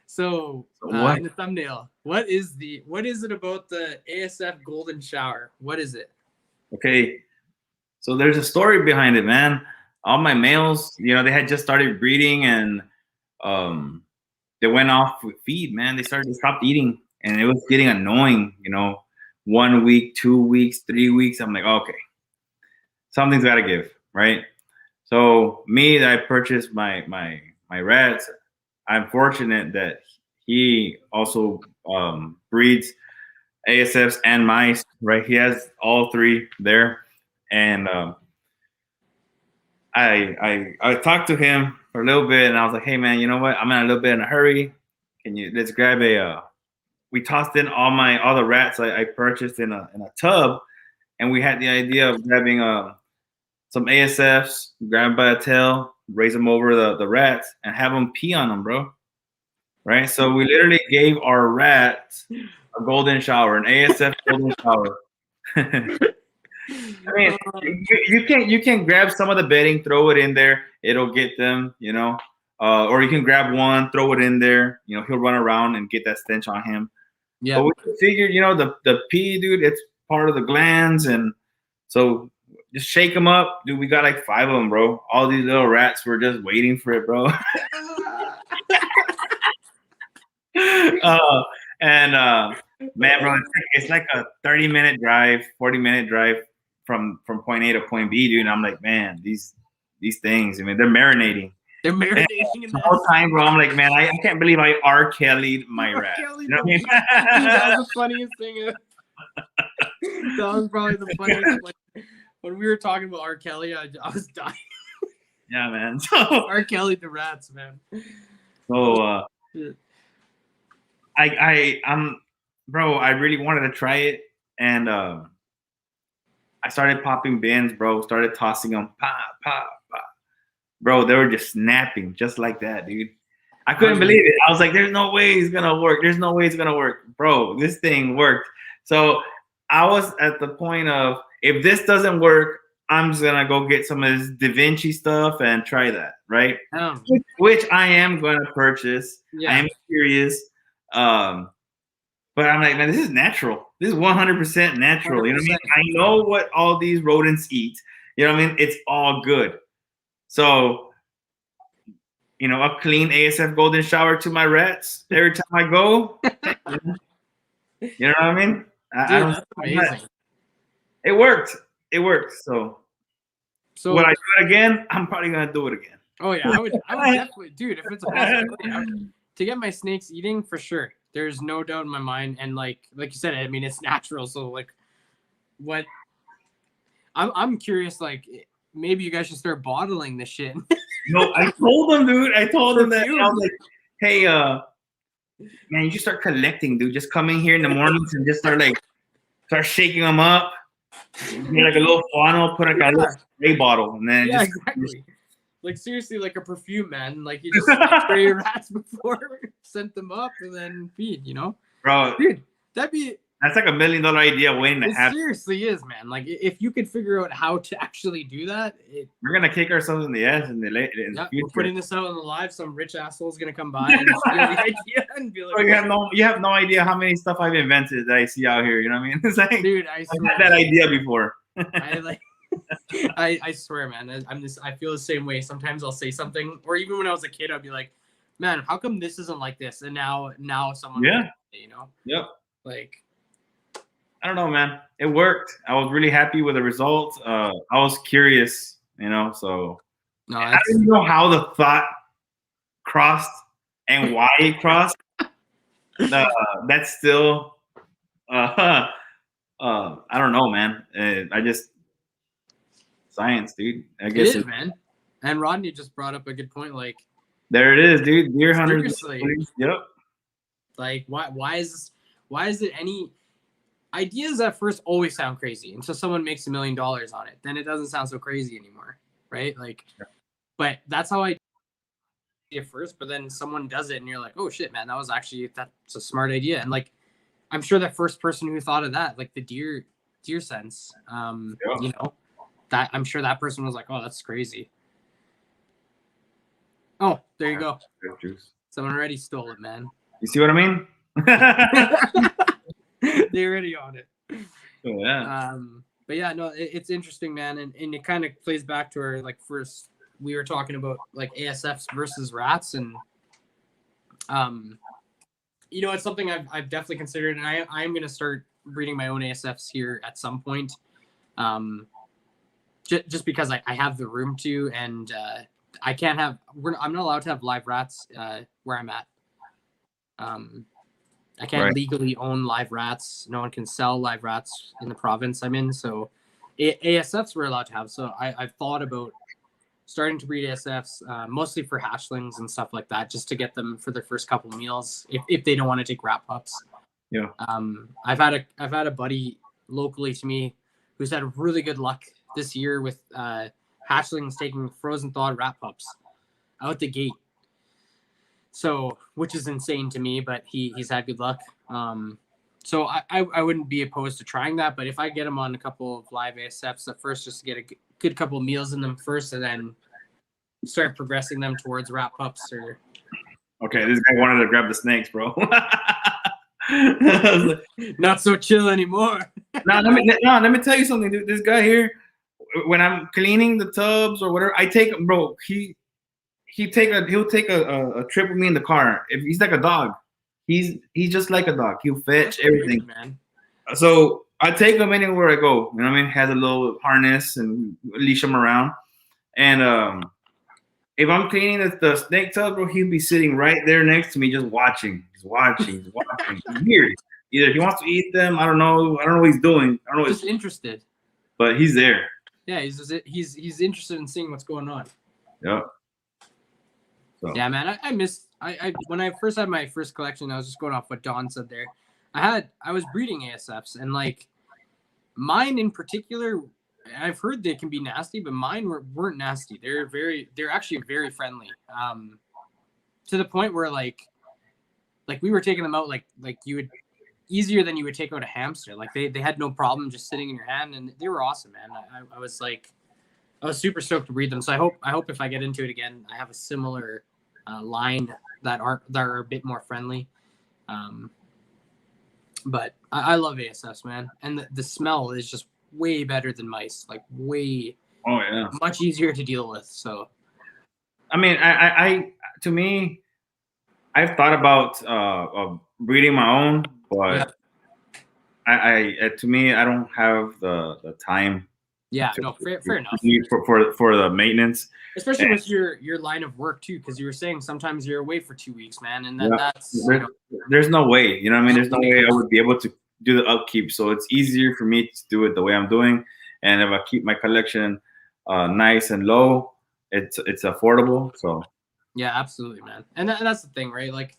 So in the thumbnail, what is it about the ASF Golden Shower? What is it? Okay, so there's a story behind it, man. All my males, you know, they had just started breeding, and they went off with feed, man. They stopped eating, and it was getting annoying, you know. 1 week, 2 weeks, 3 weeks. I'm like, okay, something's got to give, right? So I purchased my rats. I'm fortunate that he also breeds ASFs and mice, right? He has all three there, and I talked to him for a little bit, and I was like, hey man, you know what? I'm in a little bit in a hurry. Let's grab we tossed in all the rats I purchased in a tub, and we had the idea of grabbing some ASFs, grab them by the tail, raise them over the rats, and have them pee on them, bro. Right? So we literally gave our rats a golden shower, an ASF golden shower. I mean, you can grab some of the bedding, throw it in there, it'll get them, you know. Or you can grab one, throw it in there, you know, he'll run around and get that stench on him. Yeah. But we figured, you know, the pee, dude, it's part of the glands, and so just shake them up, dude. We got like 5 of them, bro. All these little rats were just waiting for it, bro. Man, bro, it's like a 30-minute drive, 40-minute drive from point A to point B, dude. And I'm like, man, these things, I mean, they're marinating. They're marinating in the whole time, bro. I'm like, man, I can't believe I R. Kelly'd my rat. You know what I mean? That was the funniest thing. That was probably the funniest. Like, when we were talking about R. Kelly, I was dying. Yeah, man. So R. Kelly the rats, man. So I'm bro, I really wanted to try it, and I started popping bins, bro. Started tossing them, pop, pop, pop. Bro, they were just snapping just like that, dude. I couldn't believe it. I was like, there's no way it's gonna work. There's no way it's gonna work. Bro, this thing worked. So I was at the point of, if this doesn't work, I'm just gonna go get some of this Da Vinci stuff and try that, right? Which I am gonna purchase. Yeah. I am curious. But I'm like, man, this is natural. This is 100% natural. 100%. You know what I mean? I know what all these rodents eat. You know what I mean? It's all good. So, you know, a clean ASF golden shower to my rats every time I go. You know what I mean? Dude, that's amazing. It worked. It worked. So when I do it again, I'm probably gonna do it again. Oh yeah, I would definitely, dude. If it's a possibility, to get my snakes eating, for sure. There's no doubt in my mind. And like you said, I mean, it's natural. So like, what? I'm curious. Like, maybe you guys should start bottling this shit. No, I told them, dude. I told them that. I was like, hey, man, you should start collecting, dude. Just come in here in the mornings and just start shaking them up. Get like a little funnel, put like a little spray bottle, and then exactly. Like seriously, like a perfume, man. Like you just spray your rats before, scent them up, and then feed. You know, bro. Dude, that'd be That's like $1 million idea waiting to It happen. seriously is, man. Like if you could figure out how to actually do that, We're gonna kick ourselves in the ass in the yeah, future. we're putting this out on the live. Some rich asshole's gonna come by and steal the idea and be like, Oh, you have no idea how many stuff I've invented that I see out here. You know what I mean? It's like, dude, I I've swear, had that idea before. I like, I swear, man. I feel the same way. Sometimes I'll say something, or even when I was a kid, I'd be like, man, how come this isn't like this? And now someone, Yeah. you know, Yep. like, I don't know, man. It worked. I was really happy with the result. I was curious, you know, so no, I don't even know how the thought crossed and why it crossed. That's still, I don't know, man. I just science, dude. I guess it is, man. And Rodney just brought up a good point. Like, there it is, dude. Deer hunters. seriously, Yep. like, why is it any ideas at first always sound crazy until someone makes $1 million on it? Then it doesn't sound so crazy anymore, right? Like, but that's how I did it first. But then someone does it, and you're like, oh shit, man, that's a smart idea. And like, I'm sure that first person who thought of that, like the deer sense, you know, that I'm sure that person was like, oh, that's crazy. Oh, there you go. Someone already stole it, man. You see what I mean? They're already on it. Oh, yeah. But yeah, no, it's interesting, man, and it kind of plays back to our like first we were talking about like ASFs versus rats, and you know, it's something I've definitely considered, and I'm gonna start breeding my own ASFs here at some point, just because I have the room to, and I can't have I'm not allowed to have live rats where I'm at. I can't legally own live rats. No one can sell live rats in the province I'm in. So ASFs we're allowed to have. So I've thought about starting to breed ASFs, mostly for hatchlings and stuff like that, just to get them for their first couple meals if they don't want to take rat pups. Yeah. I've had a buddy locally to me who's had really good luck this year with hatchlings taking frozen thawed rat pups out the gate. So, which is insane to me, but he's had good luck. So I wouldn't be opposed to trying that, but if I get him on a couple of live ASFs at first, just to get a good couple of meals in them first, and then start progressing them towards rat pups or. Okay, this guy wanted to grab the snakes, bro. Not so chill anymore. let me tell you something, dude. This guy here, when I'm cleaning the tubs or whatever, I take him, bro. He'll take a trip with me in the car. If he's like a dog, he's just like a dog. He'll fetch everything, man. So I take him anywhere I go. You know what I mean? Has a little harness and leash him around. And if I'm cleaning the snake tub, bro, he'll be sitting right there next to me, just watching. He's watching. Weird. Either he wants to eat them. I don't know what he's doing. I don't know. Just interested. But he's there. Yeah, he's interested in seeing what's going on. Yep. So. Yeah, man, I missed. I when I first had my first collection, I was just going off what Don said there. I was breeding ASFs, and like mine in particular, I've heard they can be nasty, but mine weren't nasty. They're actually very friendly. To the point where like we were taking them out like you would easier than you would take out a hamster. Like they had no problem just sitting in your hand, and they were awesome, man. I was super stoked to breed them. So I hope if I get into it again, I have a similar line that are a bit more friendly. But I love ASFs, man, and the smell is just way better than mice. Like way. Oh yeah. Much easier to deal with. So. I mean, I to me, I've thought about breeding my own, but I to me, I don't have the time. Yeah, fair enough. For the maintenance, especially with your line of work too, because you were saying sometimes you're away for 2 weeks, man, and there's no way, you know what I mean. There's no way I would be able to do the upkeep, so it's easier for me to do it the way I'm doing, and if I keep my collection nice and low, it's affordable. So yeah, absolutely, man, and that's the thing, right? Like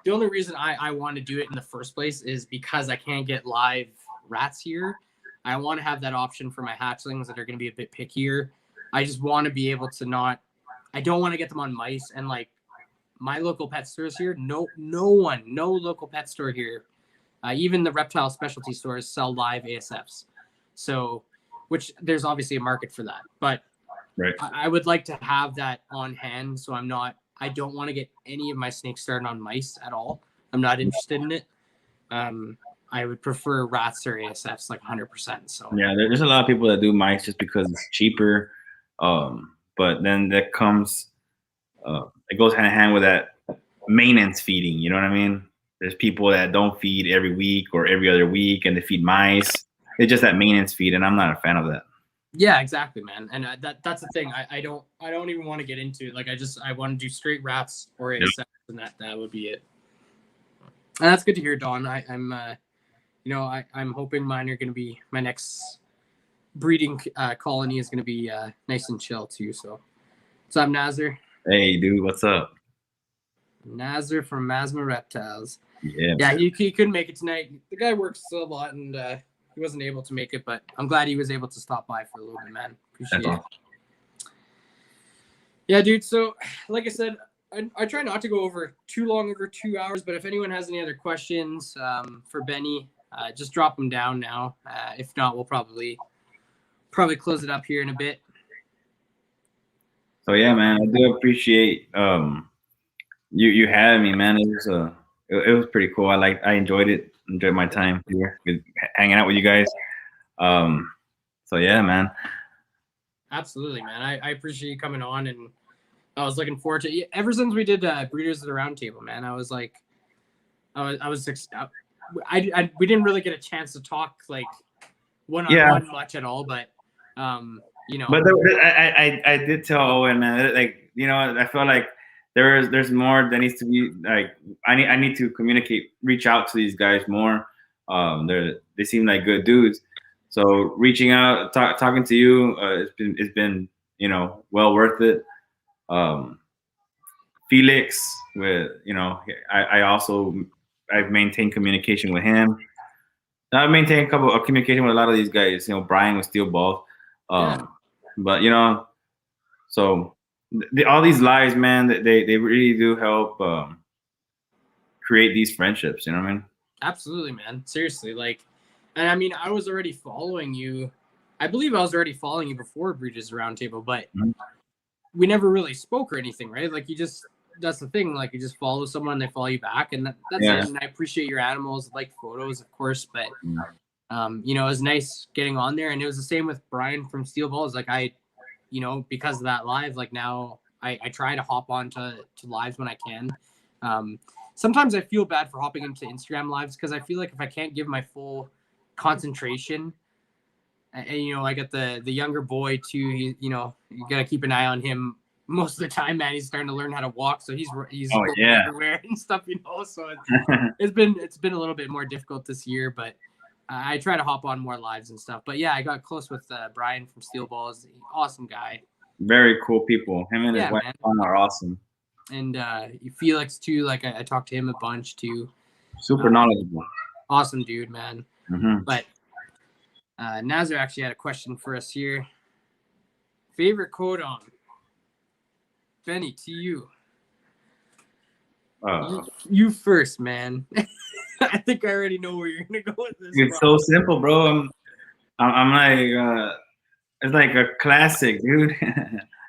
the only reason I want to do it in the first place is because I can't get live rats here. I want to have that option for my hatchlings that are going to be a bit pickier. I just want to be able to I don't want to get them on mice. And like my local pet stores here, no local pet store here Even the reptile specialty stores sell live ASFs. So, which there's obviously a market for that. But Right. I would like to have that on hand. So I don't want to get any of my snakes started on mice at all. I'm not interested in it. I would prefer rats or ASFs like 100%. So yeah, there's a lot of people that do mice just because it's cheaper. But then that comes, it goes hand in hand with that maintenance feeding. You know what I mean? There's people that don't feed every week or every other week, and they feed mice. It's just that maintenance feed, and I'm not a fan of that. yeah, exactly, man. And that's the thing. I don't even want to get into it. Like I want to do straight rats or ASFs, and that would be it. And that's good to hear, Don. I'm I'm hoping mine are going to be my next breeding colony is going to be nice and chill too. So, what's up, Nazar? Hey, dude, what's up? Nazar from Masma Reptiles. Yeah, he couldn't make it tonight. The guy works a lot, and he wasn't able to make it. But I'm glad he was able to stop by for a little bit, man. Appreciate it. awesome. Yeah, dude. So, like I said, I try not to go over 2 hours. But if anyone has any other questions for Benny, just drop them down now. If not, we'll probably close it up here in a bit. So yeah, man, I do appreciate you having me, man. It was pretty cool. I enjoyed it. Enjoyed my time here, hanging out with you guys. So yeah, man. Absolutely, man. I appreciate you coming on, and I was looking forward to it. Ever since we did Breeders at the Round Table, man. I was like, we didn't really get a chance to talk like one-on-one much at all, but But I did tell Owen, man, like, I feel like there's more that needs to be, like, I need to communicate, reach out to these guys more. They seem like good dudes. So reaching out, talking to you, it's been well worth it. Felix, with I've maintained communication with him. I've maintained a couple of communication with a lot of these guys. Brian with Steel Balls. But so all these lives, man, they really do help create these friendships. You know what I mean? Absolutely, man. Seriously, like, and I mean, I was already following you. I believe I was already following you before Breeders Roundtable, but we never really spoke or anything, right? Like, that's the thing. Like, you just follow someone, they follow you back, and that's it. And I appreciate your animals, like photos, of course, but it was nice getting on there. And it was the same with Brian from Steel Balls. Like, because of that live, like, now I try to hop on to lives when I can. Sometimes I feel bad for hopping into Instagram lives because I feel like if I can't give my full concentration, and I got the younger boy too, you gotta keep an eye on him most of the time, man. He's starting to learn how to walk, so he's everywhere and stuff, so it's been a little bit more difficult this year, but I try to hop on more lives and stuff. But yeah, I got close with Brian from Steel Balls. Awesome guy. Very cool people. Him and his wife are awesome. And Felix too. Like I talked to him a bunch too. Super knowledgeable. Awesome dude, man. Mm-hmm. But Nazar actually had a question for us here. Favorite codon? Benny, to you. You first, man. I think I already know where you're gonna go with this. It's so simple, bro. I'm like, it's like a classic, dude.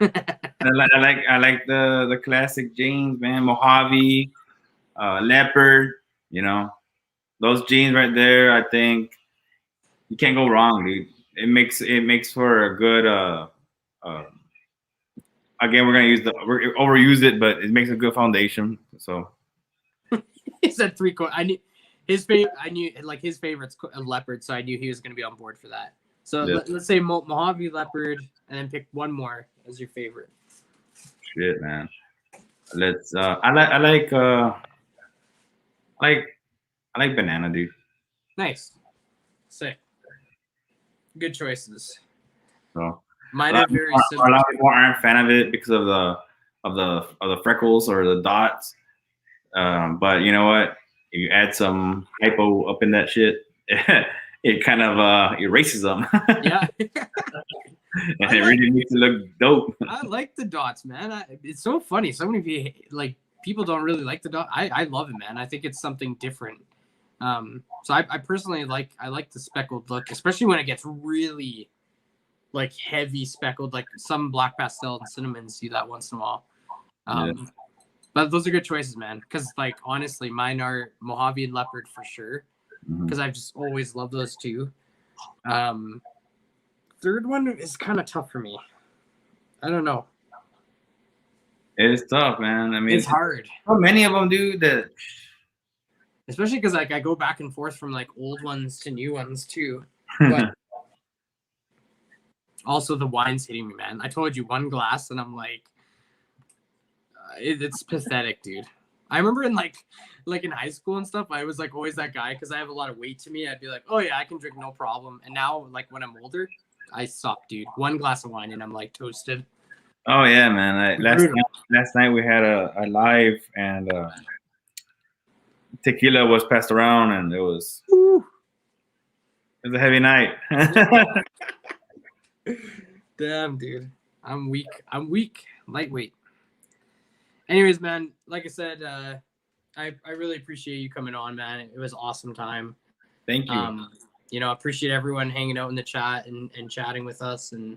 I like the classic jeans, man. Mojave, leopard. Those jeans right there. I think you can't go wrong, dude. It makes for a good. Again, we're overuse it, but it makes a good foundation. So he said 3 quarters. I knew his favorite. I knew like his favorite's a leopard, so I knew he was going to be on board for that. So let's say Mojave, leopard, and then pick one more as your favorite. Shit, man. Let's. I like banana, dude. Nice. Sick. Good choices. So mine are very similar. A lot of people aren't a fan of it because of the freckles or the dots. But you know what? If you add some hypo up in that shit, it kind of erases them. Yeah. And it really makes it look dope. I like the dots, man. It's so funny. So many people don't really like the dot. I love it, man. I think it's something different. So I personally like the speckled look, especially when it gets really like heavy speckled, like some black pastel and cinnamon see that once in a while. Yeah. But those are good choices, man. Because like honestly, mine are Mojave and leopard for sure. Because I've just always loved those two. Third one is kind of tough for me. I don't know. It's tough, man. I mean, It's hard. So many of them do that. Especially because like I go back and forth from like old ones to new ones too. But also the wine's hitting me, man. I told you one glass, and I'm like, it's pathetic, dude. I remember in like in high school and stuff, I was like always that guy because I have a lot of weight to me. I'd be like, oh yeah, I can drink no problem. And now like when I'm older, I suck, dude. One glass of wine and I'm like toasted. Oh yeah, man. Last night we had a live, and tequila was passed around, and it was a heavy night. Damn, dude. I'm weak. Lightweight. Anyways, man, like I said, I really appreciate you coming on, man. It was awesome time. Thank you. You know, appreciate everyone hanging out in the chat and chatting with us and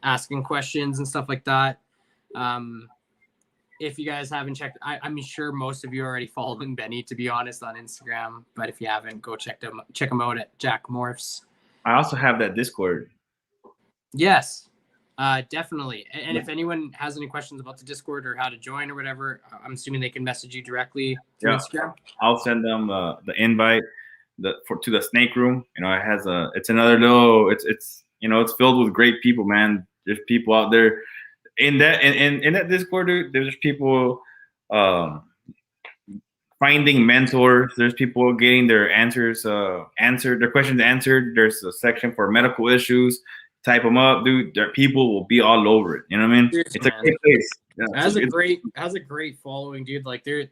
asking questions and stuff like that. If you guys haven't checked, I'm sure most of you are already following Benny, to be honest, on Instagram. But if you haven't, go check him out at JAK'D Morphs. I also have that Discord. Yes, definitely. And if anyone has any questions about the Discord or how to join or whatever, I'm assuming they can message you directly through Instagram. I'll send them the invite to the snake room. You know, it has it's another little. It's you know, it's filled with great people, man. There's people out there in that Discord. There's people finding mentors. There's people getting their answers answered, their questions answered. There's a section for medical issues. Type them up, dude. Their people will be all over it. You know what I mean? Seriously, it's a great place. Yeah, has a great following, dude. Like they're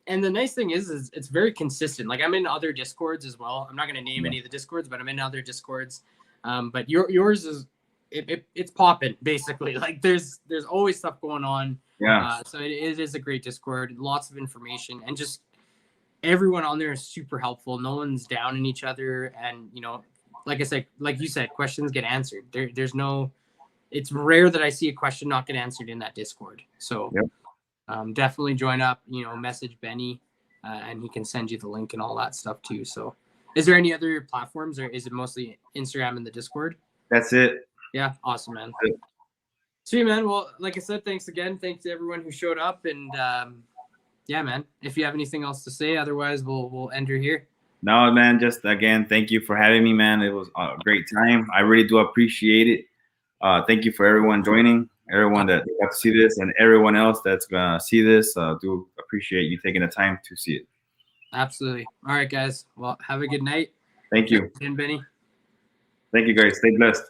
and the nice thing is it's very consistent. Like I'm in other Discords as well. I'm not gonna name any of the Discords, but I'm in other Discords. But yours is it's popping basically. Like there's always stuff going on. Yeah. So it is a great Discord. Lots of information, and just everyone on there is super helpful. No one's down in each other, and you know, like I said, like you said, questions get answered. There's no. It's rare that I see a question not get answered in that Discord. So definitely join up. You know, message Benny, and he can send you the link and all that stuff too. So, is there any other platforms, or is it mostly Instagram and the Discord? That's it. Yeah, awesome, man. Sweet, man. Well, like I said, thanks again. Thanks to everyone who showed up, and yeah, man. If you have anything else to say, otherwise we'll end her here. No, man. Just again, thank you for having me, man. It was a great time. I really do appreciate it. Thank you for everyone joining, everyone that got to see this, and everyone else that's gonna see this. Do appreciate you taking the time to see it. Absolutely. All right, guys. Well, have a good night. Thank you. And Benny. Thank you, guys. Stay blessed.